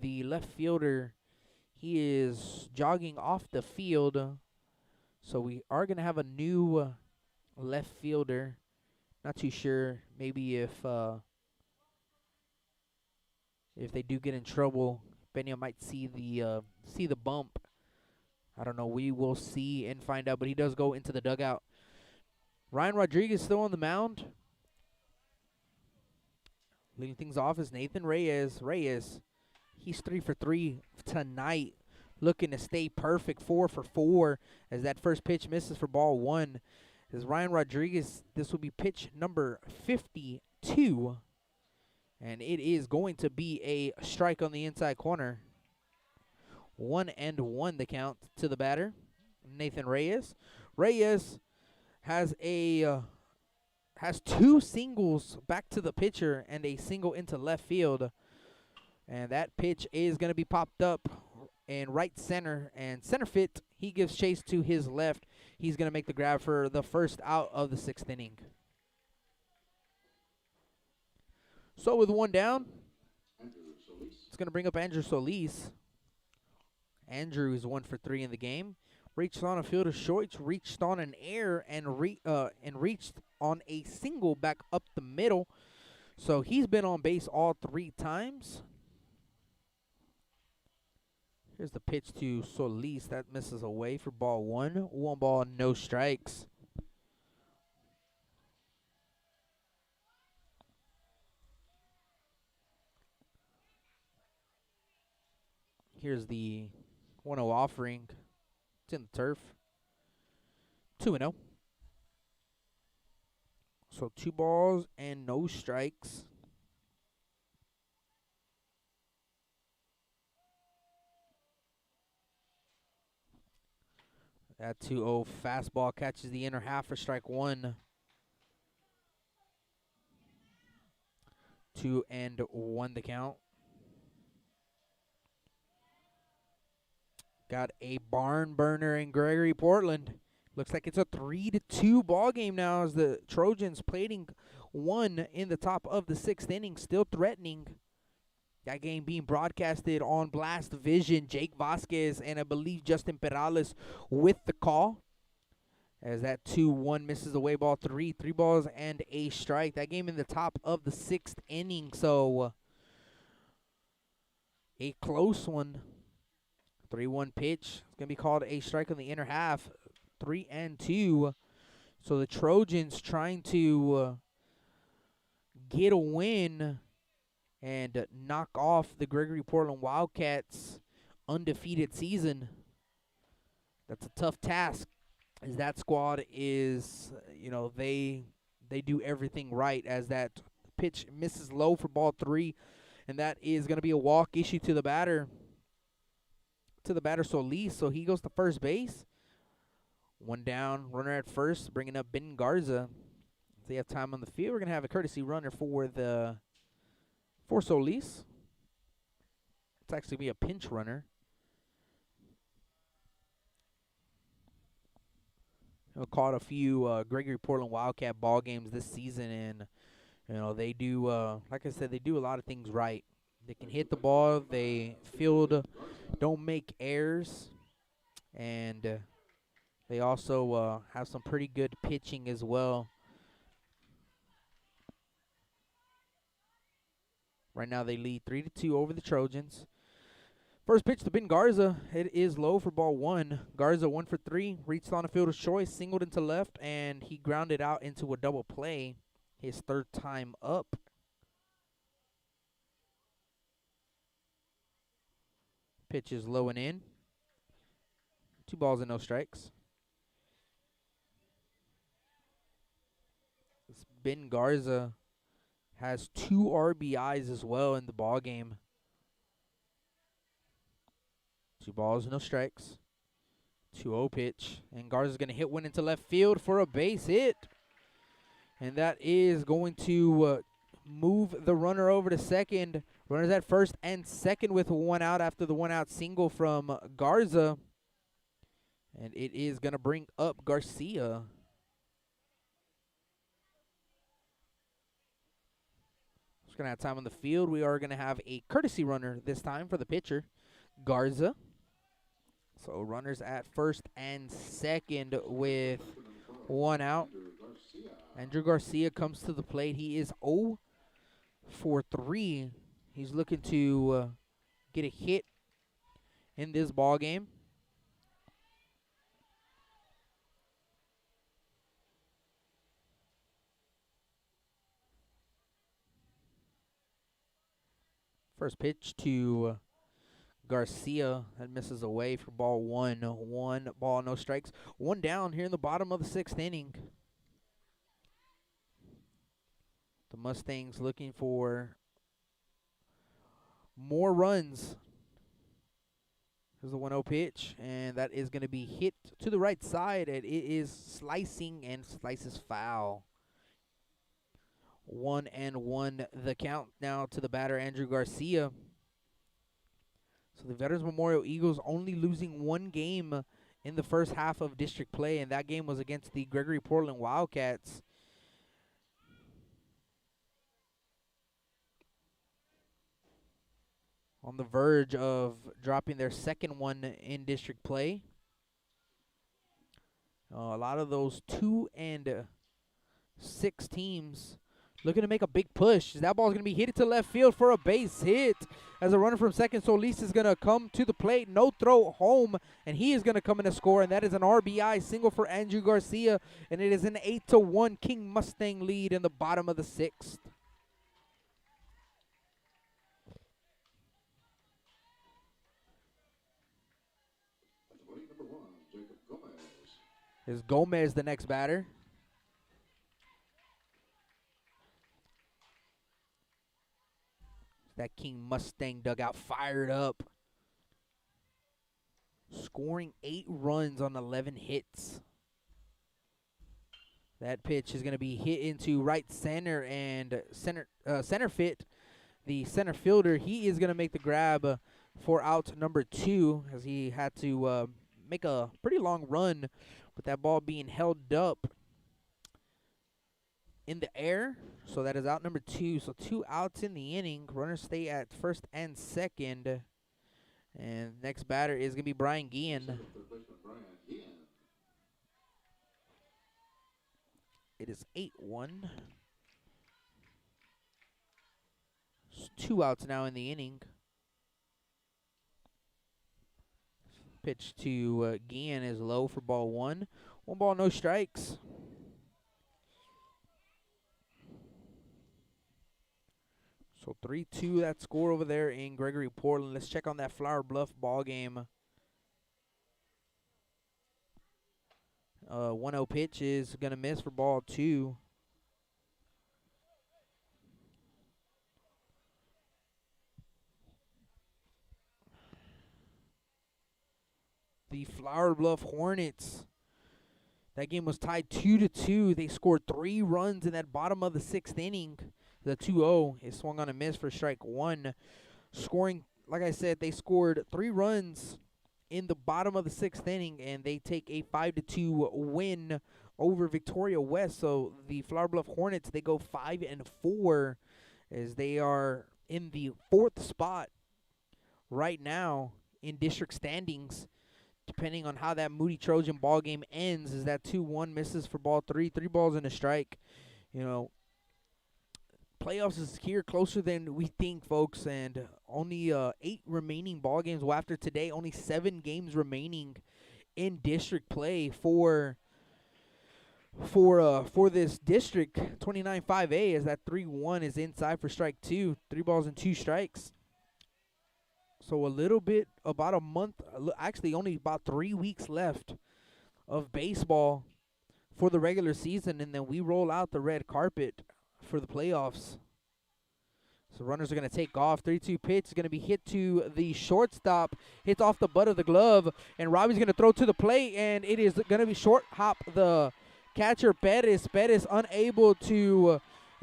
the left fielder, he is jogging off the field. So we are going to have a new left fielder. Not too sure. Maybe if they do get in trouble, Pena might see the bump. I don't know. We will see and find out. But he does go into the dugout. Ryan Rodriguez still on the mound. Leading things off is Nathan Reyes. He's 3 for 3 tonight. Looking to stay perfect, 4 for 4. As that first pitch misses for ball 1. As Ryan Rodriguez, this will be pitch number 52. And it is going to be a strike on the inside corner. 1-1 the count to the batter, Nathan Reyes. Reyes has has 2 singles back to the pitcher and a single into left field. And that pitch is going to be popped up in right center. And center fit, he gives chase to his left. He's going to make the grab for the first out of the 6th inning. So with 1 down, it's going to bring up Andrew Solis. Andrew is 1 for 3 in the game. Reached on a field of shorts, reached on an air, and reached on a single back up the middle. So he's been on base all 3 times. Here's the pitch to Solis. That misses away for ball 1. 1 ball, no strikes. Here's the 1-0 offering. It's in the turf. 2-0. So 2 balls and no strikes. That 2-0 fastball catches the inner half for strike 1. 2-1 the count. Got a barn burner in Gregory Portland. Looks like it's a 3-2 ball game now as the Trojans plating 1 in the top of the 6th inning, still threatening. That game being broadcasted on Blast Vision. Jake Vasquez and I believe Justin Perales with the call. As that 2-1 misses away ball 3. 3 balls and a strike. That game in the top of the 6th inning. So a close one. 3-1 pitch. It's going to be called a strike on the inner half. 3-2. So the Trojans trying to get a win and knock off the Gregory Portland Wildcats' undefeated season. That's a tough task, as that squad is, they do everything right, as that pitch misses low for ball 3, and that is going to be a walk issue to the batter. Solis, so he goes to first base. 1 down, runner at first, bringing up Ben Garza. If they have time on the field, we're going to have a courtesy runner for Solis. It's actually be a pinch runner. Caught a few Gregory Portland Wildcat ball games this season, and they do, like I said, they do a lot of things right. They can hit the ball, they field, don't make errors, and they also have some pretty good pitching as well. Right now they lead 3-2 over the Trojans. First pitch to Ben Garza. It is low for ball 1. Garza 1 for 3. Reached on a fielder's choice, singled into left, and he grounded out into a double play. His third time up. Pitch is low and in. 2 balls and no strikes. This Ben Garza has 2 RBIs as well in the ball game. 2 balls, no strikes. 2-0 pitch. And Garza's going to hit one into left field for a base hit. And that is going to move the runner over to second. Runners at first and second with 1 out after the 1-out single from Garza. And it is going to bring up Garcia. Just going to have time on the field. We are going to have a courtesy runner this time for the pitcher, Garza. So runners at first and second with 1 out. Andrew Garcia comes to the plate. He is 0 for 3. He's looking to get a hit in this ball game. First pitch to Garcia, that misses away for ball 1. 1 ball, no strikes. 1 down here in the bottom of the 6th inning. The Mustangs looking for more runs. Here's the 1-0 pitch, and that is going to be hit to the right side, and it is slicing and slices foul. 1-1 the count now to the batter, Andrew Garcia. So the Veterans Memorial Eagles only losing 1 game in the first half of district play, and that game was against the Gregory Portland Wildcats. On the verge of dropping their second one in district play. A lot of those 2 and 6 teams looking to make a big push. That ball is going to be hit to left field for a base hit. As a runner from second, Solis is going to come to the plate. No throw home, and he is going to come in to score, and that is an RBI single for Andrew Garcia, and it is an 8-1 King Mustang lead in the bottom of the 6th. Is Gomez the next batter? That King Mustang dugout fired up. Scoring 8 runs on 11 hits. That pitch is going to be hit into right center, and center fit. The center fielder, he is going to make the grab for out number 2, as he had to make a pretty long run with that ball being held up in the air. So that is out number 2. So 2 outs in the inning. Runners stay at first and second. And next batter is going to be Brian Guillen. It is 8-1. 2 outs now in the inning. Pitch to Guillen is low for ball 1. 1 ball, no strikes. So 3-2 that score over there in Gregory Portland. Let's check on that Flower Bluff ball game. 1-0 pitch is going to miss for ball 2. The Flower Bluff Hornets, that game was tied 2-2. They scored 3 runs in that bottom of the 6th inning. The 2-0 is swung on a miss for strike 1. Scoring, like I said, they scored 3 runs in the bottom of the 6th inning, and they take a 5-2 win over Victoria West. So the Flower Bluff Hornets, they go 5-4 as they are in the 4th spot right now in district standings. Depending on how that Moody Trojan ball game ends, is that 2-1 misses for ball 3, 3 balls and a strike. You know, playoffs is here closer than we think, folks, and only 8 remaining ball games. Well, after today, only 7 games remaining in district play for this district 29 5A, as that 3-1 is inside for strike 2, 3 balls and 2 strikes. So a little bit, about a month, actually only about 3 weeks left of baseball for the regular season, and then we roll out the red carpet for the playoffs. So runners are going to take off. 3-2 pitch is going to be hit to the shortstop. Hits off the butt of the glove, and Robbie's going to throw to the plate, and it is going to be short hop the catcher Perez. Perez unable to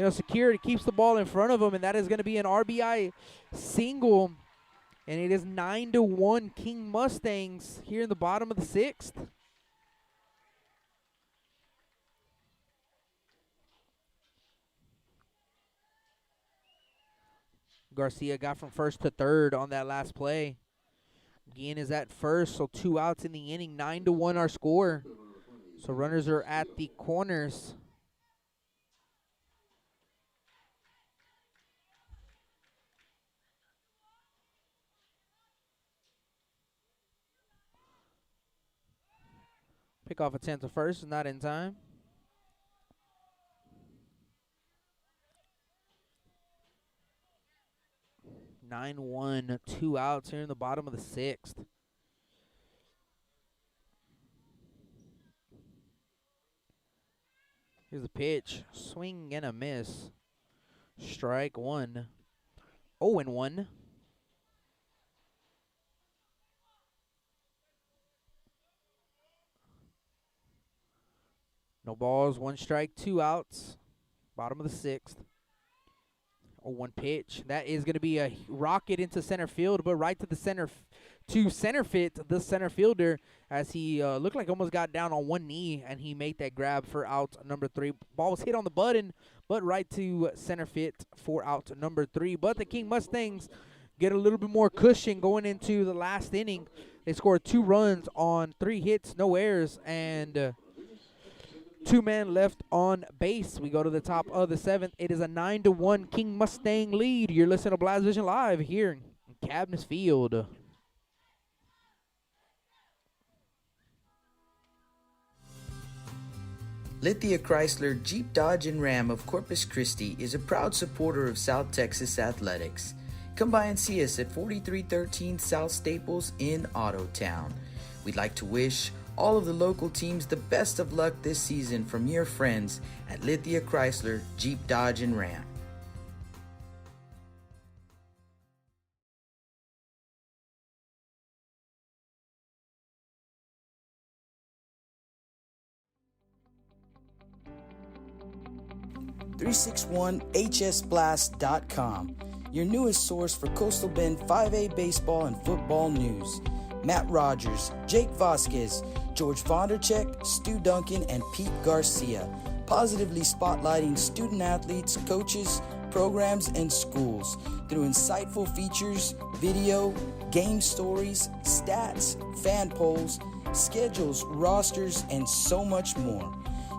secure it. Keeps the ball in front of him, and that is going to be an RBI single. And it is 9-1 King Mustangs here in the bottom of the 6th. Garcia got from first to third on that last play. Guillen is at first, so 2 outs in the inning. 9-1 our score. So runners are at the corners. Pick off attempt to first is not in time. Nine 1, 2 outs here in the bottom of the 6th. Here's the pitch. Swing and a miss. Strike 1. 0-1. No balls, 1 strike, 2 outs. Bottom of the 6th. 0-1 pitch. That is going to be a rocket into center field, but right to the center fit the center fielder, as he looked like almost got down on one knee, and he made that grab for out number 3. Ball was hit on the button, but right to center fit for out number 3. But the King Mustangs get a little bit more cushion going into the last inning. They scored 2 runs on 3 hits, no errors, and 2 men left on base. We go to the top of the 7th. It is a 9-1 King Mustang lead. You're listening to Blast Vision Live here in Cabness Field. Lithia Chrysler Jeep Dodge and Ram of Corpus Christi is a proud supporter of South Texas athletics. Come by and see us at 4313 South Staples in Ottotown. We'd like to wish all of the local teams the best of luck this season from your friends at Lithia Chrysler Jeep Dodge and Ram. .361hsblast.com, your newest source for Coastal Bend 5A baseball and football news. Matt Rogers, Jake Vasquez, George Vondercheck, Stu Duncan, and Pete Garcia, positively spotlighting student athletes, coaches, programs, and schools through insightful features, video, game stories, stats, fan polls, schedules, rosters, and so much more.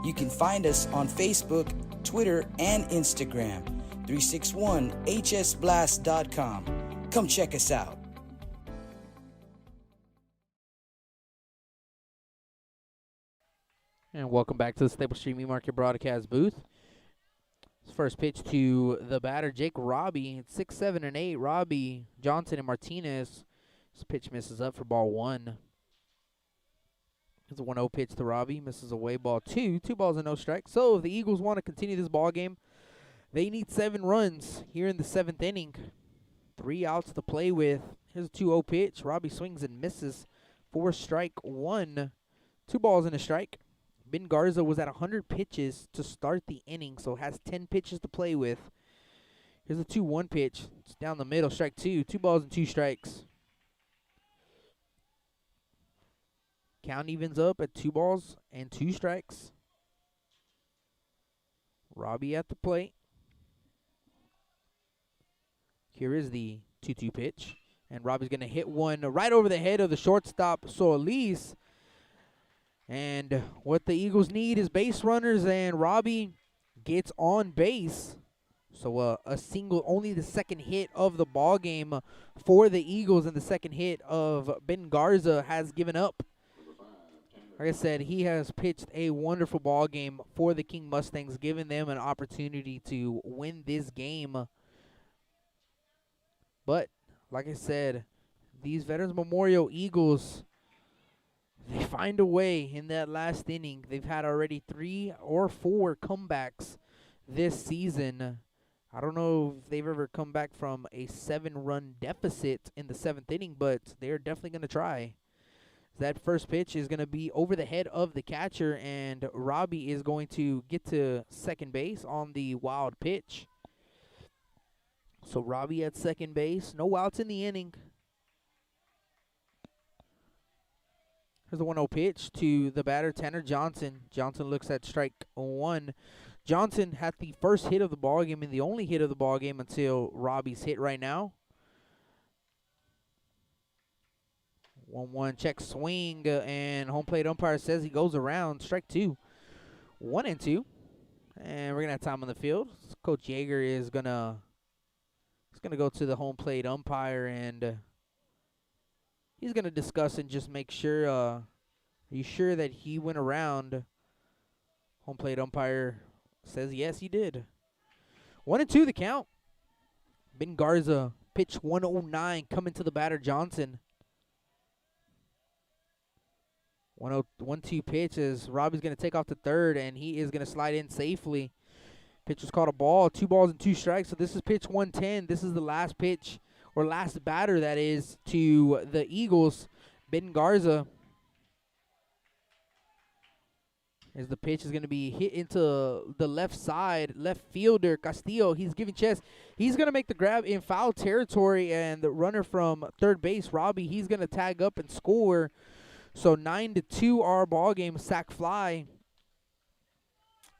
You can find us on Facebook, Twitter, and Instagram. 361hsblast.com. Come check us out. And welcome back to the Staples Street Meat Market broadcast booth. First pitch to the batter, Jake Robbie. It's 6, 7, and 8. Robbie, Johnson, and Martinez. This pitch misses up for ball 1. It's a 1-0 pitch to Robbie. Misses away ball 2. 2 balls and no strikes. So if the Eagles want to continue this ball game, they need 7 runs here in the 7th inning. 3 outs to play with. Here's a 2-0 pitch. Robbie swings and misses for strike 1. 2 balls and a strike. Ben Garza was at 100 pitches to start the inning, so has 10 pitches to play with. Here's a 2-1 pitch. It's down the middle, strike 2. 2 balls and 2 strikes. Count evens up at 2 balls and 2 strikes. Robbie at the plate. Here is the 2-2 pitch. And Robbie's going to hit one right over the head of the shortstop, Solis. And what the Eagles need is base runners, and Robbie gets on base So a single, only the second hit of the ball game for the Eagles, and the second hit of Ben Garza has given up. Like I said, he has pitched a wonderful ball game for the King Mustangs, giving them an opportunity to win this game. But like I said, these Veterans Memorial Eagles, they find a way in that last inning. They've had already 3 or 4 comebacks this season. I don't know if they've ever come back from a 7-run deficit in the 7th inning, but they're definitely going to try. That first pitch is going to be over the head of the catcher, and Robbie is going to get to second base on the wild pitch. So Robbie at second base, no outs in the inning. Here's the 1-0 pitch to the batter, Tanner Johnson. Johnson looks at strike 1. Johnson had the first hit of the ballgame and the only hit of the ballgame until Robbie's hit right now. 1-1 check swing, and home plate umpire says he goes around. Strike 2. 1-2. And we're going to have time on the field. Coach Yeager is going to go to the home plate umpire, and he's going to discuss and just make sure, are you sure that he went around? Home plate umpire says yes, he did. 1-2 the count. Ben Garza, pitch 109, coming to the batter, Johnson. 1-2 pitch as Robbie's going to take off to third, and he is going to slide in safely. Pitch was called a ball, 2 balls and 2 strikes. So this is pitch 110. This is the last pitch, or last batter, that is, to the Eagles. Ben Garza. As the pitch is going to be hit into the left side, left fielder Castillo. He's giving chest. He's going to make the grab in foul territory, and the runner from third base, Robbie, he's going to tag up and score. So 9-2 our ball game, sack fly.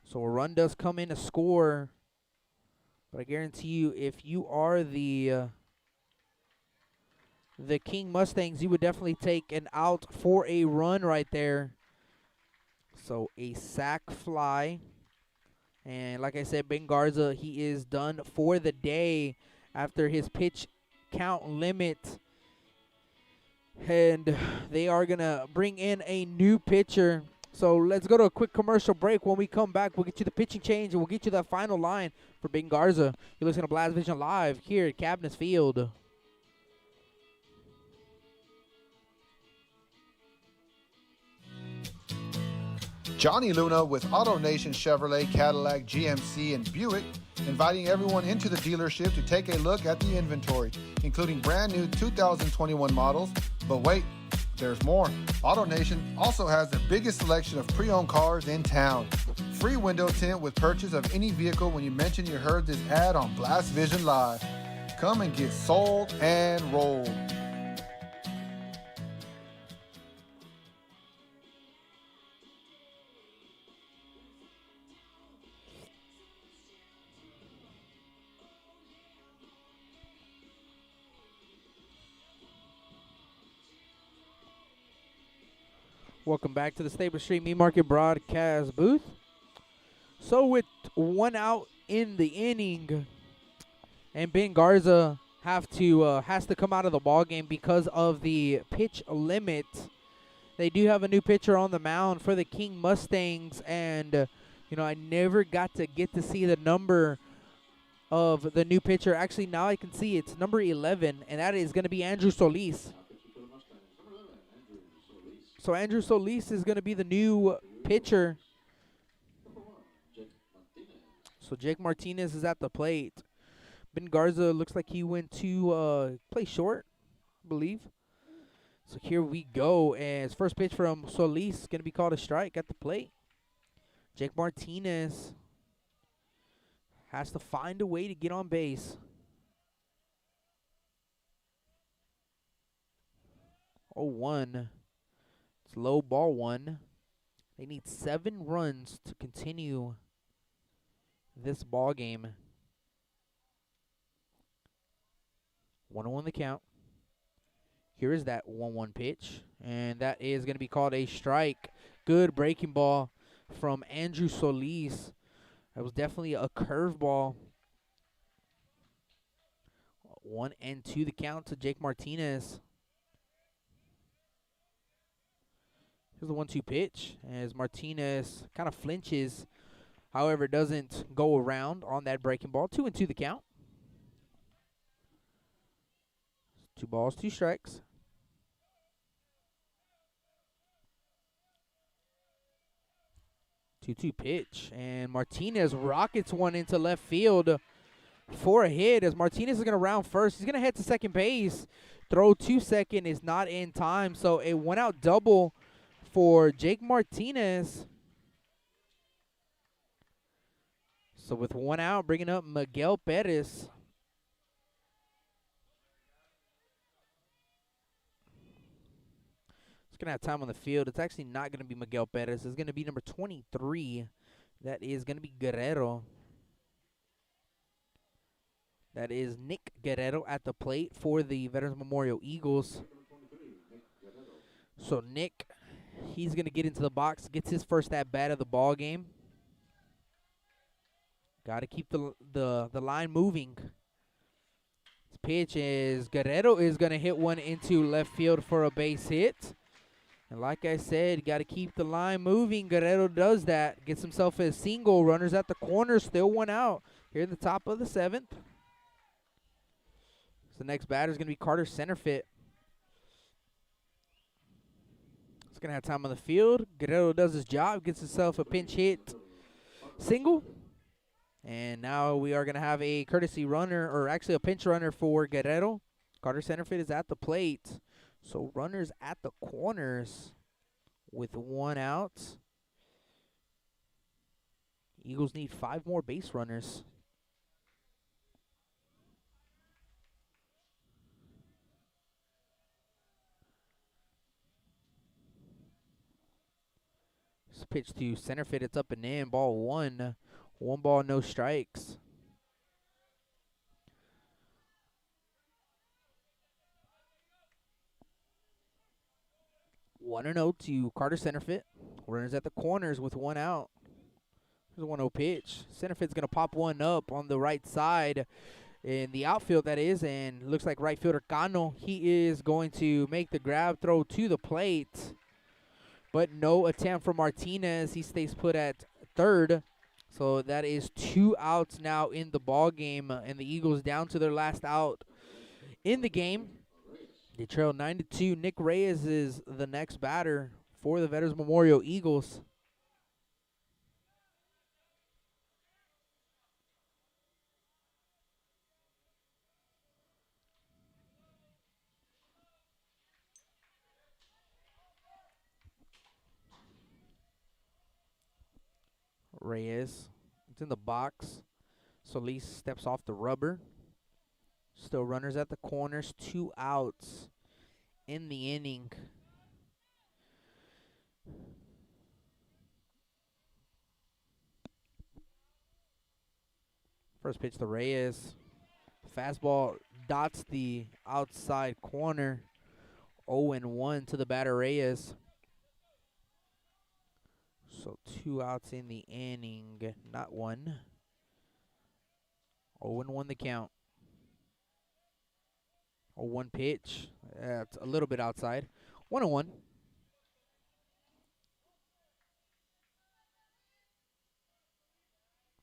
So a run does come in to score, but I guarantee you, if you are the King Mustangs, you would definitely take an out for a run right there. So a sack fly. And like I said, Ben Garza, he is done for the day after his pitch count limit. And they are going to bring in a new pitcher. So let's go to a quick commercial break. When we come back, we'll get you the pitching change, and we'll get you that final line for Ben Garza. You're listening to Blast Vision Live here at Cabinets Field. Johnny Luna with AutoNation Chevrolet, Cadillac, GMC, and Buick, inviting everyone into the dealership to take a look at the inventory, including brand new 2021 models. But wait, there's more. AutoNation also has the biggest selection of pre-owned cars in town. Free window tint with purchase of any vehicle when you mention you heard this ad on Blast Vision Live. Come and get sold and rolled. Welcome back to the Stable Street Meat Market broadcast booth. So with 1 out in the inning, and Ben Garza has to come out of the ball game because of the pitch limit. They do have a new pitcher on the mound for the King Mustangs, and I never got to see the number of the new pitcher. Actually, now I can see it's number 11, and that is going to be Andrew Solis. So Andrew Solis is going to be the new pitcher. So Jake Martinez is at the plate. Ben Garza looks like he went to play short, I believe. So here we go. As first pitch from Solis going to be called a strike at the plate. Jake Martinez has to find a way to get on base. 0-1. It's low, ball 1. They need 7 runs to continue this ball game. 1-1 the count. Here is that 1-1 pitch, and that is going to be called a strike. Good breaking ball from Andrew Solis. That was definitely a curveball. 1-2 the count to Jake Martinez. Here's the 1-2 pitch as Martinez kind of flinches. However, doesn't go around on that breaking ball. 2-2 the count. 2 balls, 2 strikes. 2-2 pitch. And Martinez rockets one into left field for a hit as Martinez is going to round first. He's going to head to second base. Throw to second is not in time. So a 1-out double for Jake Martinez. So with 1 out, bringing up Miguel Perez. It's going to have time on the field. It's actually not going to be Miguel Perez. It's going to be number 23. That is going to be Guerrero. That is Nick Guerrero at the plate for the Veterans Memorial Eagles. So Nick, he's going to get into the box, gets his first at-bat of the ball game. Got to keep the line moving. This pitch is Guerrero is going to hit one into left field for a base hit. And like I said, got to keep the line moving. Guerrero does that. Gets himself a single. Runners at the corner. Still 1 out. Here at the top of the 7th. So the next batter is going to be Carter Centerfit. He's going to have time on the field. Guerrero does his job. Gets himself a pinch hit single. And now we are going to have a courtesy runner, or actually a pinch runner for Guerrero. Carter Centerfit is at the plate. So runners at the corners with 1 out. Eagles need 5 more base runners. This pitch to Centerfit. It's up and in. Ball 1. 1 ball, no strikes. One and 0 to Carter Centerfit. Runners at the corners with 1 out. Here's a 1-0 pitch. Centerfit's going to pop one up on the right side in the outfield, that is, and looks like right fielder Cano. He is going to make the grab throw to the plate, but no attempt from Martinez. He stays put at third. So that is 2 outs now in the ball game, and the Eagles down to their last out in the game. They trail 9-2. Nick Reyes is the next batter for the Veterans Memorial Eagles. Reyes, it's in the box. Solis steps off the rubber. Still runners at the corners, 2 outs in the inning. First pitch to Reyes. Fastball dots the outside corner. 0-1 to the batter Reyes. So 2 outs in the inning, not 1. 0-1 the count. 0-1 pitch. That's a little bit outside. 1-1.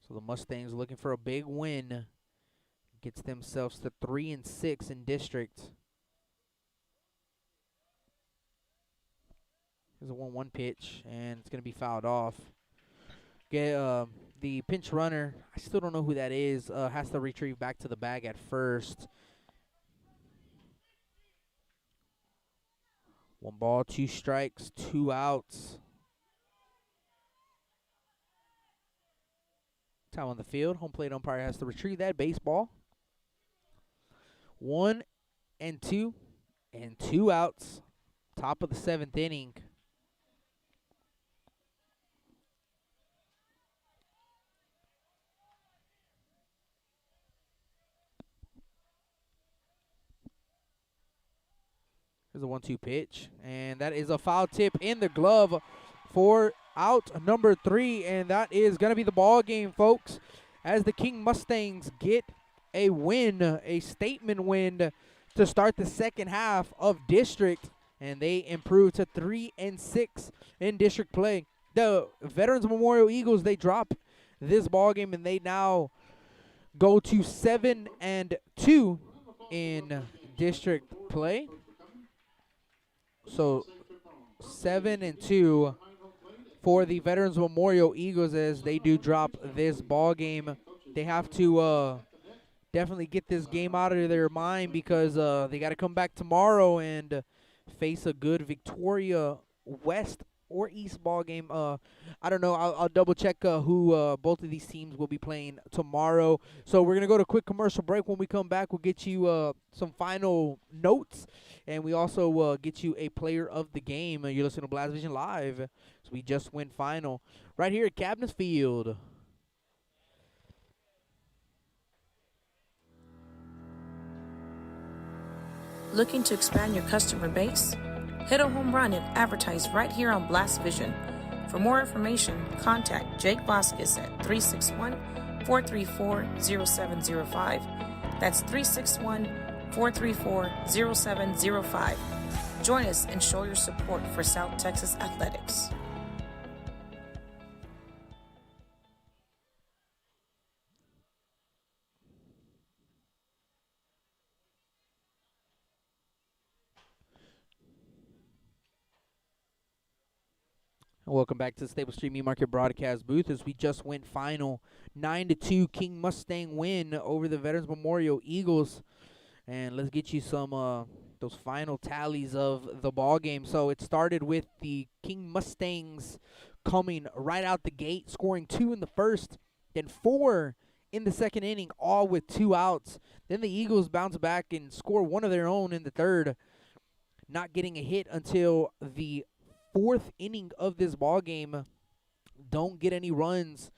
So the Mustangs looking for a big win. Gets themselves to 3-6 in district. Here's a 1-1 pitch, and it's going to be fouled off. The pinch runner, I still don't know who that is, has to retrieve back to the bag at first. 1 ball, 2 strikes, 2 outs. Time on the field. Home plate umpire has to retrieve that baseball. 1-2, and 2 outs. Top of the 7th inning. There's a 1-2 pitch, and that is a foul tip in the glove for out number 3, and that is going to be the ball game, folks, as the King Mustangs get a win, a statement win to start the second half of district, and they improved to 3-6 in district play. The Veterans Memorial Eagles, they drop this ball game, and they now go to 7-2 in district play. So 7-2 for the Veterans Memorial Eagles as they do drop this ball game. They have to definitely get this game out of their mind because they got to come back tomorrow and face a good Victoria West or East ball game. I don't know. I'll double check who both of these teams will be playing tomorrow. So we're gonna go to a quick commercial break. When we come back, we'll get you some final notes, and we also get you a player of the game. You're listening to Blast Vision Live. So we just went final right here at Cabinets Field. Looking to expand your customer base? Hit a home run and advertise right here on Blast Vision. For more information, contact Jake Vasquez at 361-434-0705. That's 361-434-0705. Join us and show your support for South Texas Athletics. Welcome back to the Staples Street Meat Market broadcast booth as we just went final 9-2 King Mustang win over the Veterans Memorial Eagles. And let's get you some those final tallies of the ball game. So it started with the King Mustangs coming right out the gate, scoring 2 in the first, then 4 in the second inning, all with 2 outs. Then the Eagles bounce back and score 1 of their own in the third, not getting a hit until the 4th inning of this ball game. Don't get any runs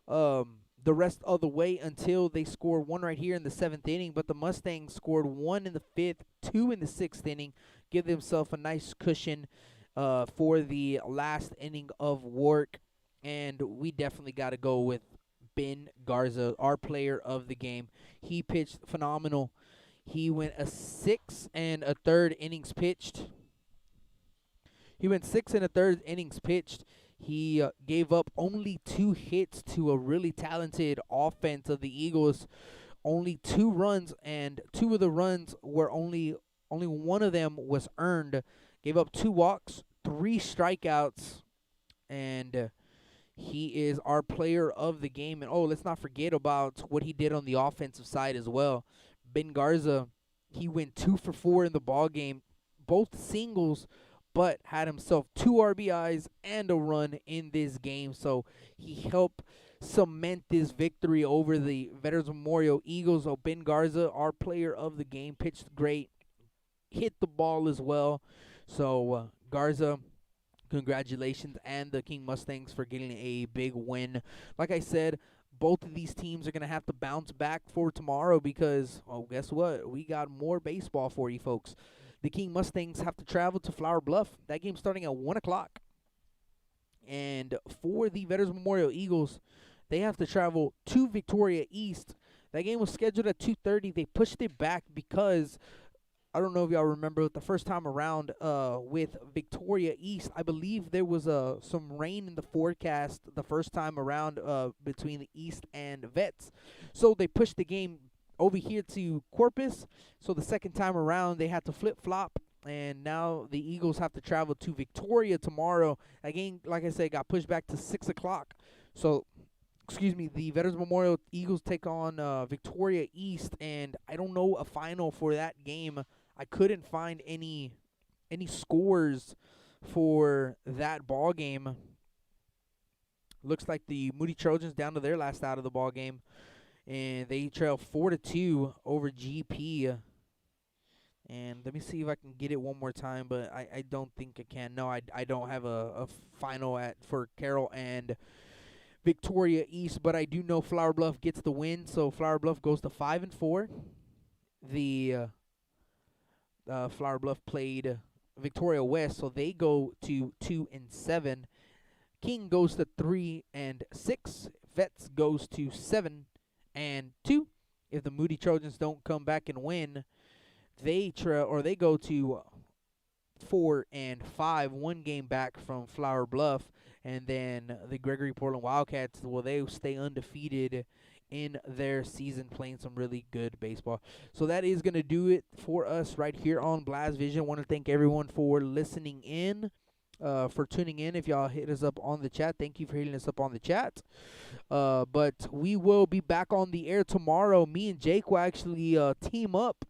the rest of the way until they score 1 right here in the 7th inning. But the Mustangs scored 1 in the 5th, 2 in the 6th inning, give themselves a nice cushion for the last inning of work. And we definitely got to go with Ben Garza, our player of the game. He pitched phenomenal. He went a 6 1/3 innings pitched. He went 6 1/3 innings pitched. He gave up only 2 hits to a really talented offense of the Eagles. Only 2 runs, and 2 of the runs were only one of them was earned. Gave up 2 walks, 3 strikeouts, and he is our player of the game. And let's not forget about what he did on the offensive side as well. Ben Garza, he went 2 for 4 in the ball game, both singles, but had himself 2 RBIs and a run in this game. So he helped cement this victory over the Veterans Memorial Eagles. So Ben Garza, our player of the game, pitched great, hit the ball as well. So Garza, congratulations, and the King Mustangs for getting a big win. Like I said, both of these teams are going to have to bounce back for tomorrow because, guess what? We got more baseball for you folks. The King Mustangs have to travel to Flower Bluff. That game's starting at 1 o'clock. And for the Veterans Memorial Eagles, they have to travel to Victoria East. That game was scheduled at 2:30. They pushed it back because, I don't know if y'all remember, the first time around with Victoria East, I believe there was some rain in the forecast the first time around between the East and Vets. So they pushed the game over here to Corpus. So the second time around, they had to flip-flop, and now the Eagles have to travel to Victoria tomorrow. Again, like I said, got pushed back to 6 o'clock. So, the Veterans Memorial Eagles take on Victoria East, and I don't know a final for that game. I couldn't find any scores for that ball game. Looks like the Moody Trojans down to their last out of the ball game. And they trail 4-2 over GP. And let me see if I can get it one more time, but I don't think I can. No, I don't have a final for Carroll and Victoria East, but I do know Flower Bluff gets the win, so Flower Bluff goes to 5-4. The Flower Bluff played Victoria West, so they go to 2-7. King goes to 3-6. Vets goes to 7-2, if the Moody Trojans don't come back and win, they go to 4-5, one game back from Flower Bluff, and then the Gregory Portland Wildcats, they stay undefeated in their season, playing some really good baseball. So that is going to do it for us right here on Blast Vision. Want to thank everyone for listening in, for tuning in. If y'all hit us up on the chat, thank you for hitting us up on the chat. But we will be back on the air tomorrow. Me and Jake will actually team up,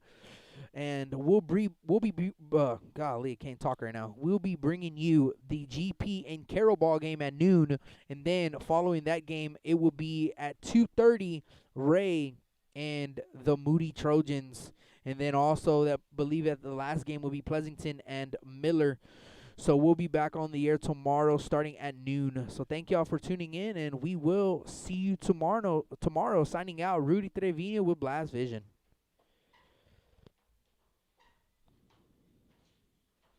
and golly, I can't talk right now. We'll be bringing you the GP and Carroll ball game at noon, and then following that game, it will be at 2:30, Ray and the Moody Trojans, and then also believe that the last game will be Pleasanton and Miller. So we'll be back on the air tomorrow starting at noon. So thank y'all for tuning in, and we will see you tomorrow. Signing out, Rudy Trevino with Blast Vision.